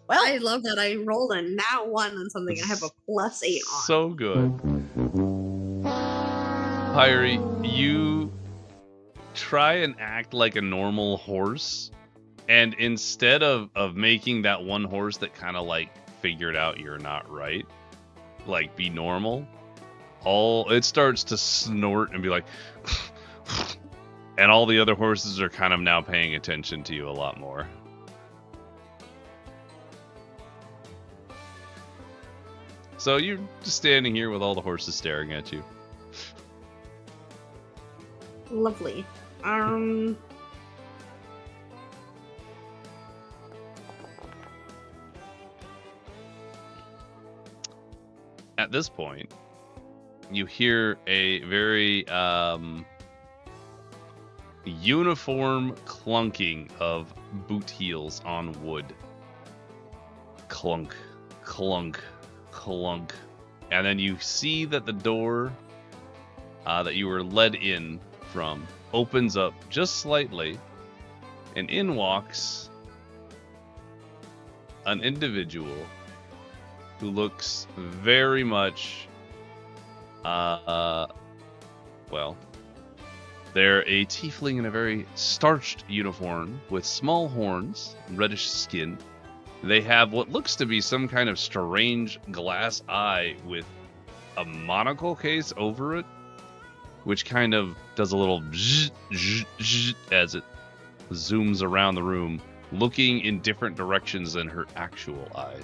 Well, I love that I rolled a nat 1 on something I have a +8 on. So good. Pyre, you try and act like a normal horse, and instead of making that one horse that kind of like figured out you're not right, like be normal, it starts to snort and be like, and all the other horses are kind of now paying attention to you a lot more. So you're just standing here with all the horses staring at you. Lovely. At this point, you hear a very uniform clunking of boot heels on wood. Clunk, clunk, clunk. And then you see that the door that you were led in from opens up just slightly, and in walks an individual who looks very much well, they're a tiefling in a very starched uniform with small horns, reddish skin. They have what looks to be some kind of strange glass eye with a monocle case over it, which kind of does a little zzz, zzz, zzz as it zooms around the room, looking in different directions than her actual eye.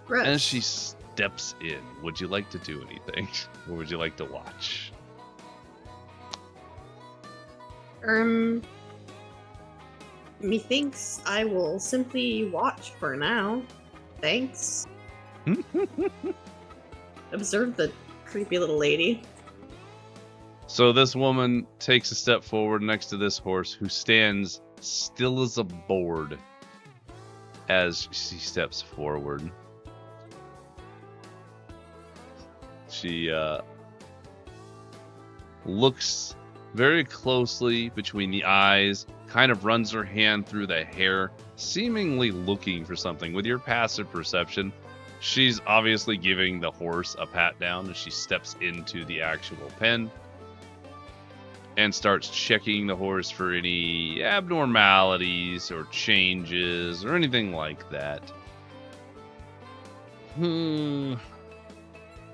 Gross. As she steps in, would you like to do anything? Or would you like to watch? Methinks I will simply watch for now. Thanks. Observe the creepy little lady. So this woman takes a step forward next to this horse, who stands still as a board as she steps forward. She looks very closely between the eyes, kind of runs her hand through the hair, seemingly looking for something. With your passive perception, she's obviously giving the horse a pat down as she steps into the actual pen and starts checking the horse for any abnormalities or changes or anything like that.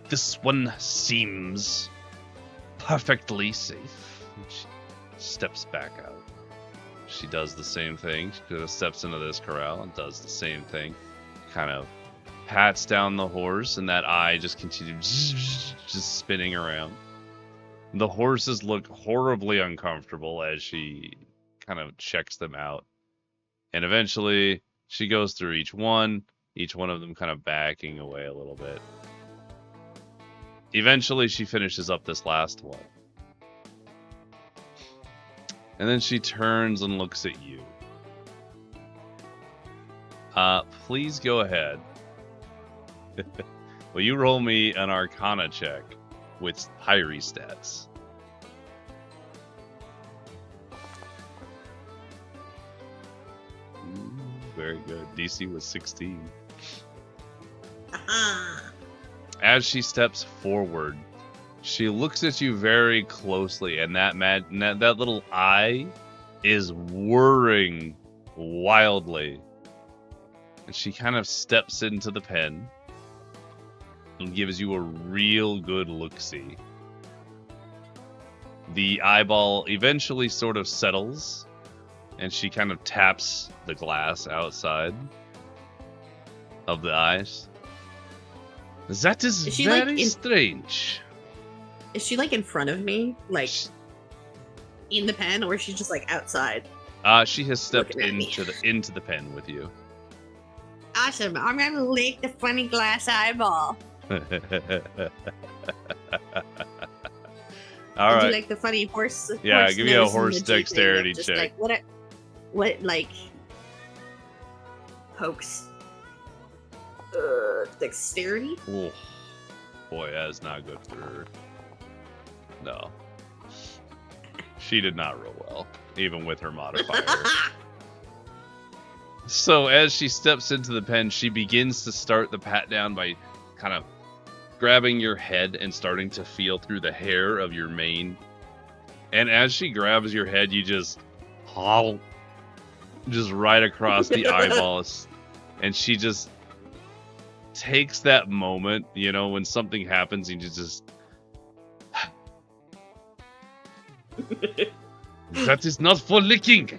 This one seems perfectly safe. She steps back out. She does the same thing. She kind of steps into this corral and does the same thing. Kind of pats down the horse, and that eye just continues just spinning around. The horses look horribly uncomfortable as she kind of checks them out. And eventually, she goes through each one of them kind of backing away a little bit. Eventually, she finishes up this last one. And then she turns and looks at you. Please go ahead. Will you roll me an Arcana check with Pyre stats? Ooh, very good. DC was 16. As she steps forward, she looks at you very closely, and that little eye is whirring wildly. And she kind of steps into the pen and gives you a real good look-see. The eyeball eventually sort of settles, and she kind of taps the glass outside of the eyes. That is very strange. Is she like in front of me, like in the pen, or is she just like outside? She has stepped into the pen with you. Awesome! I'm gonna lick the funny glass eyeball. All Would right. you like the funny horse? Yeah, horse give me a nose horse and the G thing of dexterity just, check. Like, what like pokes? Dexterity? Ooh. Boy, that is not good for her. No. She did not roll well, even with her modifier. So as she steps into the pen, she begins to start the pat down by kind of grabbing your head and starting to feel through the hair of your mane. And as she grabs your head, you just right across the eyeballs. And she just takes that moment, you know, when something happens and you just... That is not for licking!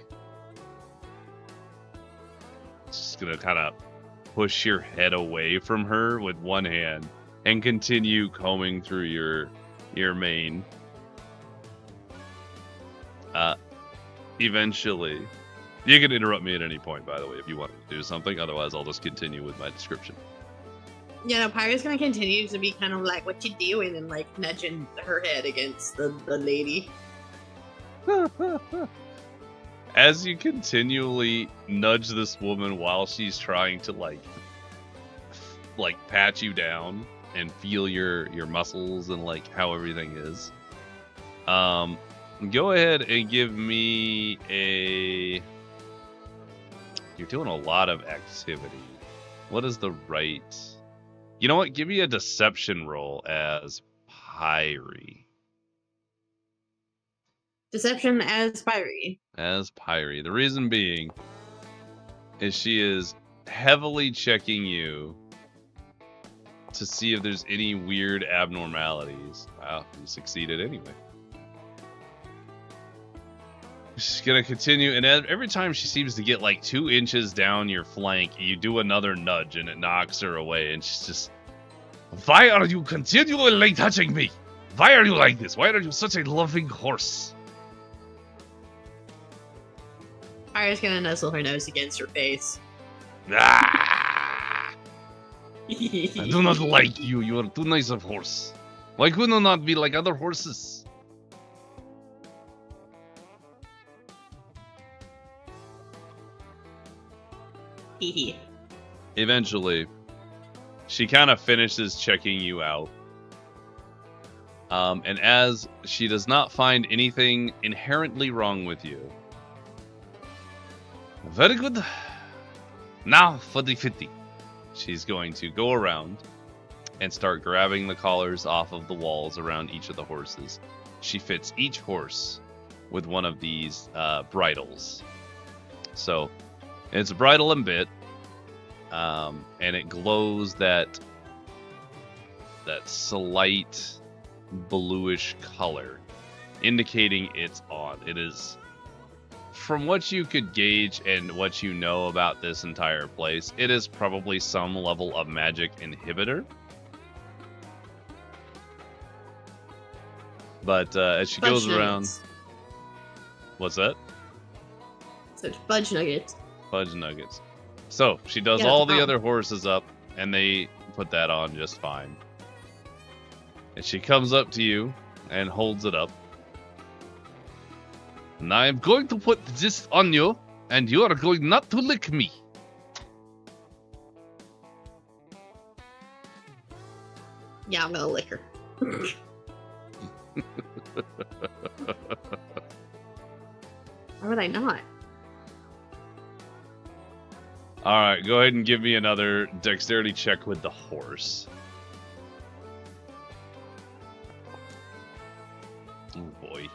Just gonna kind of push your head away from her with one hand and continue combing through your mane. Eventually, you can interrupt me at any point, by the way, if you want to do something. Otherwise, I'll just continue with my description. Yeah, no, Pyre's gonna continue to be kind of like, what you doing? And like nudging her head against the lady. As you continually nudge this woman while she's trying to like pat you down and feel your muscles and like how everything is, go ahead and give me a... You're doing a lot of activity. What is the right... You know what? Give me a deception roll as Pyre. Deception as Pyre. As Pyre. The reason being is she is heavily checking you to see if there's any weird abnormalities. Wow, you succeeded anyway. She's gonna continue, and every time she seems to get like 2 inches down your flank, you do another nudge and it knocks her away, and she's just... Why are you continually touching me? Why are you like this? Why are you such a loving horse? Pyre's gonna nuzzle her nose against her face. Ah! I do not like you. You are too nice of horse. Why could you not be like other horses? Hee. Eventually, she kind of finishes checking you out. And as she does not find anything inherently wrong with you. Very good. Now for the 50. She's going to go around and start grabbing the collars off of the walls around each of the horses. She fits each horse with one of these bridles. So it's a bridle and bit, and it glows that slight bluish color, indicating it's on. It is, from what you could gauge and what you know about this entire place, it is probably some level of magic inhibitor. But as she goes around... What's that? So fudge nuggets. Fudge nuggets. So, she does all the other horses up, and they put that on just fine. And she comes up to you and holds it up. And I am going to put this on you, and you are going not to lick me. Yeah, I'm gonna lick her. Why would I not? Alright, go ahead and give me another dexterity check with the horse. Oh boy.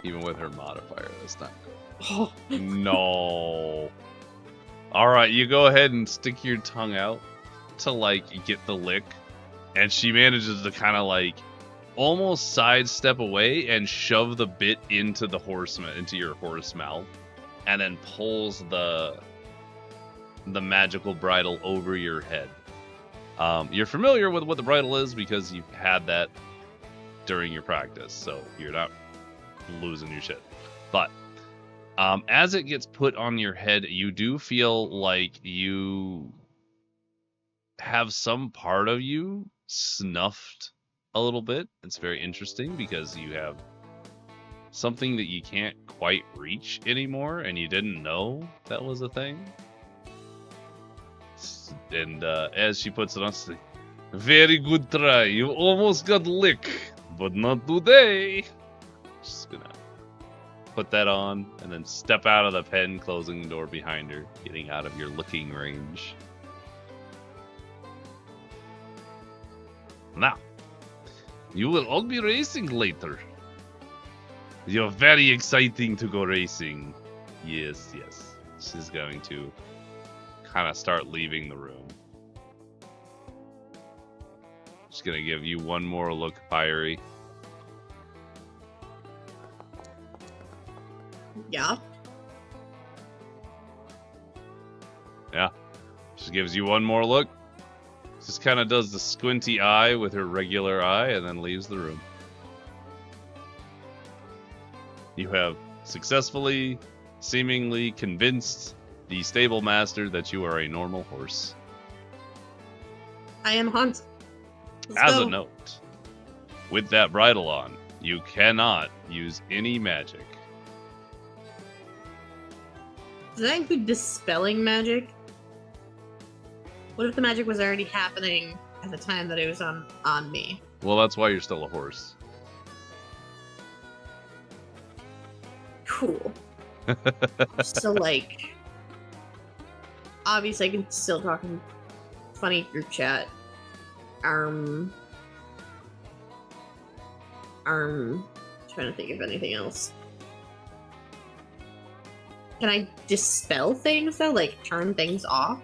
Even with her modifier, that's not good. Oh. No. Alright, you go ahead and stick your tongue out to, like, get the lick. And she manages to kind of, like, almost sidestep away and shove the bit into your horse mouth. And then pulls the magical bridle over your head. You're familiar with what the bridle is because you've had that during your practice, so you're not losing your shit. But as it gets put on your head, you do feel like you have some part of you snuffed a little bit. It's very interesting because you have something that you can't quite reach anymore, and you didn't know that was a thing. And as she puts it on, she's like, very good try. You almost got lick, but not today. Just gonna put that on and then step out of the pen, closing the door behind her, getting out of your looking range. Now, you will all be racing later. You're very exciting to go racing. Yes, yes. She's going to kind of start leaving the room. Just gonna give you one more look, Pyrie. Yeah. Yeah. She gives you one more look. Just kind of does the squinty eye with her regular eye and then leaves the room. You have successfully, seemingly convinced the stable master that you are a normal horse. I am Hunt. As a note, with that bridle on, you cannot use any magic. Does that include dispelling magic? What if the magic was already happening at the time that it was on me? Well, that's why you're still a horse. Cool. So, like, obviously I can still talk in funny group chat. Trying to think of anything else. Can I dispel things though? Like turn things off?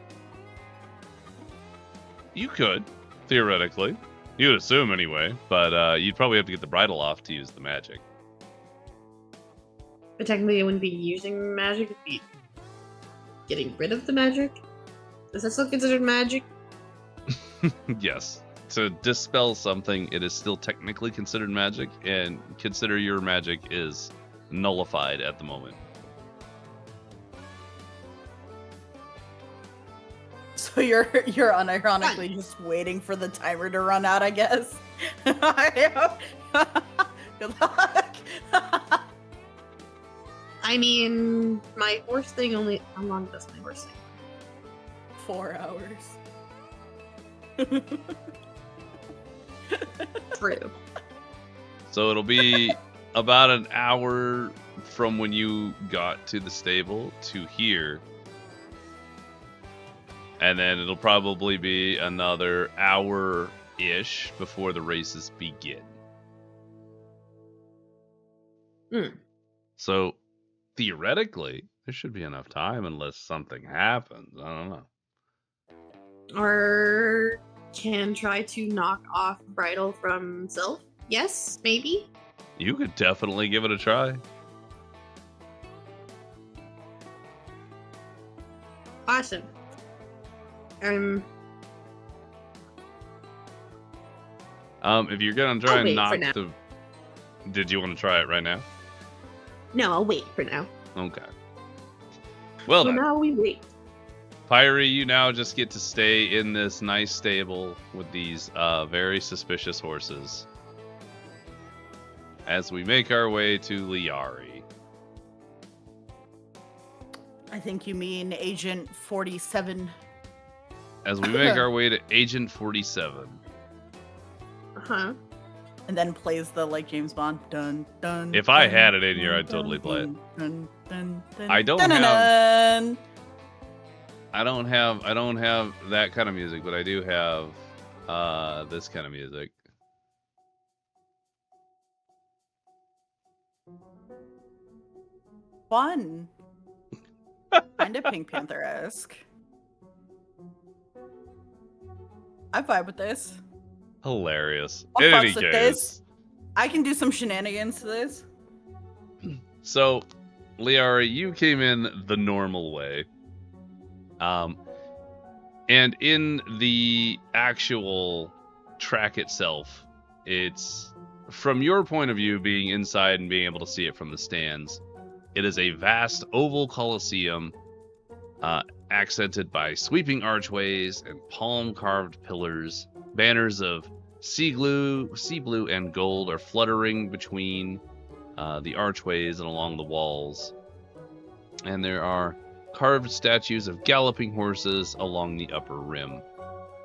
You could, theoretically. You'd assume anyway, but you'd probably have to get the bridle off to use the magic. But technically I wouldn't be using magic, it'd be getting rid of the magic? Is that still considered magic? Yes. To dispel something, it is still technically considered magic, and consider your magic is nullified at the moment. So you're unironically just waiting for the timer to run out, I guess. Good luck. I mean, my horse thing only. How long does my horse thing? 4 hours. True. So it'll be about an hour from when you got to the stable to here. And then it'll probably be another hour-ish before the races begin. So, theoretically, there should be enough time unless something happens. I don't know. Or can try to knock off Bridle from Sylph? Yes, maybe. You could definitely give it a try. Awesome. If you're gonna try I'll and wait knock for now. the... Did you want to try it right now? No, I'll wait for now. Okay. Well So then, now we wait. Pyrie, you now just get to stay in this nice stable with these very suspicious horses. As we make our way to Liari. I think you mean Agent 47. As we make our way to Agent 47. Uh-huh. And then plays the like James Bond. Dun dun. If I dun, had it in here, dun, I'd totally play it. dun, dun, dun, I don't dun, dun, have- dun. I don't have that kind of music, but I do have this kind of music. Fun. Kind of Pink Panther-esque. I vibe with this. Hilarious. I'll In fucks any with case, this. I can do some shenanigans to this. so Liari, you came in the normal way. And in the actual track itself, it's from your point of view, being inside and being able to see it from the stands. It is a vast oval coliseum, accented by sweeping archways and palm-carved pillars. Banners of sea blue, and gold are fluttering between the archways and along the walls. And there are carved statues of galloping horses along the upper rim.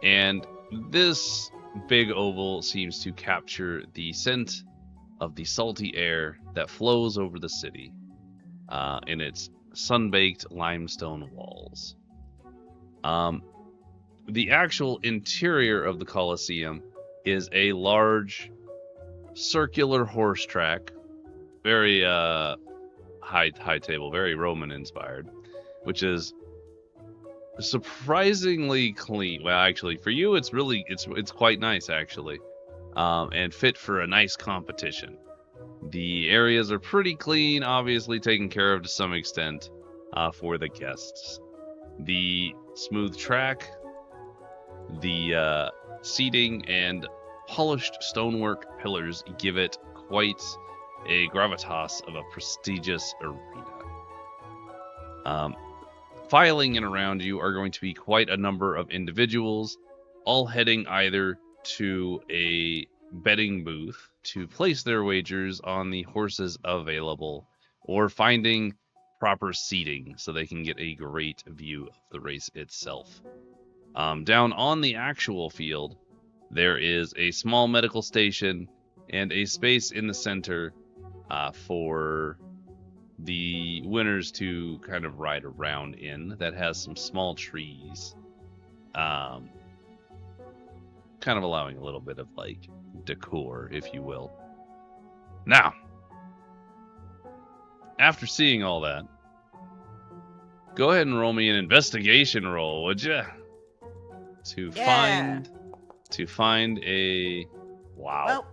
And this big oval seems to capture the scent of the salty air that flows over the city in its sun-baked limestone walls. The actual interior of the Colosseum is a large circular horse track, very high table, very Roman inspired, which is surprisingly clean. Well, actually, for you, it's quite nice actually, and fit for a nice competition. The areas are pretty clean, obviously taken care of to some extent for the guests. The smooth track, the seating, and polished stonework pillars give it quite a gravitas of a prestigious arena. Filing in around you are going to be quite a number of individuals, all heading either to a betting booth to place their wagers on the horses available, or finding proper seating so they can get a great view of the race itself. Down on the actual field, there is a small medical station and a space in the center for the winners to kind of ride around in, that has some small trees, kind of allowing a little bit of like decor, if you will. Now, after seeing all that, go ahead and roll me an investigation roll, would you? To find a... Wow. Well,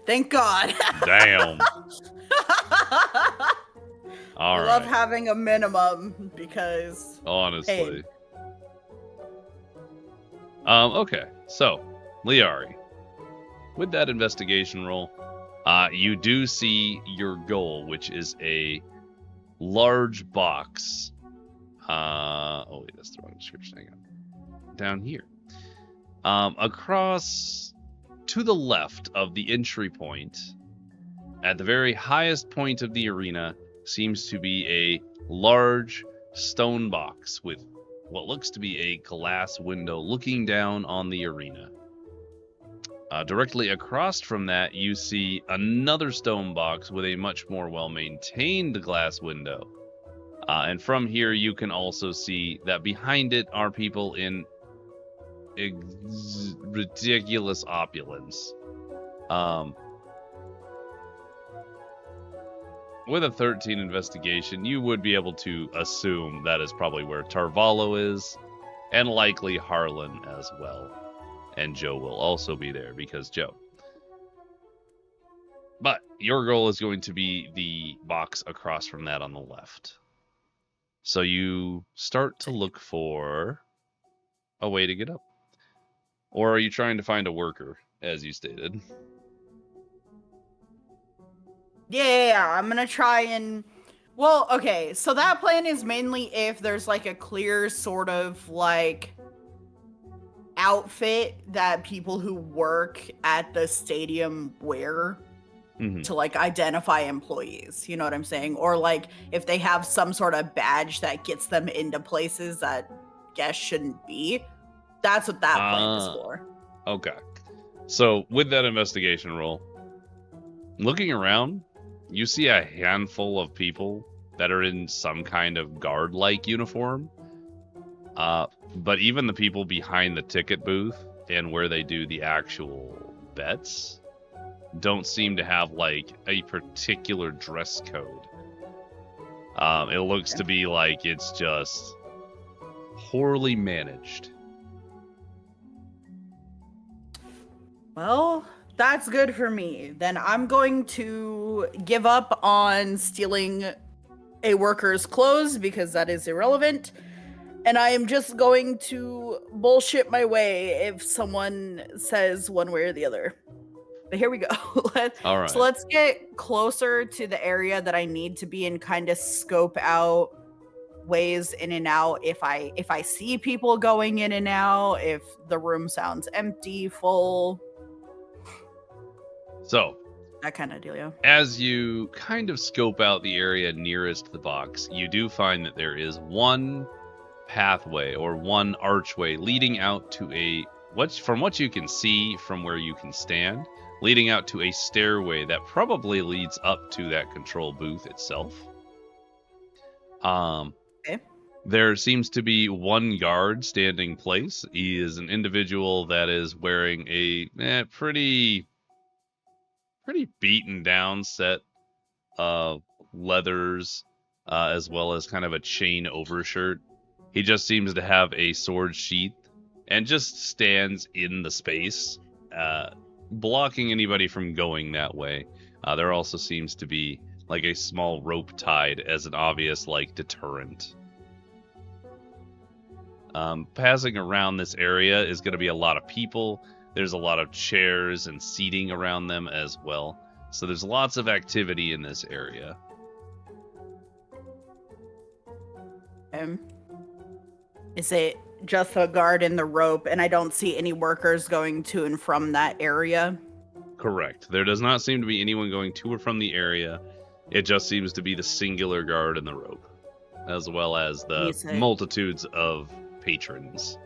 thank God. Damn. All I right. love having a minimum because Honestly. Okay, so, Liari, with that investigation roll, you do see your goal, which is a large box Oh wait, that's the wrong description. Hang on. Down here. Across to the left of the entry point, at the very highest point of the arena, seems to be a large stone box with what looks to be a glass window looking down on the arena. Directly across from that, you see another stone box with a much more well-maintained glass window. And from here, you can also see that behind it are people in ridiculous opulence. With a 13 investigation, you would be able to assume that is probably where Tarvalo is, and likely Harlan as well. And Joe will also be there because Joe. But your goal is going to be the box across from that on the left. So you start to look for a way to get up. Or are you trying to find a worker, as you stated? Yeah, I'm gonna try and... Well, okay, so that plan is mainly if there's like a clear sort of like outfit that people who work at the stadium wear to like identify employees, you know what I'm saying? Or like if they have some sort of badge that gets them into places that guests shouldn't be. That's what that plan is for. Okay. So with that investigation roll, looking around, you see a handful of people that are in some kind of guard-like uniform. But even the people behind the ticket booth and where they do the actual bets don't seem to have like a particular dress code. It looks to be like it's just poorly managed. Well, that's good for me. Then I'm going to give up on stealing a worker's clothes because that is irrelevant. And I am just going to bullshit my way if someone says one way or the other. But here we go. All right. So let's get closer to the area that I need to be and kind of scope out ways in and out. If I see people going in and out, if the room sounds empty, full. So, that kind of dealio. As you kind of scope out the area nearest the box, you do find that there is one pathway or one archway leading out to from what you can see from where you can stand, leading out to a stairway that probably leads up to that control booth itself. Okay. There seems to be one guard standing place. He is an individual that is wearing a pretty beaten down set of leathers, as well as kind of a chain overshirt. He just seems to have a sword sheath and just stands in the space, blocking anybody from going that way. There also seems to be like a small rope tied as an obvious like deterrent. Passing around this area is going to be a lot of people. There's a lot of chairs and seating around them as well. So there's lots of activity in this area. Is it just a guard in the rope and I don't see any workers going to and from that area? Correct. There does not seem to be anyone going to or from the area. It just seems to be the singular guard in the rope, as well as the multitudes of patrons.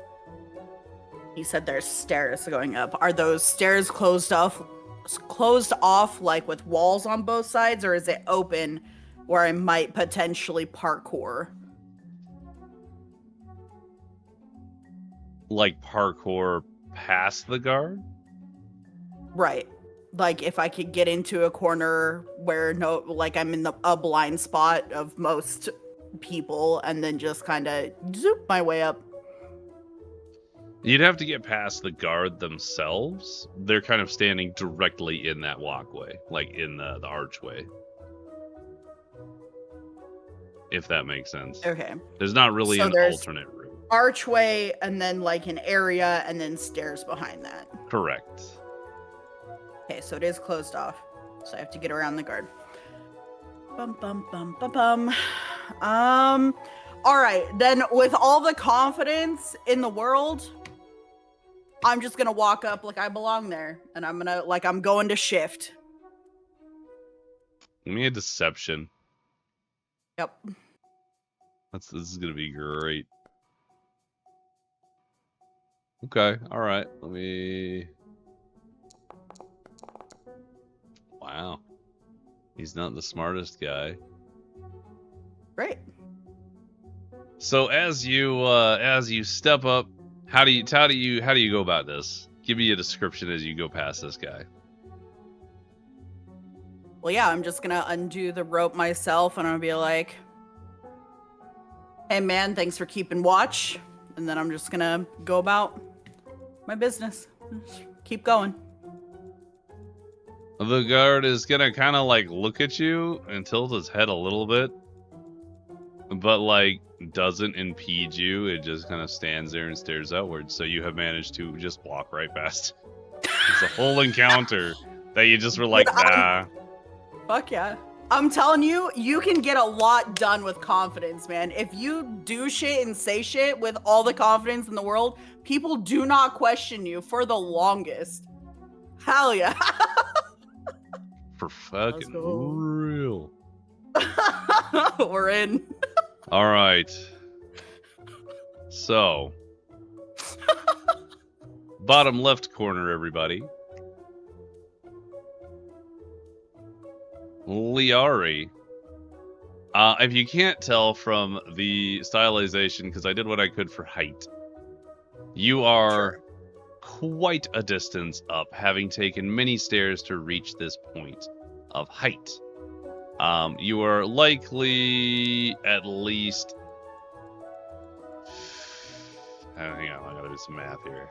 You said there's stairs going up. Are those stairs closed off like with walls on both sides, or is it open where I might potentially parkour? Like parkour past the guard? Right. Like if I could get into a corner where I'm in a blind spot of most people and then just kind of zoop my way up. You'd have to get past the guard themselves. They're kind of standing directly in that walkway, like in the archway. If that makes sense. Okay. There's not really an alternate route. Archway and then like an area and then stairs behind that. Correct. Okay, so it is closed off. So I have to get around the guard. Bum bum bum bum bum. All right, then with all the confidence in the world, I'm just gonna walk up like I belong there, and I'm going to shift. Give me a deception. Yep. This is gonna be great. Okay, all right. Let me. Wow, he's not the smartest guy. Great. So as you step up, how do you go about this? Give me a description as you go past this guy. Well, yeah, I'm just gonna undo the rope myself, and I'm gonna be like, "Hey, man, thanks for keeping watch." And then I'm just gonna go about my business. Just keep going. The guard is gonna kind of like look at you and tilt his head a little bit, but like doesn't impede you. It just kind of stands there and stares outwards. So you have managed to just walk right past. It's a whole encounter that you just were like, nah. Fuck yeah. I'm telling you, you can get a lot done with confidence, man. If you do shit and say shit with all the confidence in the world, people do not question you for the longest. Hell yeah. For fucking go. real. We're in. All right. So, bottom left corner, everybody. Liari. If you can't tell from the stylization, because I did what I could for height, you are quite a distance up, having taken many stairs to reach this point of height. You are likely at least... hang on, I gotta do some math here.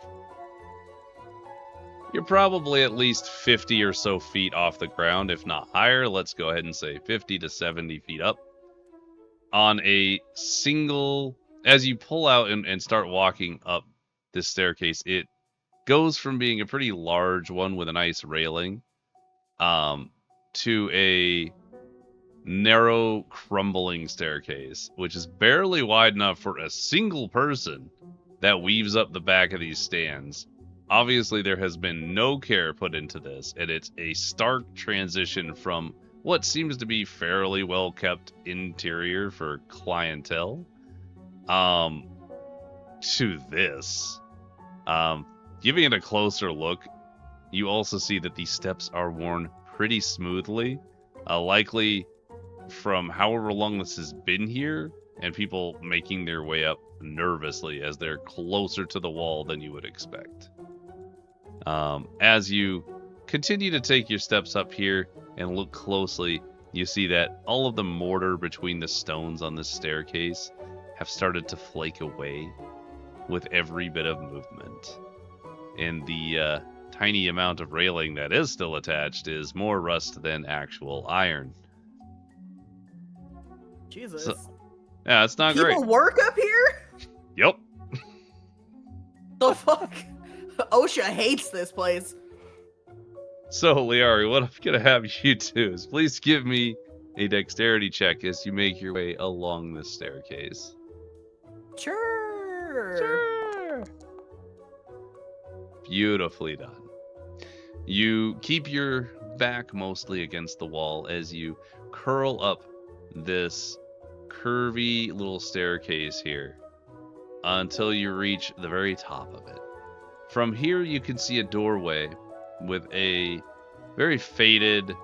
You're probably at least 50 or so feet off the ground, if not higher. Let's go ahead and say 50 to 70 feet up. On a single... As you pull out and start walking up this staircase, it goes from being a pretty large one with a nice railing to a narrow, crumbling staircase, which is barely wide enough for a single person that weaves up the back of these stands. Obviously, there has been no care put into this, and it's a stark transition from what seems to be fairly well-kept interior for clientele to this. Giving it a closer look, you also see that these steps are worn pretty smoothly, likely from however long this has been here, and people making their way up nervously as they're closer to the wall than you would expect. As you continue to take your steps up here and look closely, you see that all of the mortar between the stones on this staircase have started to flake away with every bit of movement. And the tiny amount of railing that is still attached is more rust than actual iron. Jesus. So, yeah, it's not People great. work up here? Yep. The fuck? OSHA hates this place. So, Liari, what I'm going to have you do is please give me a dexterity check as you make your way along this staircase. Sure. Beautifully done. You keep your back mostly against the wall as you curl up this curvy little staircase here until you reach the very top of it. From here, you can see a doorway with a very faded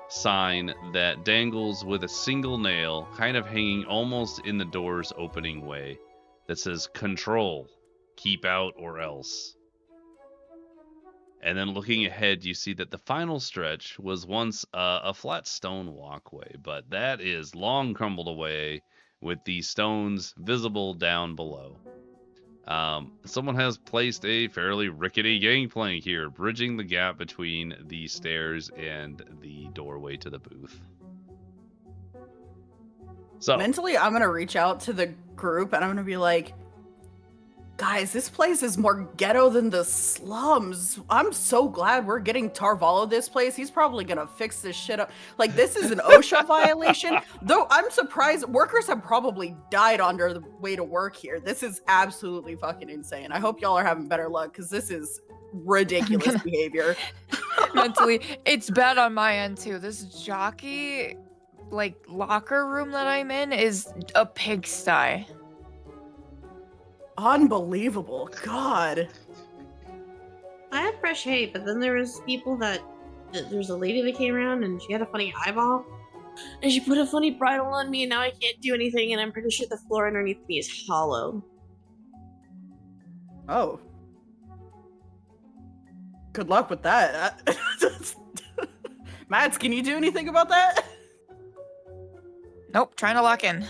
sign that dangles with a single nail, kind of hanging almost in the door's opening way, that says, "Control, keep out or else." And then looking ahead, you see that the final stretch was once a flat stone walkway, but that is long crumbled away with the stones visible down below. Someone has placed a fairly rickety gangplank here, bridging the gap between the stairs and the doorway to the booth. So Mentally, I'm gonna reach out to the group and I'm gonna be like, Guys, this place is more ghetto than the slums. I'm so glad we're getting Tarvalo this place. He's probably gonna fix this shit up. Like, this is an OSHA violation. Though I'm surprised workers have probably died on their way to work here. This is absolutely fucking insane. I hope y'all are having better luck, because this is ridiculous behavior. Mentally, it's bad on my end too. This jockey, like, locker room that I'm in is a pigsty. Unbelievable. God. I had fresh hay, but then there was people there's a lady that came around and she had a funny eyeball. And she put a funny bridle on me and now I can't do anything and I'm pretty sure the floor underneath me is hollow. Oh. Good luck with that. Mads, can you do anything about that? Nope, trying to lock in.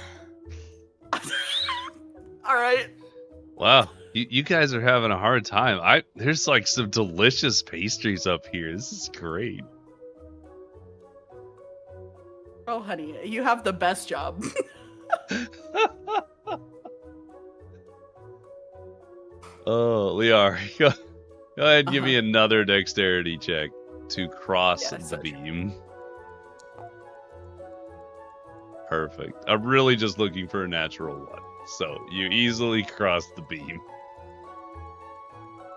All right. Wow, you guys are having a hard time. There's like some delicious pastries up here. This is great. Oh, honey, you have the best job. Oh, Liar, go ahead and give me another dexterity check to cross the beam. Perfect. I'm really just looking for a natural one. So you easily cross the beam.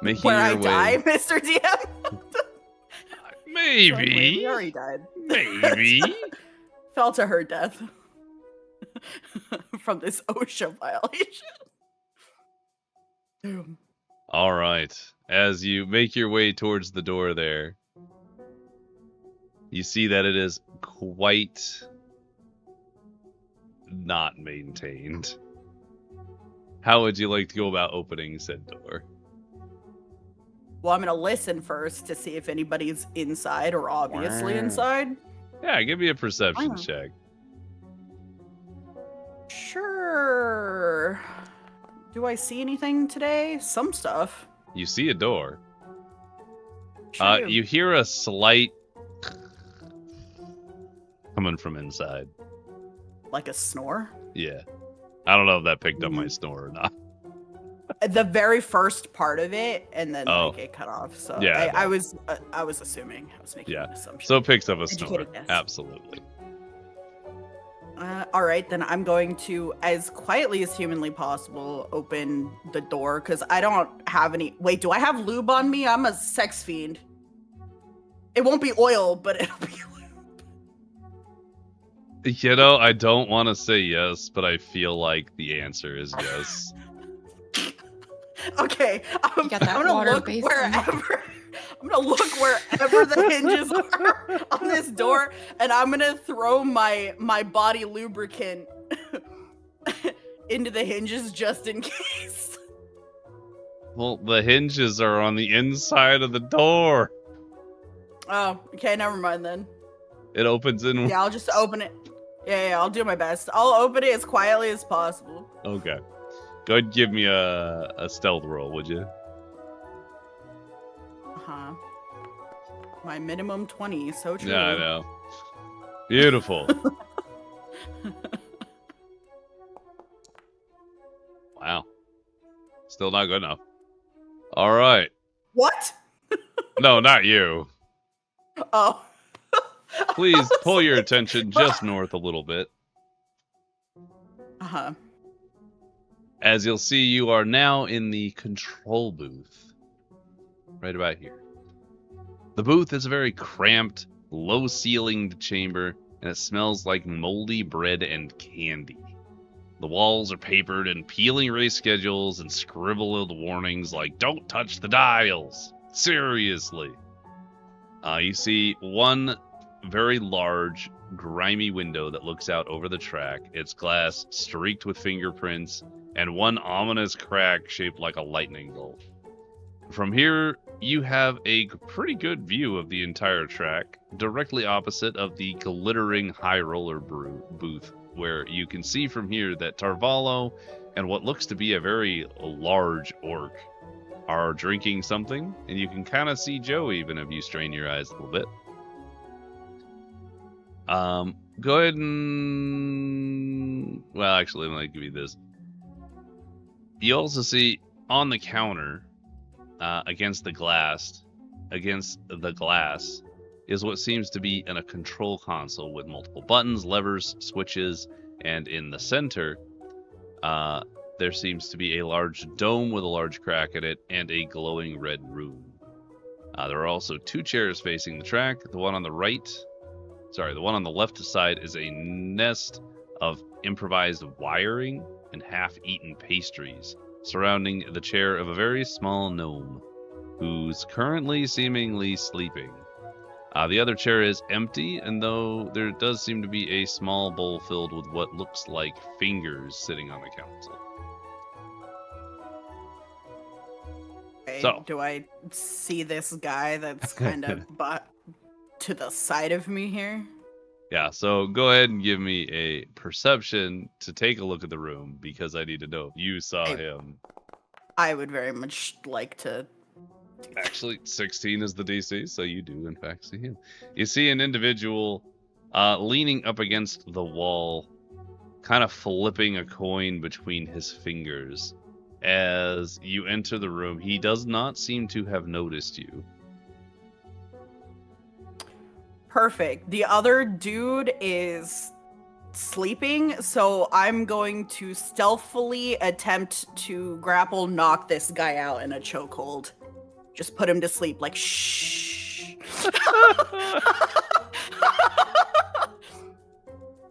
Making Where I your way. die, Mr. DM? Maybe. We already died. Maybe. Fell to her death. From this OSHA violation. Boom. All right. As you make your way towards the door there, you see that it is quite not maintained. How would you like to go about opening said door? Well, I'm going to listen first to see if anybody's inside or obviously inside. Yeah, give me a perception check. Sure. Do I see anything today? Some stuff. You see a door. Sure do. You hear a slight coming from inside. Like a snore? Yeah. I don't know if that picked up my snore or not. The very first part of it, and then Oh. like it cut off. So Yeah, I was assuming. I was making an assumption. So it picks up a snore. Educated guess. Absolutely. All right, then I'm going to, as quietly as humanly possible, open the door because I don't have any. Wait, do I have lube on me? I'm a sex fiend. It won't be oil, but it'll be lube. You know, I don't want to say yes, but I feel like the answer is yes. Okay, I'm got that gonna look water-based wherever. I'm gonna look wherever the hinges are on this door, and I'm gonna throw my body lubricant into the hinges just in case. Well, the hinges are on the inside of the door. Oh, okay, never mind then. It opens in. Yeah, I'll just open it. Yeah, I'll do my best. I'll open it as quietly as possible. Okay. Go ahead and give me a stealth roll, would you? Uh-huh. My minimum 20, so true. Yeah, I know. Beautiful. Wow. Still not good enough. All right. What? No, not you. Oh. Please pull your attention just north a little bit. Uh-huh. As you'll see, you are now in the control booth. Right about here. The booth is a very cramped, low-ceilinged chamber, and it smells like moldy bread and candy. The walls are papered in peeling race schedules and scribbled warnings like, "Don't touch the dials! Seriously!" You see one very large, grimy window that looks out over the track, its glass streaked with fingerprints, and one ominous crack shaped like a lightning bolt. From here, you have a pretty good view of the entire track, directly opposite of the glittering high roller booth, where you can see from here that Tarvalo and what looks to be a very large orc are drinking something, and you can kind of see Joe even if you strain your eyes a little bit. Go ahead and... Well, actually, let me give you this. You also see on the counter, against the glass, is what seems to be in a control console with multiple buttons, levers, switches, and in the center, there seems to be a large dome with a large crack in it and a glowing red rune. There are also 2 chairs facing the track. The one on the left side is a nest of improvised wiring and half-eaten pastries surrounding the chair of a very small gnome who's currently seemingly sleeping. The other chair is empty, and though there does seem to be a small bowl filled with what looks like fingers sitting on the console. Okay, So. do I see this guy that's kind of to the side of me here? Yeah, so go ahead and give me a perception to take a look at the room, because I need to know if you saw him. I would very much like to. Actually, 16 is the DC, so you do in fact see him. You see an individual leaning up against the wall, kind of flipping a coin between his fingers. As you enter the room, he does not seem to have noticed you. Perfect. The other dude is sleeping, so I'm going to stealthily attempt to grapple knock this guy out in a chokehold. Just put him to sleep, like, shh.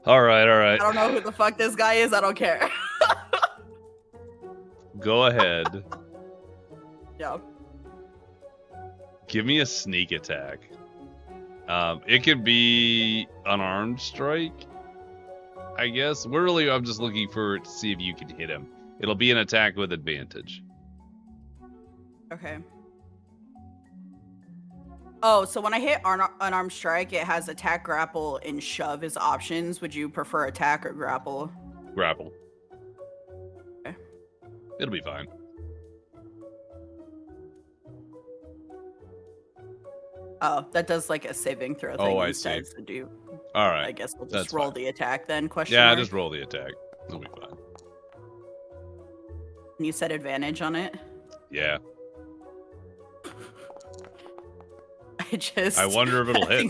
All right. I don't know who the fuck this guy is. I don't care. Go ahead. Yeah. Give me a sneak attack. It could be unarmed strike, I guess. I'm just looking to see if you can hit him. It'll be an attack with advantage. Okay. Oh, so when I hit unarmed strike, it has attack, grapple, and shove as options. Would you prefer attack or grapple? Grapple. Okay. It'll be fine. Oh, that does like a saving throw thing instead. So All right. I guess we'll That's just roll fine. the attack then. Question Yeah, mark? just roll the attack. It'll be fine. And you set advantage on it? Yeah. I wonder if it'll hit.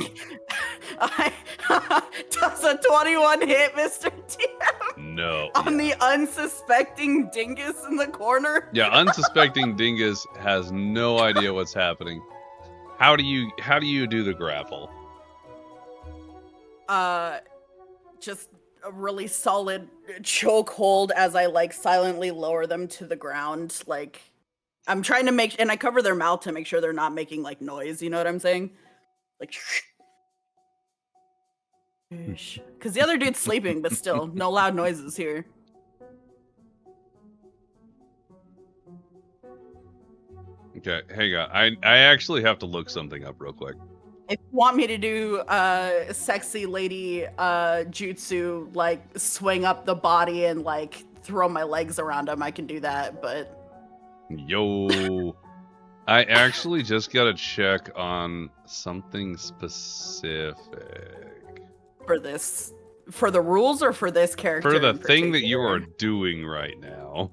Does a 21 hit, Mr. TM? No. On the unsuspecting dingus in the corner? Yeah, unsuspecting dingus has no idea what's happening. How do you do the grapple? Just a really solid chokehold as I like silently lower them to the ground. Like I'm trying to and I cover their mouth to make sure they're not making like noise. You know what I'm saying? Like, because the other dude's sleeping, but still, no loud noises here. Okay, hang on. I actually have to look something up real quick. If you want me to do sexy lady jutsu, like swing up the body and like throw my legs around him, I can do that, but Yo. I actually just gotta check on something specific. For the rules or for this character? For the in thing that you are particular? doing right now.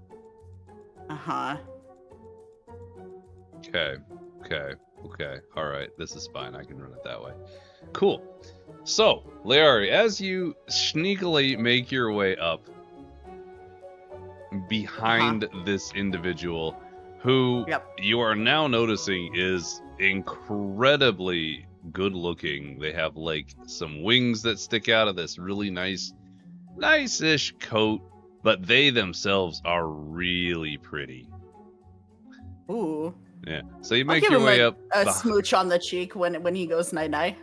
Uh-huh. Okay. All right. This is fine. I can run it that way. Cool. So, Leari, as you sneakily make your way up behind this individual, who you are now noticing is incredibly good looking. They have like some wings that stick out of this really nice-ish coat, but they themselves are really pretty. Ooh. Yeah. So you I'll make give your him way a, up. a smooch on the cheek when he goes night night.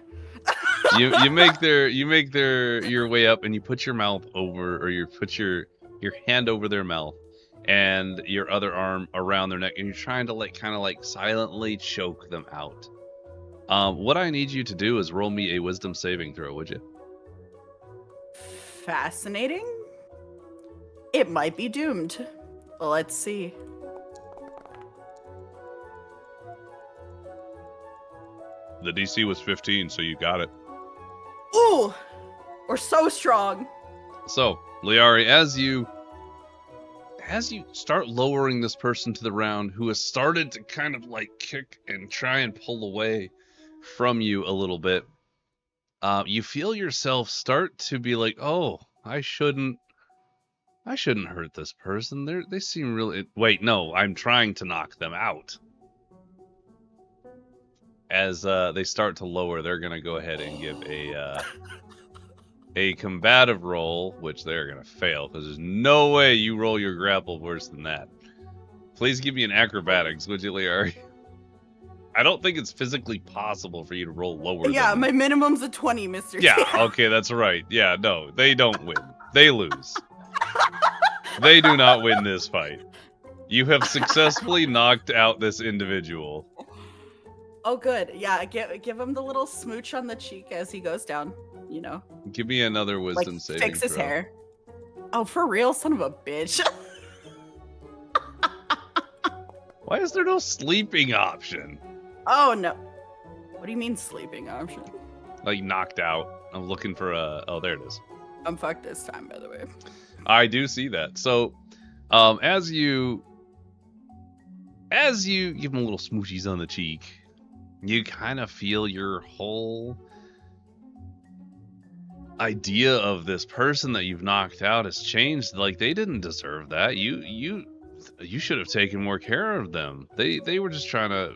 you make your way up, and you put your mouth over, or you put your hand over their mouth, and your other arm around their neck, and you're trying to kind of silently choke them out. What I need you to do is roll me a wisdom saving throw, would you? Fascinating. It might be doomed. Well, let's see. The DC was 15, so you got it. Ooh, we're so strong. So, Liari, as you as you start lowering this person to the ground, who has started to kind of like kick and try and pull away from you a little bit, you feel yourself start to be like, oh, I shouldn't hurt this person. They seem really... Wait, no, I'm trying to knock them out. As they start to lower, they're going to go ahead and give a combative roll, which they're going to fail, because there's no way you roll your grapple worse than that. Please give me an acrobatics, would you, Liari? I don't think it's physically possible for you to roll lower than... my minimum's a 20, Mr. Yeah, okay, that's right. Yeah, no, they don't win. They lose. They do not win this fight. You have successfully knocked out this individual. Oh, good. Yeah, give him the little smooch on the cheek as he goes down, you know. Give me another wisdom saving fix his throw. hair. Oh, for real? Son of a bitch. Why is there no sleeping option? Oh, no. What do you mean sleeping option? Like knocked out. I'm looking for a... Oh, there it is. I'm fucked this time, by the way. I do see that. So, as you give him little smoochies on the cheek, you kind of feel your whole idea of this person that you've knocked out has changed. Like, they didn't deserve that. You should have taken more care of them. They were just trying to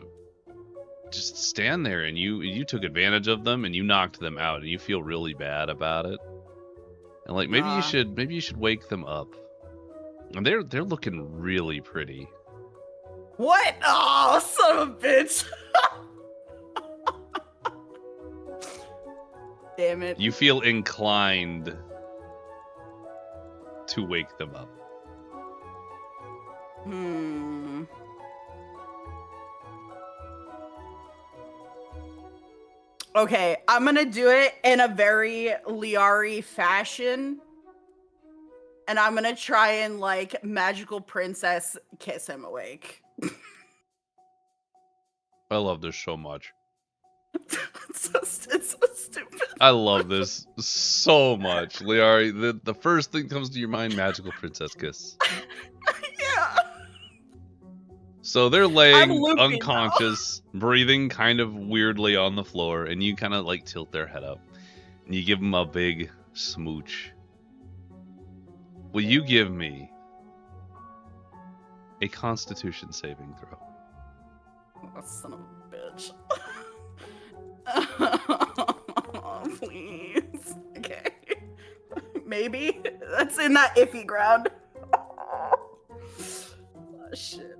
just stand there, and you took advantage of them, and you knocked them out, and you feel really bad about it. And like maybe you should wake them up. And they're looking really pretty. What? Oh, son of a bitch. Damn it. You feel inclined to wake them up. Okay, I'm gonna do it in a very Liari fashion. And I'm gonna try and, like, magical princess kiss him awake. I love this so much. It's so stupid. I love this so much. Liari, the first thing that comes to your mind, magical princess kiss. Yeah. So they're laying looping unconscious, breathing kind of weirdly on the floor, and you kind of like tilt their head up. And you give them a big smooch. Will you give me a Constitution saving throw? Oh, son of a bitch. Oh, please. Okay. Maybe. That's in that iffy ground. Oh, shit.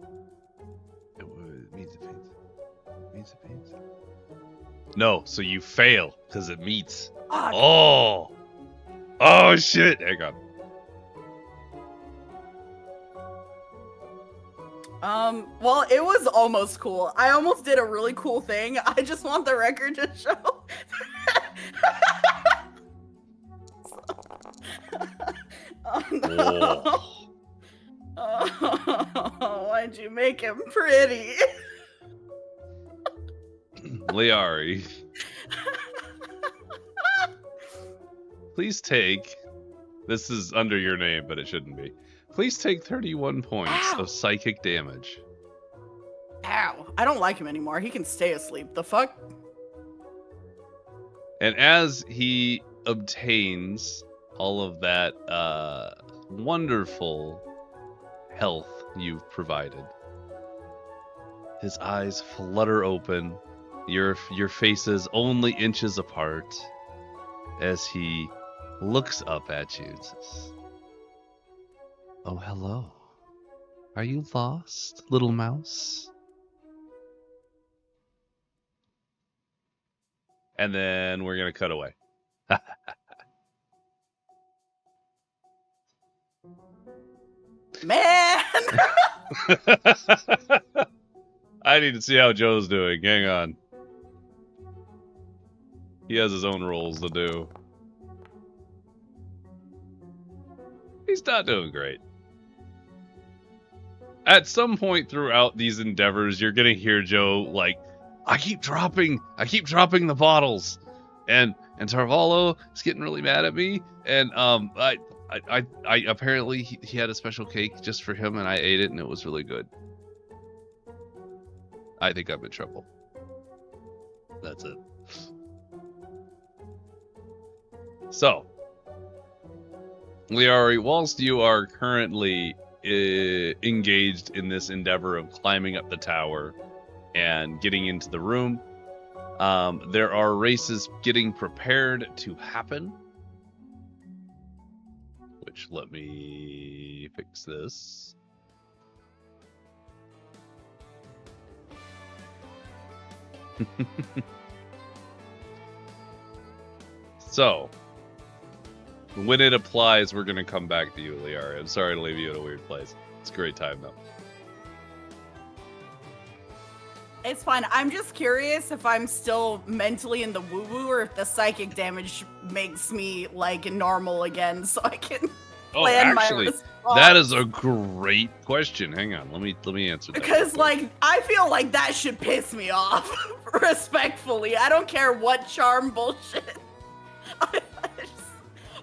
No, so you fail because it meets. Oh. Oh shit! Hang on. Well, it was almost cool. I almost did a really cool thing. I just want the record to show. Oh no. Oh, why'd you make him pretty? Liari. Please take... This is under your name, but it shouldn't be. Please take 31 points of psychic damage. Ow. I don't like him anymore. He can stay asleep. The fuck? And as he obtains all of that wonderful health you've provided, his eyes flutter open, your faces only inches apart, as he looks up at you and says, "Oh, hello. Are you lost, little mouse?" And then we're going to cut away. Man! I need to see how Joe's doing. Hang on. He has his own roles to do. He's not doing great. At some point throughout these endeavors, you're gonna hear Joe like, I keep dropping the bottles, and Tarvalo is getting really mad at me, and I apparently he had a special cake just for him, and I ate it, and it was really good. I think I'm in trouble. That's it. So, Liari, whilst you are currently engaged in this endeavor of climbing up the tower and getting into the room, there are races getting prepared to happen. Which, let me fix this. So, when it applies, we're going to come back to you, Liari. I'm sorry to leave you in a weird place. It's a great time, though. It's fine. I'm just curious if I'm still mentally in the woo-woo or if the psychic damage makes me, like, normal again so I can plan my response. That is a great question. Hang on. Let me answer that. Because, like, I feel like that should piss me off, respectfully. I don't care what charm bullshit.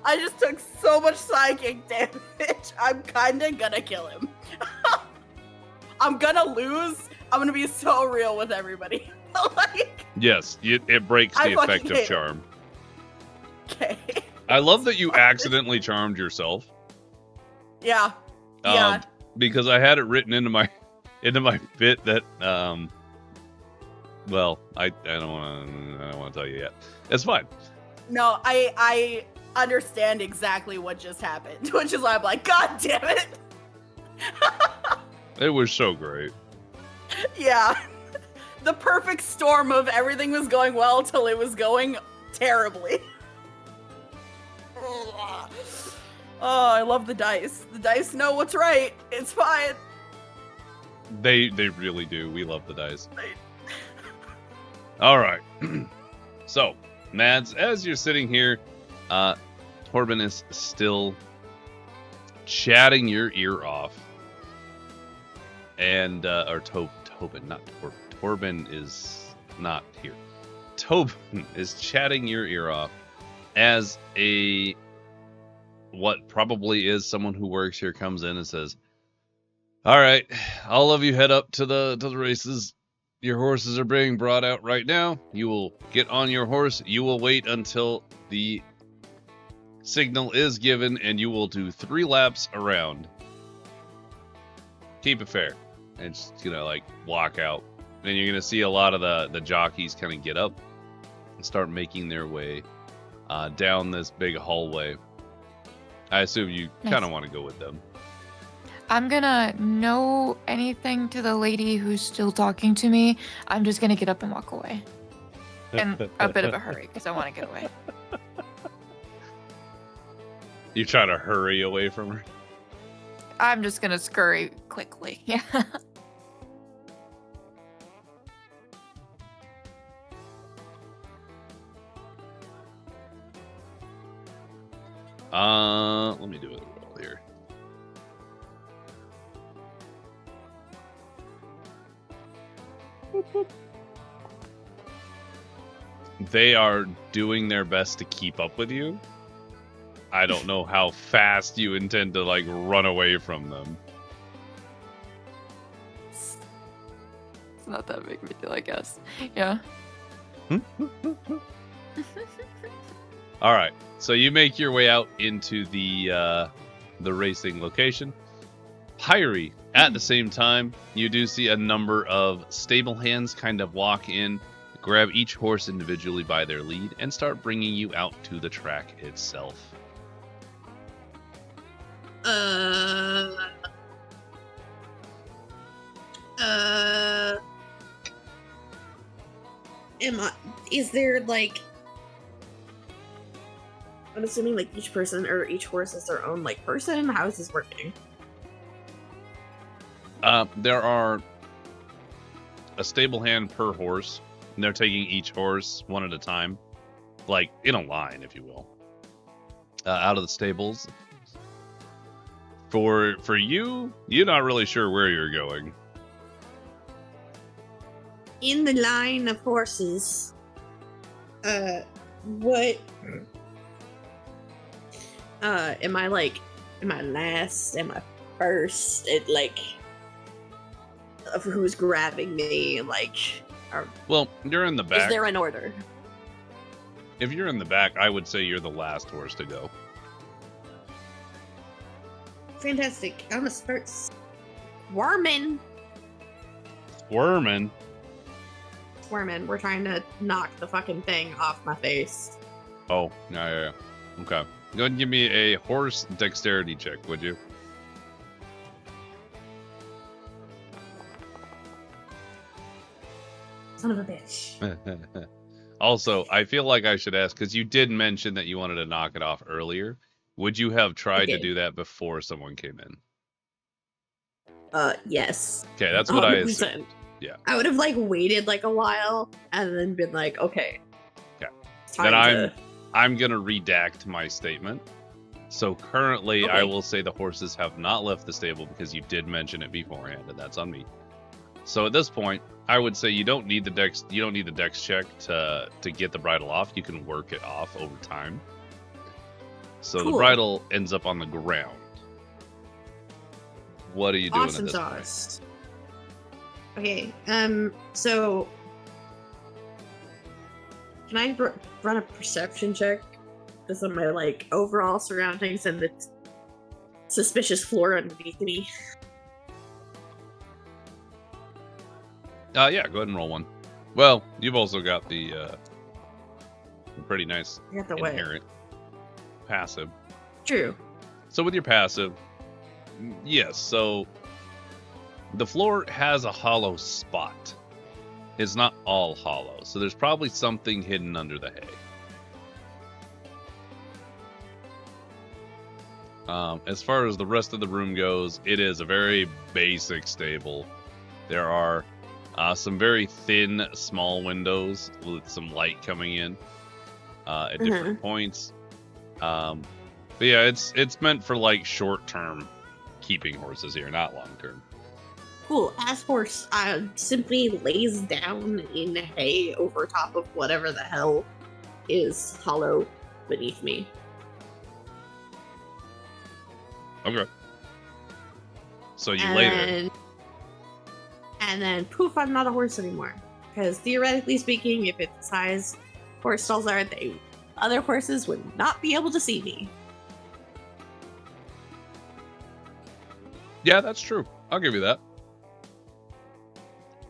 I just took so much psychic damage. I'm kinda gonna kill him. I'm gonna lose. I'm gonna be so real with everybody. Like, yes, it breaks the effect of charm. Okay. I love that you accidentally charmed yourself. Yeah. Yeah. Because I had it written into my bit that well, I don't want to tell you yet. It's fine. No, I understand exactly what just happened, which is why I'm like, God damn it. It was so great. Yeah. The perfect storm of everything was going well till it was going terribly. Oh, I love the dice. The dice know what's right. It's fine. They really do. We love the dice. All right. So, Mads, as you're sitting here, Torben is still chatting your ear off. And, or Tobin, not Torben. Torben is not here. Tobin is chatting your ear off as what probably is someone who works here comes in and says, all right, all of you head up to the races. Your horses are being brought out right now. You will get on your horse. You will wait until the signal is given, and you will do 3 laps around. Keep it fair. And just gonna like walk out. And you're gonna see a lot of the jockeys kind of get up and start making their way down this big hallway. I assume you kind of want to go with them. I'm gonna know anything to the lady who's still talking to me. I'm just gonna get up and walk away. In a bit of a hurry, because I want to get away. You try to hurry away from her? I'm just gonna scurry quickly. Yeah. Let me do it roll here. They are doing their best to keep up with you. I don't know how fast you intend to like run away from them. It's not that big of a deal, I guess. Yeah. All right. So you make your way out into the racing location. Pyrie, at the same time, you do see a number of stable hands kind of walk in, grab each horse individually by their lead, and start bringing you out to the track itself. Is there like, I'm assuming like each person or each horse is their own like person? How is this working? There are a stable hand per horse, and they're taking each horse one at a time, like in a line, if you will, out of the stables. For you, you're not really sure where you're going. In the line of horses, what Am I last? Am I first? It like of who's grabbing me? Like, Well, you're in the is back. there an order? If you're in the back, I would say you're the last horse to go. Fantastic. I'm gonna start swarming. Squirming. Swarming. We're trying to knock the fucking thing off my face. Oh, yeah. Okay. Go ahead and give me a horse dexterity check, would you? Son of a bitch. Also, I feel like I should ask, because you did mention that you wanted to knock it off earlier. Would you have tried to did. do that before someone came in? Yes. Okay, that's what I 100%. assumed. Yeah. I would have like waited like a while and then been like, okay. Okay. It's Then time I'm gonna redact my statement. So currently, I Okay. will say the horses have not left the stable because you did mention it beforehand, and that's on me. So at this point, I would say you don't need the dex. You don't need the dex check to get the bridle off. You can work it off over time. So the Cool. bridle ends up on the ground. What are you doing awesome at this point? sauce. Okay. So can I run a perception check? Just on my like overall surroundings and the suspicious floor underneath me. Yeah, go ahead and roll one. Well, you've also got the pretty nice I got the way. inherent passive. True. So with your passive, yes, so the floor has a hollow spot. It's not all hollow, so there's probably something hidden under the hay. As far as the rest of the room goes, it is a very basic stable. There are some very thin, small windows with some light coming in at different points. But yeah, it's meant for like short-term keeping horses here, not long-term. Cool. As horse simply lays down in hay over top of whatever the hell is hollow beneath me. Okay. So you lay there. And then poof, I'm not a horse anymore. Because theoretically speaking, if it's the size horse stalls are, other horses would not be able to see me. Yeah, that's true. I'll give you that.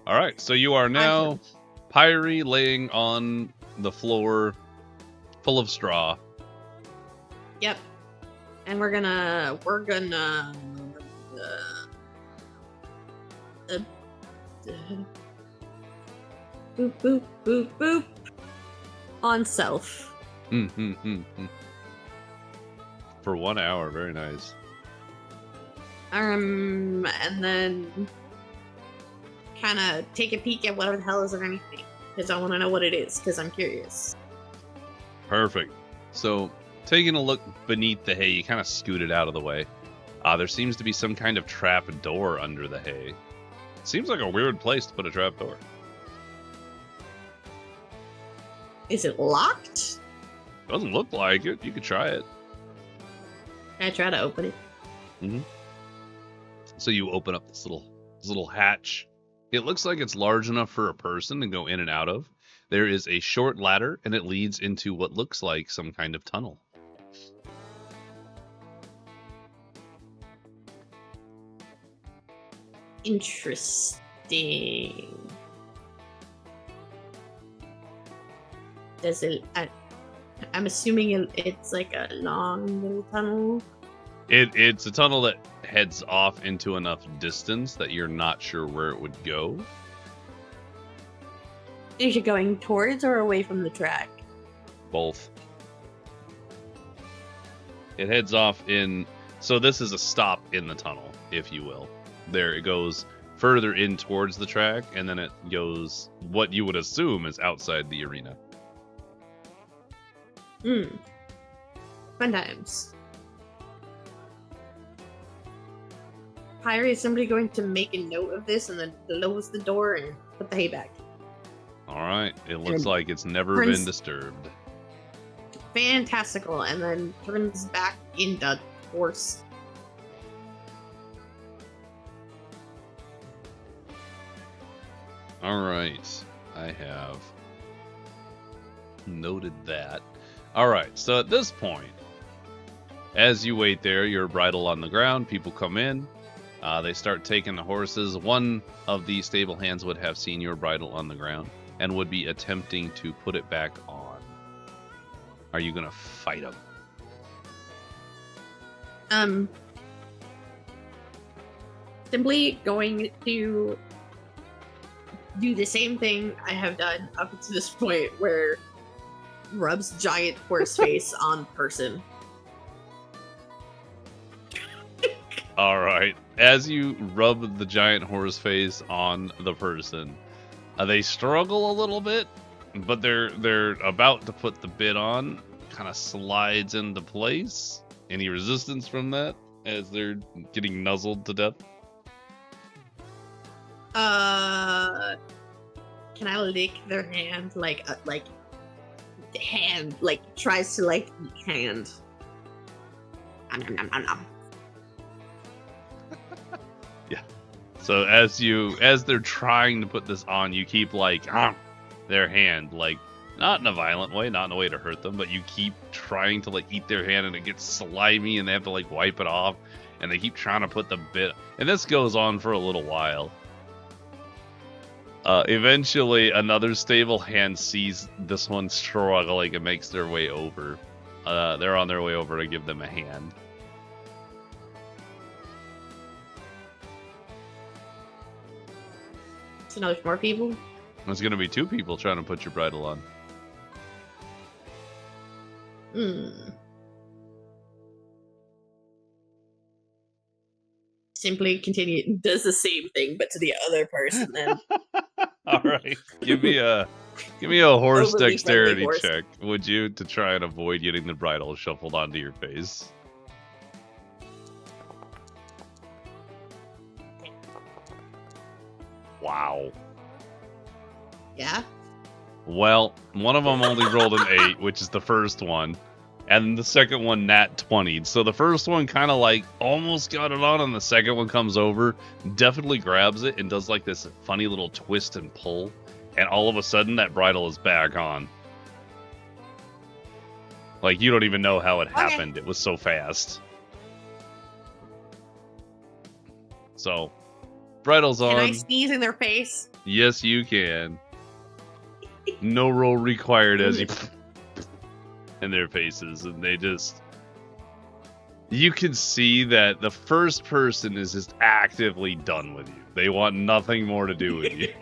All right, so you are now Pyrie laying on the floor full of straw. Yep. And we're gonna boop boop boop boop on self. For 1 hour, very nice. And then kind of take a peek at whatever the hell is underneath me, because I want to know what it is, because I'm curious. Perfect. So, taking a look beneath the hay, you kind of scoot it out of the way. There seems to be some kind of trap door under the hay. Seems like a weird place to put a trap door. Is it locked? Doesn't look like it. You could try it. Can I try to open it? So you open up this little hatch. It looks like it's large enough for a person to go in and out of. There is a short ladder, and it leads into what looks like some kind of tunnel. Interesting. Does it? I'm assuming it's like a long little tunnel. It's a tunnel that heads off into enough distance that you're not sure where it would go. Is it going towards or away from the track? Both. It heads off in... So this is a stop in the tunnel, if you will. There it goes further in towards the track, and then it goes what you would assume is outside the arena. Fun times. Pyrie, is somebody going to make a note of this and then close the door and put the hay back? All right. It looks like it's never Prince- been disturbed. fantastical, and then turns back into horse. All right, I have noted that. All right, so at this point, as you wait there, your bridle on the ground, people come in. They start taking the horses. One of the stable hands would have seen your bridle on the ground and would be attempting to put it back on. Are you going to fight him? Simply going to do the same thing I have done up to this point, where rubs giant horse face on person. All right. As you rub the giant horse face on the person, they struggle a little bit, but they're about to put the bit on. Kind of slides into place. Any resistance from that as they're getting nuzzled to death? Can I lick their hand like hand, like tries to like hand? Nom, nom, nom, nom, nom. So as they're trying to put this on, you keep like their hand, like not in a violent way, not in a way to hurt them, but you keep trying to like eat their hand, and it gets slimy, and they have to like wipe it off, and they keep trying to put the bit, and this goes on for a little while. Eventually, another stable hand sees this one struggling and makes their way over. They're on their way over to give them a hand. So now there's more people. There's going to be 2 people trying to put your bridle on. Simply continue, does the same thing, but to the other person. Then All right, give me a horse Overly dexterity friendly horse. check, would you, to try and avoid getting the bridle shuffled onto your face. Wow. yeah. Well, one of them only rolled an 8, which is the first one, and the second one nat 20'd. So the first one kind of like almost got it on, and the second one comes over, definitely grabs it, and does like this funny little twist and pull, and all of a sudden that bridle is back on. Like, you don't even know how it happened. It was so fast. So, bridle's on. Can I sneeze in their face? Yes, you can. No roll required as you in their faces, and they just... You can see that the first person is just actively done with you. They want nothing more to do with you.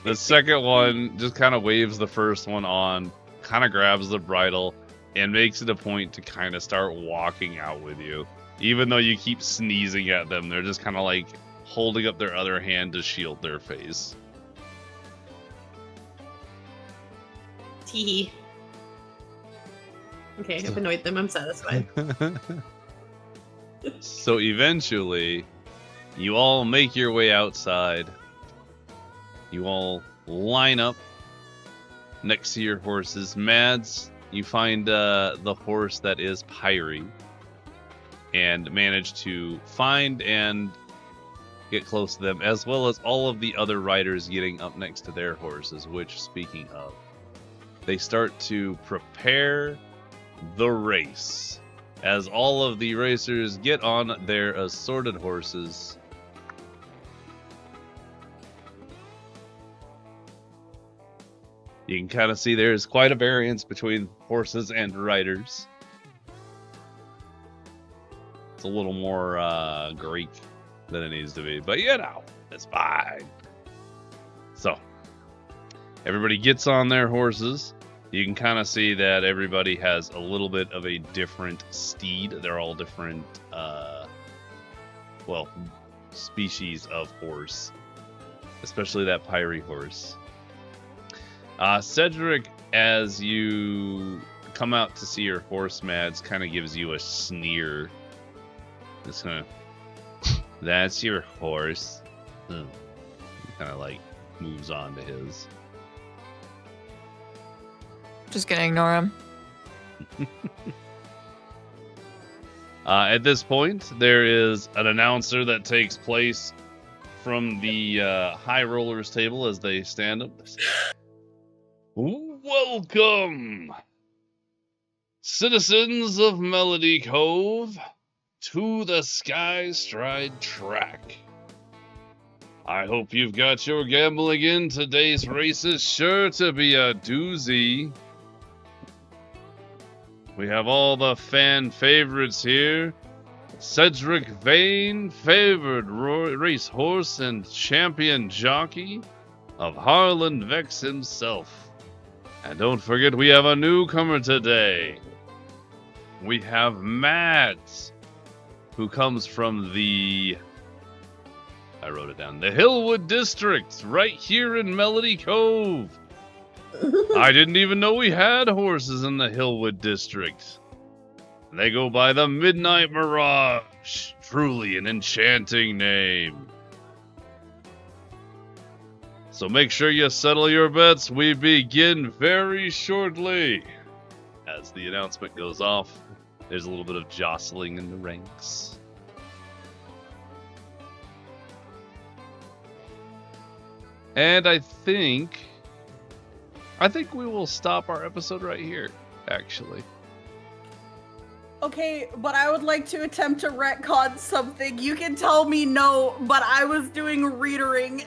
The second one just kind of waves the first one on, kind of grabs the bridle, and makes it a point to kind of start walking out with you. Even though you keep sneezing at them, they're just kind of like holding up their other hand to shield their face. Tee. Okay, I've annoyed them. I'm satisfied. So eventually, you all make your way outside. You all line up next to your horses. Mads, you find the horse that is Pyrie, and manage to find and get close to them, as well as all of the other riders getting up next to their horses, which, speaking of, they start to prepare the race. As all of the racers get on their assorted horses, you can kind of see there's quite a variance between horses and riders. It's a little more Greek than it needs to be, but you know, it's fine. So, everybody gets on their horses. You can kind of see that everybody has a little bit of a different steed. They're all different, species of horse. Especially that Pyrie horse. Cedric, as you come out to see your horse, Mads, kind of gives you a sneer. Just kind of, that's your horse. Kind of like moves on to his. Just gonna ignore him. At this point, there is an announcer that takes place from the high rollers table as they stand up. Welcome, citizens of Melody Cove, to the Skystride track. I hope you've got your gambling in. Today's race is sure to be a doozy. We have all the fan favorites here. Cedric Vane, favored racehorse and champion jockey of Harlan Vex himself. And don't forget, we have a newcomer today. We have Matt, who comes from the... I wrote it down. The Hillwood District, right here in Melody Cove. I didn't even know we had horses in the Hillwood District. They go by the Midnight Mirage. Truly an enchanting name. So make sure you settle your bets. We begin very shortly. As the announcement goes off, there's a little bit of jostling in the ranks. And I think we will stop our episode right here, actually. Okay, but I would like to attempt to retcon something. You can tell me no, but I was doing readering.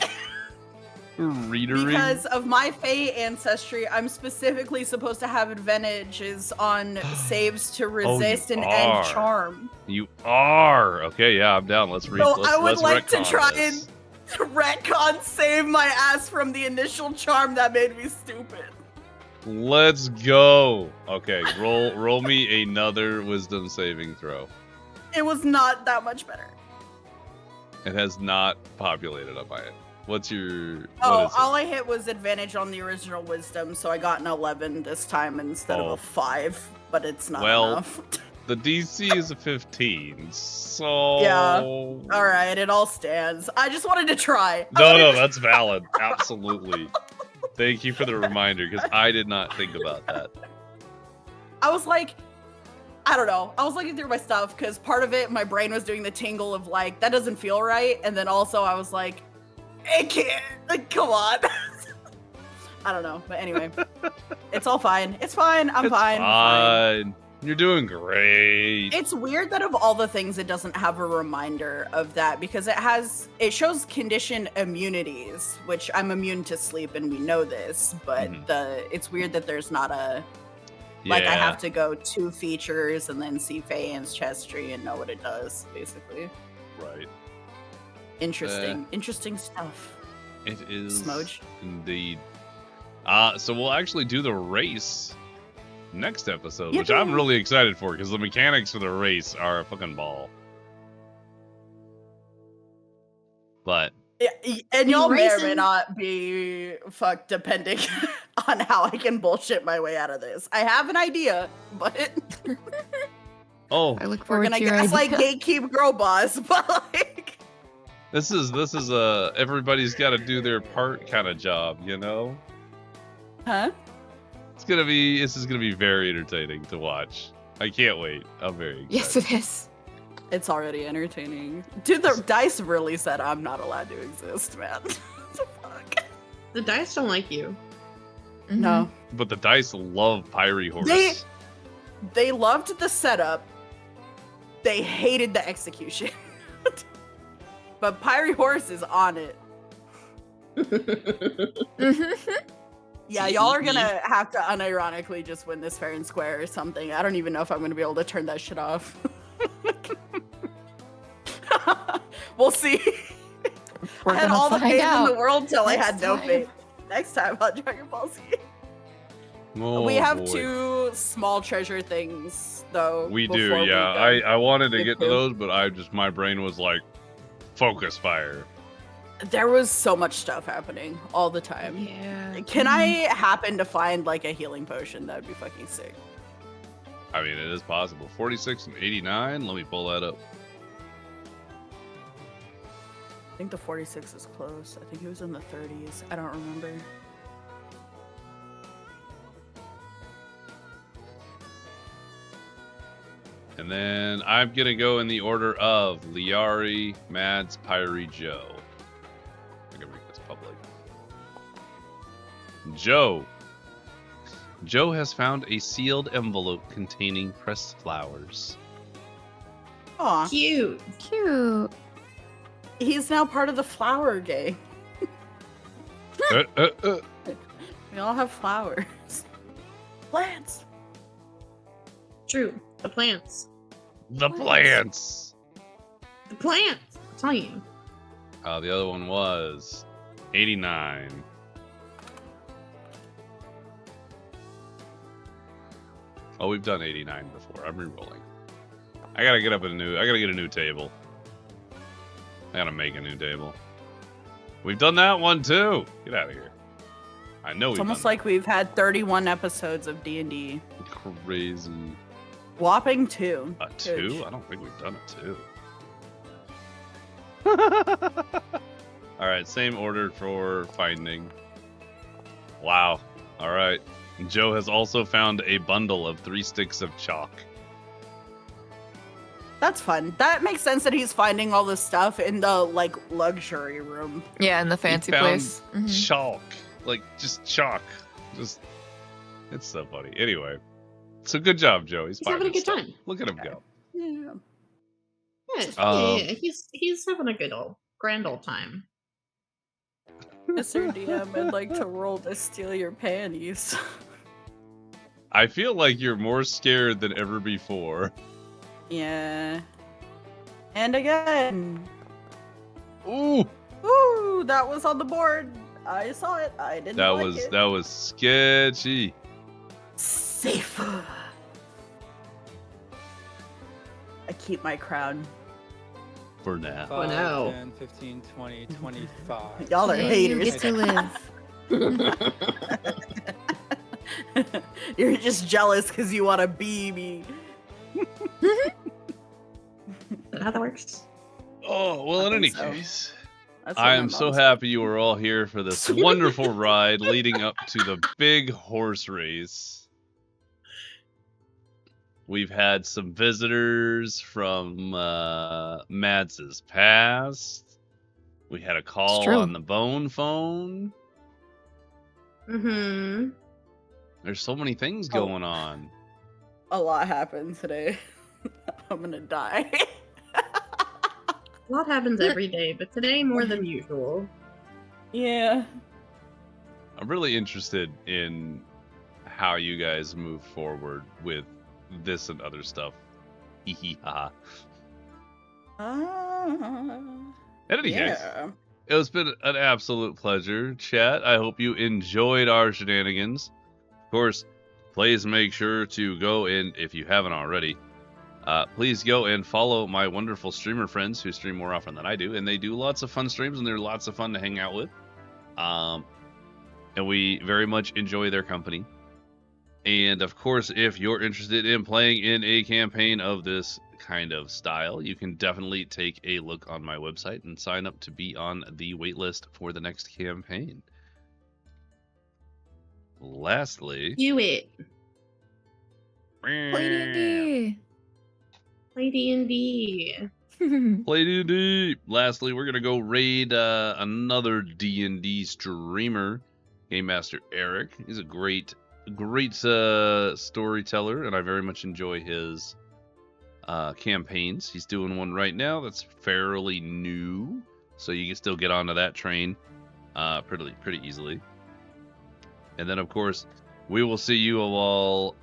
Readering? Because of my Fae ancestry, I'm specifically supposed to have advantages on saves to resist and end charm. You are! Okay, yeah, I'm down. Let's read. So I would like to try this. and retcon save my ass from the initial charm that made me stupid. Let's go. Okay, roll me another wisdom saving throw. It was not that much better. It has not populated on my end. What's your... Oh, all I hit was advantage on the original wisdom, so I got an 11 this time instead of a 5, but it's not enough. The DC is a 15, so... Yeah. Alright, it all stands. I just wanted to try. No, that's valid. Absolutely. Thank you for the reminder, because I did not think about that. I was like, I don't know. I was looking through my stuff, because part of it, my brain was doing the tingle of like, that doesn't feel right. And then also I was like, it can't. Like, come on. I don't know. But anyway, it's all fine. It's fine. I'm fine. You're doing great. It's weird that of all the things, it doesn't have a reminder of that, because it shows condition immunities, which I'm immune to sleep and we know this, but it's weird that there's not a, like I have to go 2 features and then see Faye ancestry and know what it does, basically. Right. Interesting stuff. It is Smoj. Indeed. So we'll actually do the race next episode, which I'm really excited for, because the mechanics for the race are a fucking ball. But and y'all may or may not be fucked depending on how I can bullshit my way out of this. I have an idea, but I look forward to your guess idea. like gatekeep girl boss, but like this is a everybody's got to do their part kind of job, you know? Huh? This is gonna be very entertaining to watch. I can't wait. I'm very excited. Yes, it is. It's already entertaining. Dude, the dice really said I'm not allowed to exist, man. What the fuck? The dice don't like you. No. But the dice love Pyre Horse. They loved the setup. They hated the execution. But Pyre Horse is on it. Yeah, y'all are gonna have to unironically just win this fair and square or something. I don't even know if I'm gonna be able to turn that shit off. We'll see. I had all the faith in the world till I had no faith. Next time on Dragon Ball Z. We have 2 small treasure things, though. We do, yeah. I wanted to get to those, but my brain was like, focus fire. There was so much stuff happening all the time. Yeah. Can I happen to find like a healing potion? That would be fucking sick. I mean, it is possible. 46 and 89. Let me pull that up. I think the 46 is close. I think it was in the 30s. I don't remember. And then I'm going to go in the order of Liari, Mads, Pyrie, Joe. I'm going to make this public. Joe. Joe has found a sealed envelope containing pressed flowers. Aw, Cute. Cute. he's now part of the flower gang. We all have flowers. Plants. True. The plants. The plants. The plants. I'm telling you. The other one was 89. Oh, we've done 89 before. I'm re-rolling. I gotta get a new table. I gotta make a new table. We've done that one too. Get out of here. I know It's we've almost done like we've had 31 episodes of D&D. that. Crazy. Whopping 2. A 2? I don't think we've done a 2. Alright, same order for finding. Wow. Alright. Joe has also found a bundle of 3 sticks of chalk. That's fun. That makes sense that he's finding all this stuff in the, like, luxury room. Yeah, in the fancy found place. Mhm. Chalk. Like, just chalk. Just, it's so funny. Anyway. So good job, Joe. He's having a good stuff. time. Look at him go. Yeah. Yeah, he's having a grand old time. Mr. DM, I'd like to roll to steal your panties. I feel like you're more scared than ever before. Yeah. And again. Ooh. Ooh, that was on the board. I saw it. I didn't like it. That was sketchy. Safe. I keep my crown. For now. 5, no. 10, 15, 20, 25. Y'all are Yeah, haters. You get to live. You're just jealous because you want to be me. Is that how that works? Oh, well, I in any think so. case, That's what I my am so mom happy you are all here for this wonderful ride leading up to the big horse race. We've had some visitors from Mads's past. We had a call true. on the bone phone. Mm-hmm. There's so many things Oh. going on. A lot happened today. I'm gonna die. A lot happens every day, but today more than usual. Yeah. I'm really interested in how you guys move forward with this and other stuff. Hee hee ha. In any case, Yeah. it's been an absolute pleasure, chat. I hope you enjoyed our shenanigans. Of course, please make sure to go in, if you haven't already, please go and follow my wonderful streamer friends who stream more often than I do, and they do lots of fun streams, and they're lots of fun to hang out with. And we very much enjoy their company. And of course, if you're interested in playing in a campaign of this kind of style, you can definitely take a look on my website and sign up to be on the waitlist for the next campaign. Lastly, Do it. Play D&D. Play D&D. Play D&D. Lastly, we're gonna go raid another D&D streamer, Game Master Eric. He's a great storyteller, and I very much enjoy his campaigns. He's doing one right now that's fairly new, so you can still get onto that train pretty easily. And then, of course, we will see you all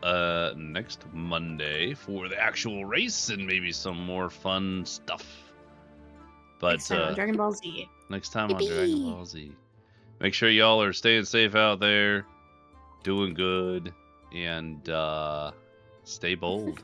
next Monday for the actual race and maybe some more fun stuff. But Next time on Dragon Ball Z. next time on Yippee. Dragon Ball Z. Make sure y'all are staying safe out there, doing good, and stay bold.